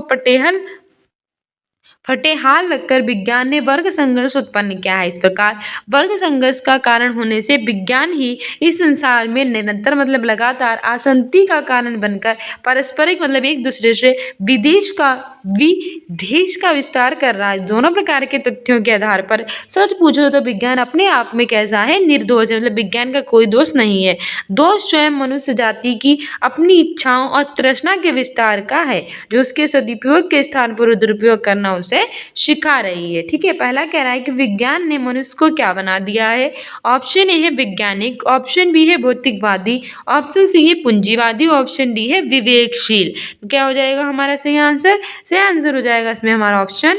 फटेहाल रखकर विज्ञान ने वर्ग संघर्ष उत्पन्न किया है। इस प्रकार वर्ग संघर्ष का कारण होने से विज्ञान ही इस संसार में निरंतर मतलब लगातार अशांति का कारण बनकर पारस्परिक मतलब एक दूसरे से विदेश का विस्तार कर रहा है। दोनों प्रकार के तथ्यों के आधार पर सच पूछो तो विज्ञान अपने आप में कैसा है? निर्दोष है, मतलब विज्ञान का कोई दोष नहीं है। दोष स्वयं मनुष्य जाति की अपनी इच्छाओं और तृष्णा के विस्तार का है, जो उसके सदुपयोग के स्थान पर दुरुपयोग करना उसे सिखा रही है। ठीक है, पहला कह रहा है कि विज्ञान ने मनुष्य को क्या बना दिया है? ऑप्शन ए है वैज्ञानिक, ऑप्शन बी है भौतिकवादी, ऑप्शन सी है पूंजीवादी, ऑप्शन डी है विवेकशील। तो क्या हो जाएगा हमारा सही आंसर? सही आंसर हो जाएगा इसमें हमारा ऑप्शन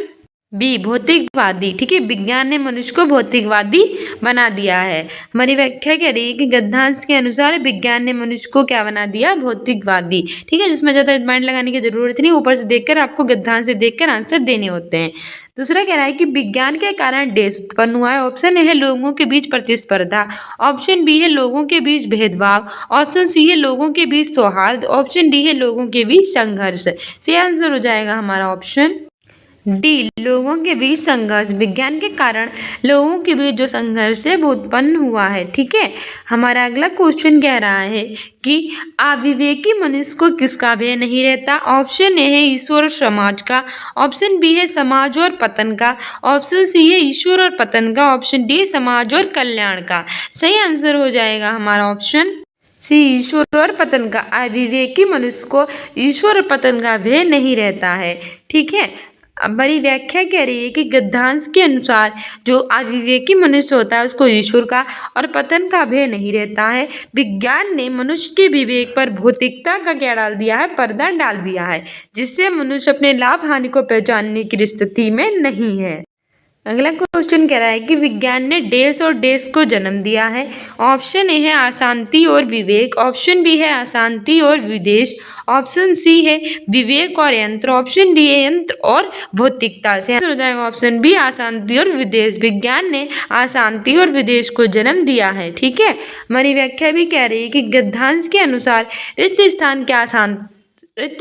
बी भौतिकवादी। ठीक है, विज्ञान ने मनुष्य को भौतिकवादी बना दिया है। हमारी व्याख्या कह रही है कि गद्यांश के अनुसार विज्ञान ने मनुष्य को क्या बना दिया? भौतिकवादी। ठीक है, जिसमें ज़्यादा माइंड लगाने की जरूरत नहीं, ऊपर से देखकर आपको गद्यांश से देखकर आंसर देने होते हैं। दूसरा कह रहा है कि विज्ञान के कारण देश उत्पन्न हुआ है। ऑप्शन ए है लोगों के बीच प्रतिस्पर्धा, ऑप्शन बी है लोगों के बीच भेदभाव, ऑप्शन सी है लोगों के बीच सौहार्द, ऑप्शन डी है लोगों के बीच संघर्ष। सही आंसर हो जाएगा हमारा ऑप्शन डी लोगों के बीच संघर्ष। विज्ञान के कारण लोगों के बीच जो संघर्ष है वो उत्पन्न हुआ है। ठीक है, हमारा अगला क्वेश्चन कह रहा है कि अविवेकी मनुष्य को किसका भय नहीं रहता? ऑप्शन ए है ईश्वर और समाज का, ऑप्शन बी है समाज और पतन का, ऑप्शन सी है ईश्वर और पतन का, ऑप्शन डी समाज और कल्याण का। सही आंसर हो जाएगा हमारा ऑप्शन सी ईश्वर और पतन का। अविवेकी मनुष्य को ईश्वर और पतन का भय नहीं रहता है। ठीक है, अब हमारी व्याख्या कह रही है कि गद्यांश के अनुसार जो अविवेकी मनुष्य होता है उसको ईश्वर का और पतन का भय नहीं रहता है। विज्ञान ने मनुष्य के विवेक पर भौतिकता का क्या डाल दिया है? पर्दा डाल दिया है, जिससे मनुष्य अपने लाभ हानि को पहचानने की स्थिति में नहीं है। अगला क्वेश्चन कह रहा है कि विज्ञान ने देश और देश को जन्म दिया है। ऑप्शन ए है अशांति और विवेक, ऑप्शन बी है अशांति और विदेश, ऑप्शन सी है विवेक और यंत्र, ऑप्शन डी है यंत्र और भौतिकता। से आंसर हो जाएगा ऑप्शन बी अशांति और विदेश। विज्ञान ने अशांति और विदेश को जन्म दिया है। ठीक है, हमारी व्याख्या भी कह रही है कि गद्यांश के अनुसार रिक्त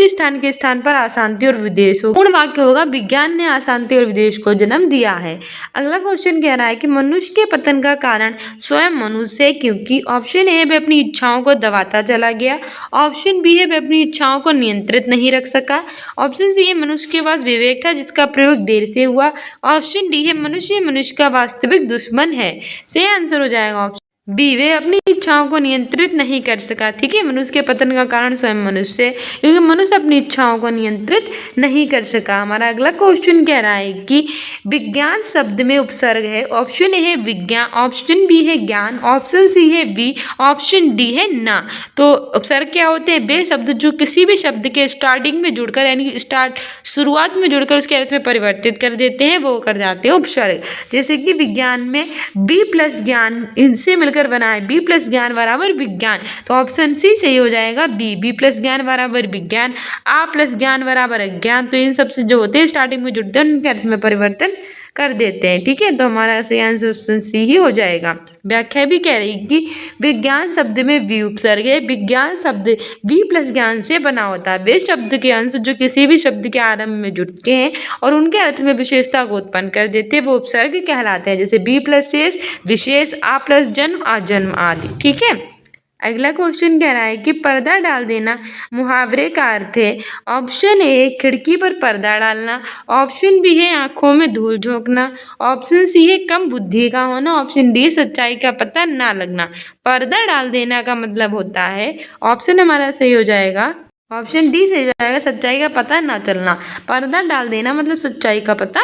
स्थान के स्थान पर अशांति और विदेश हो। पूर्ण वाक्य होगा विज्ञान ने अशांति और विदेश को जन्म दिया है। अगला क्वेश्चन कह रहा है कि मनुष्य के पतन का कारण स्वयं मनुष्य है, क्योंकि ऑप्शन ए है वह अपनी इच्छाओं को दबाता चला गया, ऑप्शन बी है वह अपनी इच्छाओं को नियंत्रित नहीं रख सका, ऑप्शन सी है मनुष्य के पास विवेक था जिसका प्रयोग देर से हुआ, ऑप्शन डी है मनुष्य का वास्तविक दुश्मन है। सही आंसर हो जाएगा ऑप्शन बी वे अपनी इच्छाओं को नियंत्रित नहीं कर सका। ठीक है, मनुष्य के पतन का कारण स्वयं मनुष्य है, क्योंकि मनुष्य अपनी इच्छाओं को नियंत्रित नहीं कर सका। हमारा अगला क्वेश्चन कह रहा है कि विज्ञान शब्द में उपसर्ग है। ऑप्शन ए है विज्ञान, ऑप्शन बी है ज्ञान, ऑप्शन सी है वी, ऑप्शन डी है ना। तो उपसर्ग क्या होते हैं? वे शब्द जो किसी भी शब्द के स्टार्टिंग में जुड़कर यानी शुरुआत में जुड़कर उसके अर्थ में परिवर्तित कर देते हैं वो कर जाते हैं उपसर्ग। जैसे कि विज्ञान में बी प्लस ज्ञान, इनसे मिलकर जोड़कर बनाए बी प्लस ज्ञान बराबर विज्ञान, तो ऑप्शन सी सही हो जाएगा बी, बी प्लस ज्ञान बराबर विज्ञान, आ प्लस ज्ञान बराबर अज्ञान। तो इन सबसे जो होते हैं स्टार्टिंग में जुड़ते हैं उनके अर्थ में परिवर्तन कर देते हैं। ठीक है, तो हमारा सही आंसर ऑप्शन सी ही हो जाएगा। व्याख्या भी कह रही कि विज्ञान शब्द में वी उपसर्ग है, विज्ञान शब्द वी प्लस ज्ञान से बना होता है। वे शब्द के अंश जो किसी भी शब्द के आरंभ में जुड़ते हैं और उनके अर्थ में विशेषता को उत्पन्न कर देते हैं वो उपसर्ग कहलाते हैं, जैसे बी प्लस शेष, विशेष, आ प्लस जन्म, आजन्म आदि। ठीक है, अगला क्वेश्चन कह रहा है कि पर्दा डाल देना मुहावरे का अर्थ है। ऑप्शन ए खिड़की पर पर्दा डालना, ऑप्शन बी है आंखों में धूल झोंकना, ऑप्शन सी है कम बुद्धि का होना, ऑप्शन डी सच्चाई का पता ना लगना। पर्दा डाल देना का मतलब होता है, ऑप्शन हमारा सही हो जाएगा ऑप्शन डी सही हो जाएगा, सच्चाई का पता ना चलना। पर्दा डाल देना मतलब सच्चाई का पता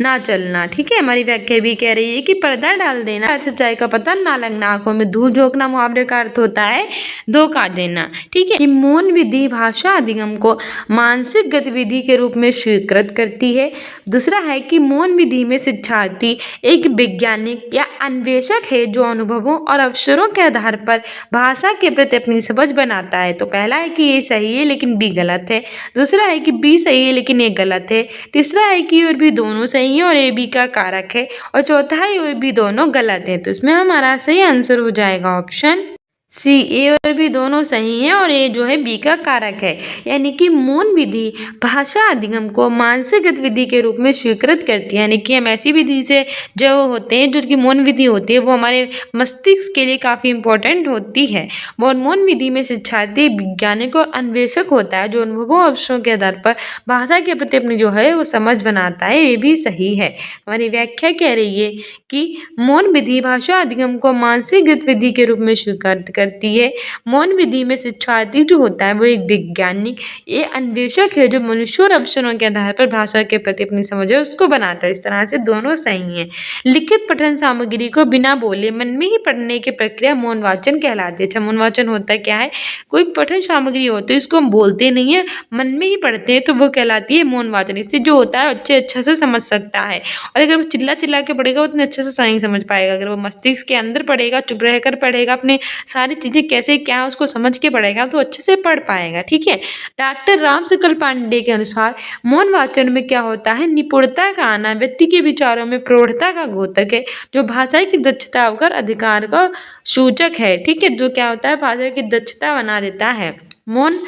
ना चलना। ठीक है, हमारी व्याख्या भी कह रही है कि पर्दा डाल देना सच्चाई का पता ना लगना, आंखों में धूल झोंकना मुहावरे का अर्थ होता है धोखा देना। ठीक है, कि मौन विधि भाषा अधिगम को मानसिक गतिविधि के रूप में स्वीकृत करती है। दूसरा है कि मौन विधि में शिक्षार्थी एक वैज्ञानिक या अन्वेषक है जो अनुभवों और अवसरों के आधार पर भाषा के प्रति अपनी समझ बनाता है। तो पहला है कि ये सही है लेकिन बी गलत है, दूसरा है कि बी सही है लेकिन ए गलत है, तीसरा है कि और बी दोनों सही है और ए बी का कारक है, और चौथा है और बी दोनों गलत है। तो इसमें हमारा सही आंसर हो जाएगा ऑप्शन सी, ए और बी दोनों सही हैं और ए जो है बी का कारक है। यानी कि मौन विधि भाषा अधिगम को मानसिक गतिविधि के रूप में स्वीकृत करती है, यानी कि हम ऐसी विधि से जो होते हैं जो कि मौन विधि होती है वो हमारे मस्तिष्क के लिए काफ़ी इंपॉर्टेंट होती है। और मौन विधि में शिक्षार्थी वैज्ञानिक और अन्वेषक होता है जो अनुभवों अवसरों के आधार पर भाषा के प्रति अपनी जो है वो समझ बनाता है, ये भी सही है। हमारी व्याख्या कह रही है कि मौन विधि भाषा अधिगम को मानसिक गतिविधि के रूप में स्वीकृत करती है। मौन विधि में शिक्षार्थी जो होता है वो एक वैज्ञानिक ये अन्वेषक है जो मनुष्य और अवसरों के आधार पर भाषा के प्रति अपनी समझ है उसको बनाता है। इस तरह से दोनों सही हैं। लिखित पठन सामग्री को बिना बोले मन में ही पढ़ने की प्रक्रिया मौन वाचन कहलाती है। अच्छा, मौन वाचन होता क्या है? कोई पठन सामग्री होती है इसको हम बोलते नहीं है, मन में ही पढ़ते हैं, तो वो कहलाती है मौन वाचन। इससे जो होता है बच्चे अच्छा से समझ सकता है, और अगर वो चिल्ला चिल्ला के पढ़ेगा उतने अच्छे से नहीं समझ पाएगा। अगर वो मस्तिष्क के अंदर पढ़ेगा, चुप रहकर पढ़ेगा, अपने सारी चीज़ें कैसे क्या है उसको समझ के पढ़ेगा तो अच्छे से पढ़ पाएगा। ठीक है, डॉक्टर राम सकल पांडे के अनुसार मौन वाचन में क्या होता है? निपुणता का आना व्यक्ति के विचारों में प्रौढ़ता का द्योतक है जो भाषा की दक्षता होकर अधिकार का सूचक है। ठीक है, जो क्या होता है भाषा की दक्षता बना देता है। मौन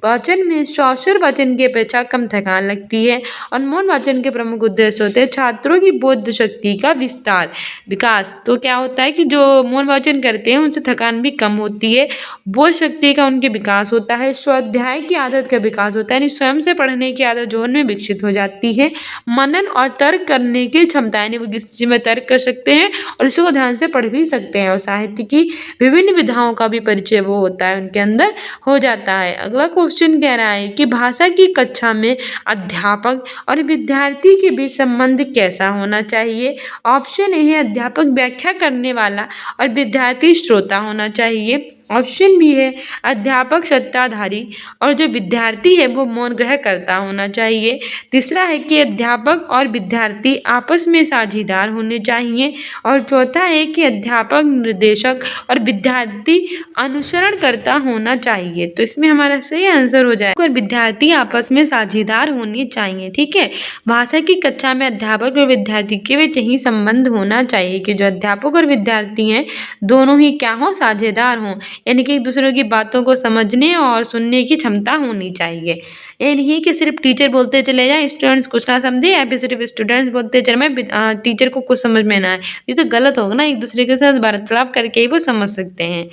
वाचन में श्वासोर वाचन की अपेक्षा कम थकान लगती है, और मौन वाचन के प्रमुख उद्देश्य होते हैं छात्रों की बोध शक्ति का विस्तार विकास। तो क्या होता है कि जो मौन वाचन करते हैं उनसे थकान भी कम होती है, बोध शक्ति का उनके विकास होता है, स्वाध्याय की आदत का विकास होता है, यानी स्वयं से पढ़ने की आदत जो उनमें विकसित हो जाती है। मनन और तर्क करने की क्षमता, यानी वो किसी चीज़ में तर्क कर सकते हैं और इसको ध्यान से पढ़ भी सकते हैं, और साहित्य की विभिन्न विधाओं का भी परिचय वो होता है उनके अंदर हो जाता है। अगला क्वेश्चन कह रहा है कि भाषा की कक्षा में अध्यापक और विद्यार्थी के बीच संबंध कैसा होना चाहिए? ऑप्शन ए है अध्यापक व्याख्या करने वाला और विद्यार्थी श्रोता होना चाहिए, ऑप्शन बी है अध्यापक सत्ताधारी और जो विद्यार्थी है वो मौन ग्रहण करता होना चाहिए, तीसरा है कि अध्यापक और विद्यार्थी आपस में साझेदार होने चाहिए, और चौथा है कि अध्यापक निर्देशक और विद्यार्थी अनुसरण करता होना चाहिए। तो इसमें हमारा सही आंसर हो जाएगा और विद्यार्थी आपस में साझेदार होने चाहिए। ठीक है, भाषा की कक्षा में अध्यापक और विद्यार्थी के बीच यही संबंध होना चाहिए कि जो अध्यापक और विद्यार्थी हैं दोनों ही क्या हों, साझेदार हों, यानी कि एक दूसरे की बातों को समझने और सुनने की क्षमता होनी चाहिए। ये नहीं कि सिर्फ टीचर बोलते चले जाएं स्टूडेंट्स कुछ ना समझे, या फिर सिर्फ स्टूडेंट्स बोलते चले मैं टीचर को कुछ समझ में ना आए, ये तो गलत होगा ना। एक दूसरे के साथ वार्तालाप करके ही वो समझ सकते हैं।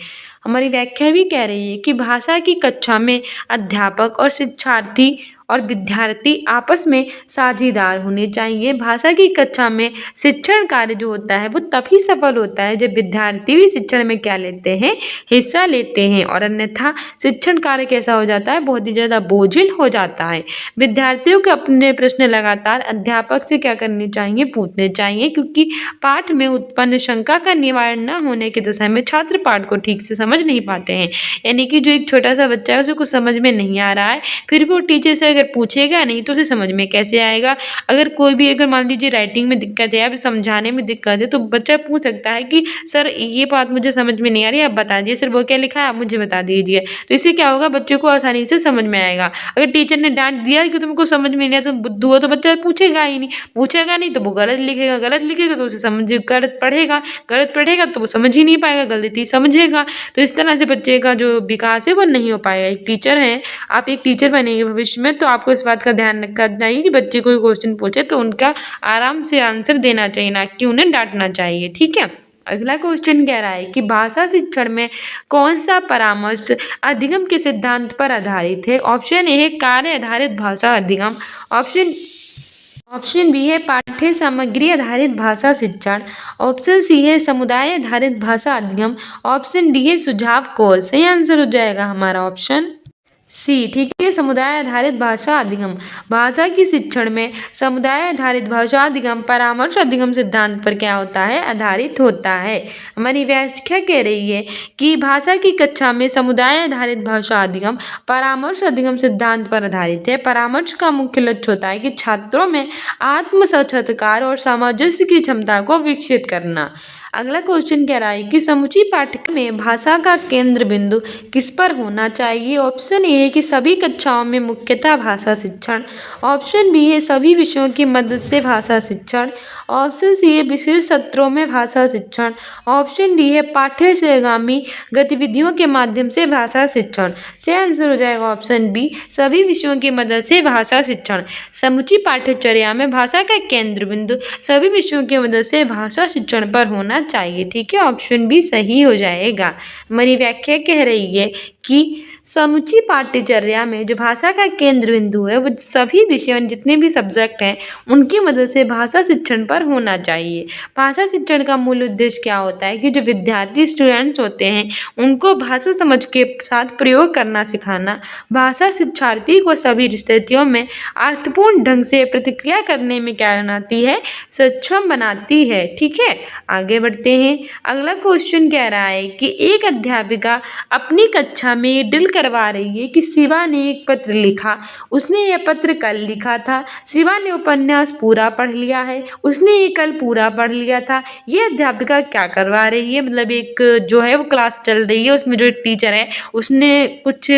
हमारी व्याख्या भी कह रही है कि भाषा की कक्षा में अध्यापक और शिक्षार्थी और विद्यार्थी आपस में साझेदार होने चाहिए। भाषा की कक्षा में शिक्षण कार्य जो होता है वो तभी सफल होता है जब विद्यार्थी भी शिक्षण में क्या लेते हैं, हिस्सा लेते हैं, और अन्यथा शिक्षण कार्य कैसा हो जाता है, बहुत ही ज़्यादा बोझिल हो जाता है। विद्यार्थियों को अपने प्रश्न लगातार अध्यापक से क्या करने चाहिए, पूछने चाहिए, क्योंकि पाठ में उत्पन्न शंका का निवारण न होने की दशा में छात्र पाठ को ठीक से समझ नहीं पाते हैं। यानी कि जो एक छोटा सा बच्चा है उसे कुछ समझ में नहीं आ रहा है, फिर भी वो टीचर से अगर पूछेगा नहीं तो उसे समझ में कैसे आएगा। अगर कोई भी अगर मान लीजिए राइटिंग में दिक्कत है या फिर समझाने में दिक्कत है तो बच्चा पूछ सकता है कि सर ये बात मुझे समझ में नहीं आ रही, आप बता दीजिए, सर वो क्या लिखा है आप मुझे बता दीजिए। तो इससे क्या होगा, बच्चे को आसानी से समझ में आएगा। अगर टीचर ने डांट दिया कि तुमको समझ में नहीं आया तो बुद्धू हो, तो बच्चा पूछेगा ही नहीं, पूछेगा नहीं तो वो गलत लिखेगा, गलत लिखेगा तो उसे समझ गलत पढ़ेगा तो वो समझ ही नहीं पाएगा, गलती समझेगा। तो इस तरह से बच्चे का जो विकास है वो नहीं हो पाएगा। एक टीचर है, आप एक टीचर बनेंगे भविष्य में तो आपको इस बात का ध्यान रखना चाहिए कि बच्चे कोई क्वेश्चन पूछे तो उनका आराम से आंसर देना चाहिए, ना कि उन्हें डांटना चाहिए। ठीक है, अगला क्वेश्चन कह रहा है कि भाषा शिक्षण में कौन सा परामर्श अधिगम के सिद्धांत पर आधारित है। ऑप्शन ए है कार्य आधारित भाषा अधिगम, ऑप्शन बी है पाठ्य सामग्री आधारित भाषा शिक्षण, ऑप्शन सी है समुदाय आधारित भाषा अधिगम, ऑप्शन डी है सुझाव कोश। सही आंसर हो जाएगा हमारा ऑप्शन सी। ठीक है, समुदाय आधारित भाषा अधिगम। भाषा की शिक्षण में समुदाय आधारित भाषा अधिगम परामर्श अधिगम सिद्धांत पर क्या होता है, आधारित होता है। हमारी व्याख्या कह रही है कि भाषा की कक्षा में समुदाय आधारित भाषा अधिगम परामर्श अधिगम सिद्धांत पर आधारित है। परामर्श का मुख्य लक्ष्य होता है कि छात्रों में आत्म साक्षात्कार और सामंजस्य की क्षमता को विकसित करना। अगला क्वेश्चन कह रहा है कि समूची पाठ्यक्रम में भाषा का केंद्र बिंदु किस पर होना चाहिए। ऑप्शन ए है कि सभी कक्षाओं में मुख्यतः भाषा शिक्षण, ऑप्शन बी है सभी विषयों की मदद से भाषा शिक्षण, ऑप्शन सी है विशेष सत्रों में भाषा शिक्षण, ऑप्शन डी है पाठ्य सहगामी गतिविधियों के माध्यम से भाषा शिक्षण। से आंसर हो जाएगा ऑप्शन बी, सभी विषयों की मदद से भाषा शिक्षण। समूची पाठ्यचर्या में भाषा का केंद्र बिंदु सभी विषयों की मदद से भाषा शिक्षण पर होना चाहिए। ठीक है, ऑप्शन बी सही हो जाएगा। हमारी व्याख्या कह रही है कि समूची पाठ्यचर्या में जो भाषा का केंद्र बिंदु है वो सभी विषय जितने भी सब्जेक्ट हैं उनकी मदद से भाषा शिक्षण पर होना चाहिए। भाषा शिक्षण का मूल उद्देश्य क्या होता है कि जो विद्यार्थी स्टूडेंट्स होते हैं उनको भाषा समझ के साथ प्रयोग करना सिखाना। भाषा शिक्षार्थी को सभी स्थितियों में अर्थपूर्ण ढंग से प्रतिक्रिया करने में क्या बनाती है, सक्षम बनाती है। ठीक है, आगे बढ़ते हैं। अगला क्वेश्चन कह रहा है कि एक अध्यापिका अपनी कक्षा में ड्रिल करवा रही है कि शिवा ने एक पत्र लिखा, उसने यह पत्र कल लिखा था। शिवा ने उपन्यास पूरा पढ़ लिया है, उसने ये कल पूरा पढ़ लिया था। ये अध्यापिका क्या करवा रही है, मतलब एक जो है वो क्लास चल रही है, उसमें जो टीचर है उसने कुछ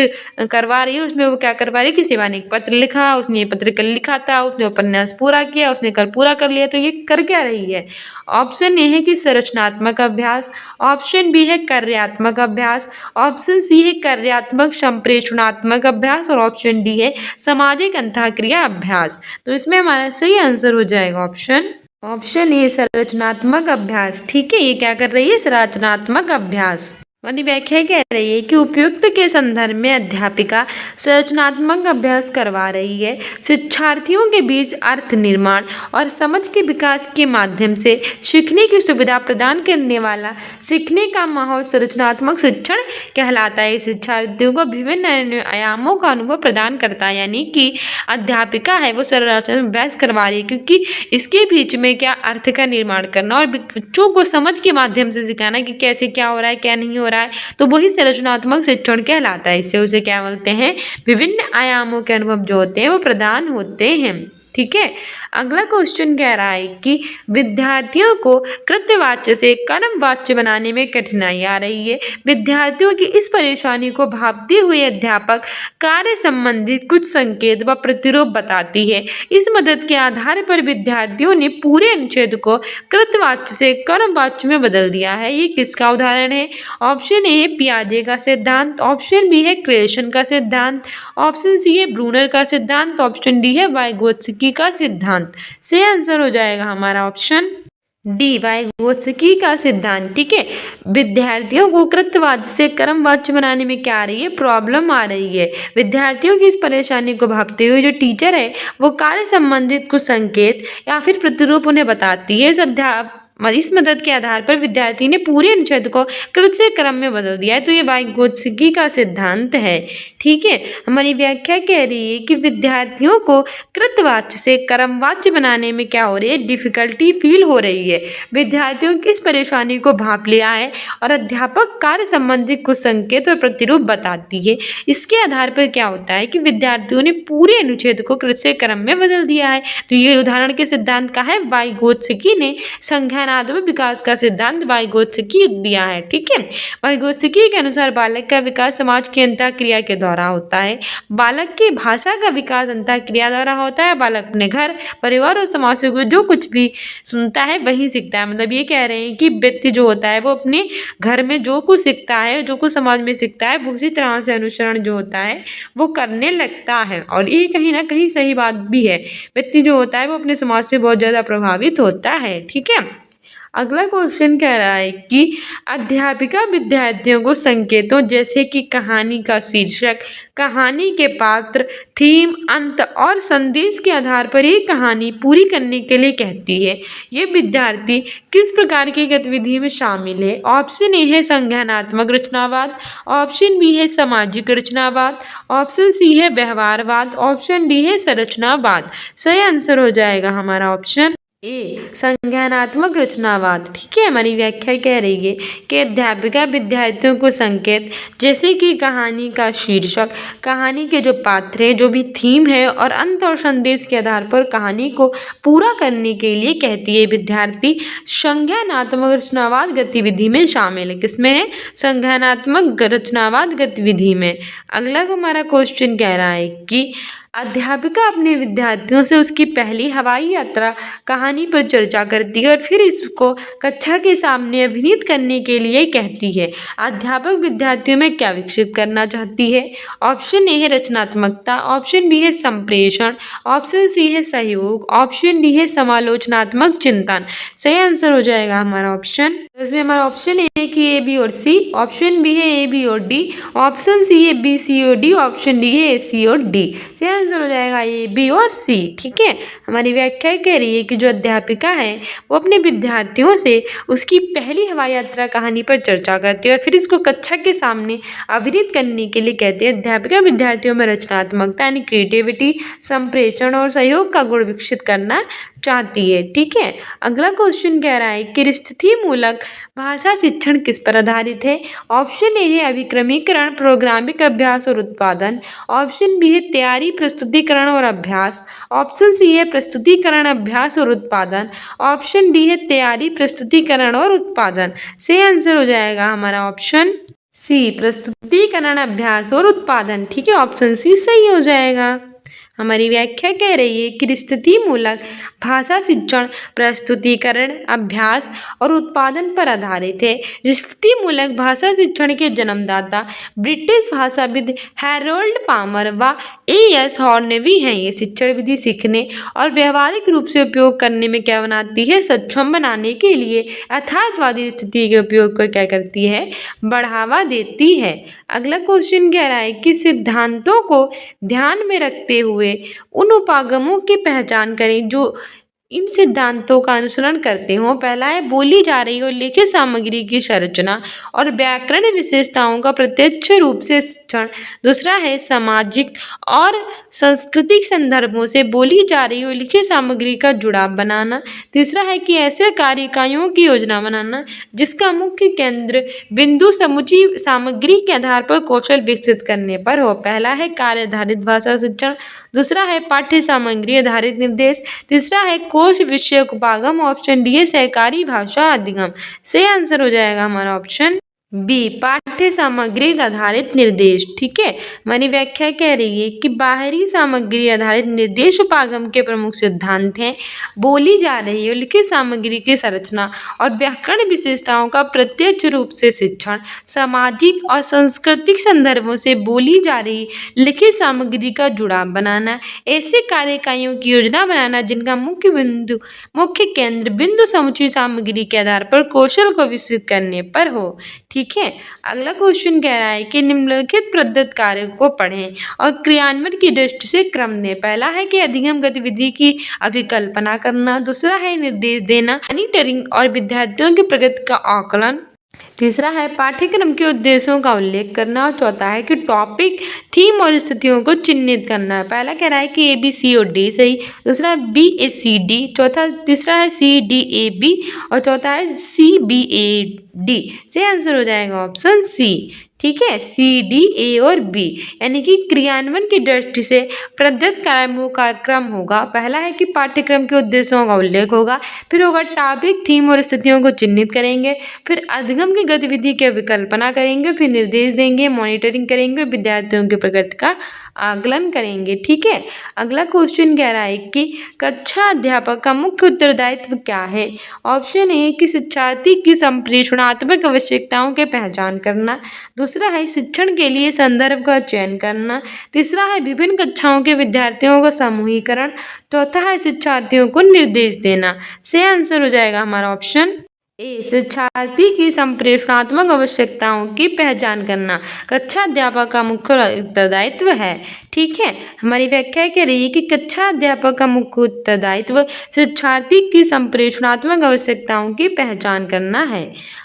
करवा रही है, उसमें वो क्या करवा रही है कि शिवा ने एक पत्र लिखा, उसने ये पत्र कल लिखा था, उसने उपन्यास पूरा किया, उसने कल पूरा कर लिया। तो ये कर क्या रही है। ऑप्शन ए है कि संरचनात्मक अभ्यास, ऑप्शन बी है कार्यात्मक अभ्यास, ऑप्शन सी है कार्यात्मक संप्रेषणात्मक अभ्यास और ऑप्शन डी है सामाजिक अंतःक्रिया अभ्यास। तो इसमें हमारा सही आंसर हो जाएगा ऑप्शन ए संरचनात्मक अभ्यास। ठीक है, ये क्या कर रही है, संरचनात्मक अभ्यास। हमारी व्याख्या कह रही है कि उपयुक्त के संदर्भ में अध्यापिका संरचनात्मक अभ्यास करवा रही है। शिक्षार्थियों के बीच अर्थ निर्माण और समझ के विकास के माध्यम से सीखने की सुविधा प्रदान करने वाला सीखने का माहौल संरचनात्मक शिक्षण कहलाता है। शिक्षार्थियों को विभिन्न आयामों का अनुभव प्रदान करता है, यानी कि अध्यापिका है वो संरचनात्मक अभ्यास करवा रही है क्योंकि इसके बीच में क्या अर्थ का निर्माण करना और बच्चों को समझ के माध्यम से सिखाना कि कैसे क्या हो रहा है क्या नहीं हो रहा है, तो वही संरचनात्मक शिक्षण कहलाता है। इससे उसे क्या बोलते हैं, विभिन्न आयामों के अनुभव जो होते हैं वो प्रदान होते हैं। ठीक है, अगला क्वेश्चन कह रहा है कि विद्यार्थियों को कृत्यवाच्य से कर्मवाच्य बनाने में कठिनाई आ रही है। विद्यार्थियों की इस परेशानी को भांपते हुए अध्यापक कार्य संबंधित कुछ संकेत व प्रतिरूप बताती है। इस मदद के आधार पर विद्यार्थियों ने पूरे अनुच्छेद को कृत्यवाच्य से कर्मवाच्य में बदल दिया है। ये किसका उदाहरण है। ऑप्शन ए है पियाजे का सिद्धांत, ऑप्शन बी है क्रेशन का सिद्धांत, ऑप्शन सी है ब्रूनर का सिद्धांत, ऑप्शन डी है वाइगोत्स्की का सिद्धांत। से आंसर हो जाएगा हमारा ऑप्शन डी, वाइगोत्स्की का सिद्धांत। ठीक है, विद्यार्थियों को कृत्यवाच्य से कर्मवाच्य बनाने में क्या आ रही है, प्रॉब्लम आ रही है। विद्यार्थियों की इस परेशानी को भांपते हुए जो टीचर है वो कार्य संबंधित कुछ संकेत या फिर प्रतिरूप उन्हें बताती है। इस इस मदद के आधार पर विद्यार्थी ने पूरे अनुच्छेद को कृत से क्रम में बदल दिया है। तो ये वाइगोत्स्की का सिद्धांत है। ठीक है, हमारी व्याख्या कह रही है कि विद्यार्थियों को कृतवाच्य से क्रमवाच्य बनाने में क्या हो रही है, डिफिकल्टी फील हो रही है। विद्यार्थियों की इस परेशानी को भांप लिया है और अध्यापक कार्य संबंधी कुछ संकेत और प्रतिरूप बताती है। इसके आधार पर क्या होता है कि विद्यार्थियों ने पूरे अनुच्छेद को कृत से क्रम में बदल दिया है। तो ये उदाहरण के सिद्धांत का है, वाइगोत्स्की ने संज्ञानात्मक विकास का सिद्धांत वाइगोत्स्की दिया है। ठीक है, वाइगोत्स्की के अनुसार बालक का विकास समाज की अंतःक्रिया के द्वारा होता है। बालक की भाषा का विकास अंतःक्रिया द्वारा होता है। बालक अपने घर, परिवार और समाज से जो कुछ भी सुनता है वही सीखता है। मतलब ये कह रहे हैं कि व्यक्ति जो होता है वो अपने घर में जो कुछ सीखता है, जो कुछ समाज में सीखता है, उसी तरह से अनुसरण जो होता है वो करने लगता है। और ये कहीं ना कहीं सही बात भी है। व्यक्ति जो होता है वो अपने समाज से बहुत ज़्यादा प्रभावित होता है। ठीक है, अगला क्वेश्चन कह रहा है कि अध्यापिका विद्यार्थियों को संकेतों जैसे कि कहानी का शीर्षक, कहानी के पात्र, थीम, अंत और संदेश के आधार पर एक कहानी पूरी करने के लिए कहती है। ये विद्यार्थी किस प्रकार की गतिविधि में शामिल है? ऑप्शन ए है संज्ञानात्मक रचनावाद, ऑप्शन बी है सामाजिक रचनावाद, ऑप्शन सी है व्यवहारवाद, ऑप्शन डी है संरचनावाद। सही आंसर हो जाएगा हमारा ऑप्शन ए संज्ञानात्मक रचनावाद। ठीक है, हमारी व्याख्या कह रही है कि अध्यापिका विद्यार्थियों को संकेत जैसे कि कहानी का शीर्षक, कहानी के जो पात्र है, जो भी थीम है और अंत और संदेश के आधार पर कहानी को पूरा करने के लिए कहती है। विद्यार्थी संज्ञानात्मक रचनावाद गतिविधि में शामिल है। किसमें है? संज्ञानात्मक रचनावाद गतिविधि में। अगला हमारा क्वेश्चन कह रहा है कि अध्यापिका अपने विद्यार्थियों से उसकी पहली हवाई यात्रा कहानी पर चर्चा करती है और फिर इसको कक्षा के सामने अभिनीत करने के लिए कहती है। अध्यापक विद्यार्थियों में क्या विकसित करना चाहती है? ऑप्शन ए है रचनात्मकता, ऑप्शन बी है संप्रेषण, ऑप्शन सी है सहयोग, ऑप्शन डी है समालोचनात्मक चिंतन। सही आंसर हो जाएगा हमारा ऑप्शन। इसमें हमारा ऑप्शन ए कि ए बी और सी, ऑप्शन बी है ए बी और डी, ऑप्शन सी है बी सी और डी, ऑप्शन डी है ए सी और डी। सही आंसर हो जाएगा ए बी और सी। ठीक है, हमारी व्याख्या कह रही है कि जो अध्यापिका है वो अपने विद्यार्थियों से उसकी पहली हवाई यात्रा कहानी पर चर्चा करती है और फिर इसको कक्षा के सामने अभिनीत करने के लिए कहते हैं। अध्यापिका विद्यार्थियों में रचनात्मकता यानी क्रिएटिविटी, संप्रेषण और सहयोग का गुण विकसित करना चाहती है। ठीक है, अगला क्वेश्चन कह रहा है कि स्थिति मूलक भाषा शिक्षण किस पर आधारित है? ऑप्शन ए है अभिक्रमीकरण, प्रोग्रामिक अभ्यास और उत्पादन, ऑप्शन बी है तैयारी, प्रस्तुतिकरण और अभ्यास, ऑप्शन सी है प्रस्तुतिकरण, अभ्यास और उत्पादन, ऑप्शन डी है तैयारी, प्रस्तुतिकरण और उत्पादन। सही आंसर हो जाएगा हमारा ऑप्शन सी, प्रस्तुतिकरण, अभ्यास और उत्पादन। ठीक है, ऑप्शन सी सही हो जाएगा। हमारी व्याख्या कह रही है कि स्थिति मूलक भाषा शिक्षण प्रस्तुतिकरण, अभ्यास और उत्पादन पर आधारित है। स्थिति मूलक भाषा शिक्षण के जन्मदाता ब्रिटिश भाषाविद हैरोल्ड पामर व ए.एस. हॉर्नबी हैं। ये शिक्षण विधि सीखने और व्यवहारिक रूप से उपयोग करने में क्या बनाती है? सक्षम बनाने के लिए यथार्थवादी स्थिति के उपयोग को क्या करती है? बढ़ावा देती है। अगला क्वेश्चन कह रहा है कि सिद्धांतों को ध्यान में रखते हुए उन उपागमों की पहचान करें जो इन सिद्धांतों का अनुसरण करते हो। पहला है बोली जा रही हो लिखित सामग्री की संरचना और व्याकरण विशेषताओं का प्रत्यक्ष रूप से शिक्षण। दूसरा है सामाजिक और सांस्कृतिक संदर्भों से बोली जा रही हो लिखित सामग्री का जुड़ाव बनाना। तीसरा है कि ऐसे कार्य इकाइयों की योजना बनाना जिसका मुख्य केंद्र बिंदु समूची सामग्री के आधार पर कौशल विकसित करने पर हो। पहला है कार्य आधारित भाषा शिक्षण, दूसरा है पाठ्य सामग्री आधारित निर्देश, तीसरा है कोश विषयक उपागम, ऑप्शन डी है सहकारी भाषा अधिगम। सही आंसर हो जाएगा हमारा ऑप्शन बी, पाठ्य सामग्री आधारित निर्देश। ठीक है, हमारी व्याख्या कह रही है कि बाहरी सामग्री आधारित निर्देश उपागम के प्रमुख सिद्धांत हैं बोली जा रही है लिखित सामग्री की संरचना और व्याकरण विशेषताओं का प्रत्यक्ष रूप से शिक्षण, सामाजिक और सांस्कृतिक संदर्भों से बोली जा रही लिखित सामग्री का जुड़ाव बनाना, ऐसे कार्य इकाइयों की योजना बनाना जिनका मुख्य केंद्र बिंदु समुचित सामग्री के आधार पर कौशल को विकसित करने पर हो। ठीक है। अगला क्वेश्चन कह रहा है कि निम्नलिखित प्रदत्त कार्य को पढ़ें और क्रियान्वयन की दृष्टि से क्रम दें। पहला है कि अधिगम गतिविधि की अभिकल्पना करना, दूसरा है निर्देश देना, मॉनिटरिंग और विद्यार्थियों की प्रगति का आकलन, तीसरा है पाठ्यक्रम के उद्देश्यों का उल्लेख करना और चौथा है कि टॉपिक, थीम और स्थितियों को चिन्हित करना। पहला कह रहा है कि A B C और D सही, दूसरा B A C D, तीसरा है C D A B और चौथा है C B A D। से आंसर हो जाएगा ऑप्शन C। ठीक है, C D A और B, यानी कि क्रियान्वयन की दृष्टि से प्रदत्त कार्यों का क्रम होगा। पहला है कि पाठ्यक्रम के उद्देश्यों का उल्लेख होगा, फिर होगा टॉपिक, थीम और स्थितियों को चिन्हित करेंगे, फिर अधिगम की गतिविधि की विकल्पना करेंगे, फिर निर्देश देंगे, मॉनिटरिंग करेंगे, विद्यार्थियों की प्रगति का आकलन करेंगे। ठीक है। अगला क्वेश्चन कह रहा है कि कक्षा अध्यापक का मुख्य उत्तरदायित्व क्या है। ऑप्शन ए कि शिक्षार्थी की संप्रेषणात्मक आवश्यकताओं की पहचान करना, दूसरा है शिक्षण के लिए संदर्भ का चयन करना, तीसरा है विभिन्न कक्षाओं के विद्यार्थियों का समूहीकरण, चौथा है शिक्षार्थियों को निर्देश देना। से आंसर हो जाएगा हमारा ऑप्शन ए, शिक्षार्थी की संप्रेषणात्मक आवश्यकताओं की पहचान करना कक्षा अध्यापक का मुख्य उत्तरदायित्व है। ठीक है, हमारी व्याख्या कह रही है कि कक्षा अध्यापक का मुख्य उत्तरदायित्व शिक्षार्थी की संप्रेषणात्मक आवश्यकताओं की पहचान करना है।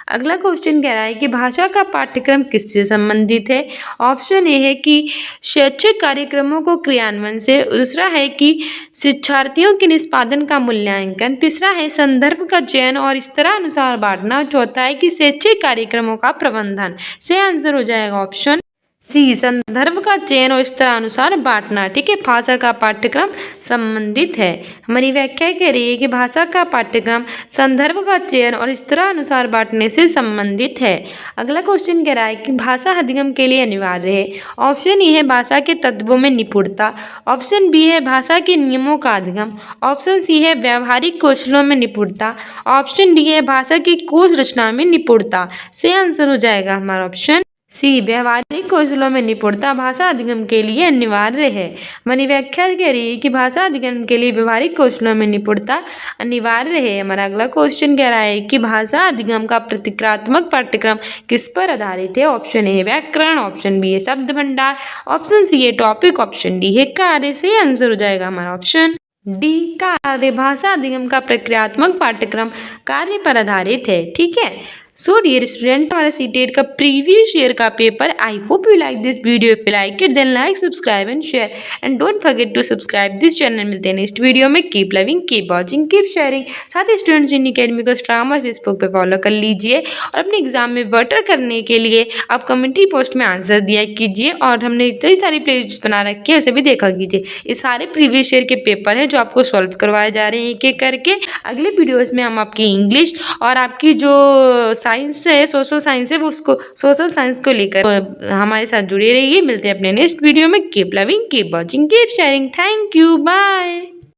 अगला क्वेश्चन कह रहा है कि भाषा का पाठ्यक्रम किससे संबंधित है। ऑप्शन ए है कि शैक्षिक कार्यक्रमों को क्रियान्वयन से, दूसरा है कि शिक्षार्थियों के निष्पादन का मूल्यांकन, तीसरा है संदर्भ का चयन और स्तरानुसार बांटना, चौथा है कि शैक्षिक कार्यक्रमों का प्रबंधन। से आंसर हो जाएगा ऑप्शन सी, संदर्भ का चयन और स्तरानुसार बांटना। ठीक है, भाषा का पाठ्यक्रम संबंधित है। हमारी व्याख्या कह रही है कि भाषा का पाठ्यक्रम संदर्भ का चयन और स्तरानुसार बांटने से संबंधित है। अगला क्वेश्चन कह रहा है कि भाषा अधिगम के लिए अनिवार्य है। ऑप्शन ए है भाषा के तत्वों में निपुणता, ऑप्शन बी है भाषा के नियमों का अधिगम, ऑप्शन सी है व्यावहारिक कौशलों में निपुणता, ऑप्शन डी है भाषा की कोश रचना में निपुणता। से आंसर हो जाएगा हमारा ऑप्शन सी, व्यावहारिक कौशलों में निपुणता भाषा अधिगम के लिए अनिवार्य है। हमारी व्याख्या कह रही है कि भाषा अधिगम के लिए व्यवहारिक कौशलों में निपुणता अनिवार्य है। हमारा अगला क्वेश्चन कह रहा है कि भाषा अधिगम का प्रतिक्रियात्मक पाठ्यक्रम किस पर आधारित है। ऑप्शन ए है व्याकरण, ऑप्शन बी है शब्द भंडार, ऑप्शन सी है टॉपिक, ऑप्शन डी है कार्य। से आंसर हो जाएगा हमारा ऑप्शन डी, कार्य। भाषा अधिगम का प्रक्रियात्मक पाठ्यक्रम कार्य पर आधारित है। ठीक है। सो डियर स्टूडेंट्स, हमारा सीटेट का प्रीवियस ईयर का paper. I hope you like this video. If you like it then like, subscribe and share and don't forget to subscribe this channel. मिलते हैं नेक्स्ट वीडियो में। Keep loving, keep watching, keep sharing. साथ ही Students In Academy को Instagram और Facebook पे follow कर लीजिए और अपने एग्जाम में बेटर करने के लिए आप कमेंट्री पोस्ट में आंसर दिया कीजिए और हमने कई सारी प्लेलिस्ट बना रखी है, उसे भी देखा कीजिए। ये सारे प्रीवियस ईयर के पेपर हैं जो आपको सॉल्व करवाए जा रहे हैं एक एक करके। अगले वीडियोज़ में हम आपकी इंग्लिश और आपकी जो साइंस है, सोशल साइंस है, वो उसको सोशल साइंस को लेकर हमारे साथ जुड़े रहिए। मिलते हैं अपने नेक्स्ट वीडियो में। Keep loving, keep watching, keep sharing. Thank you, bye.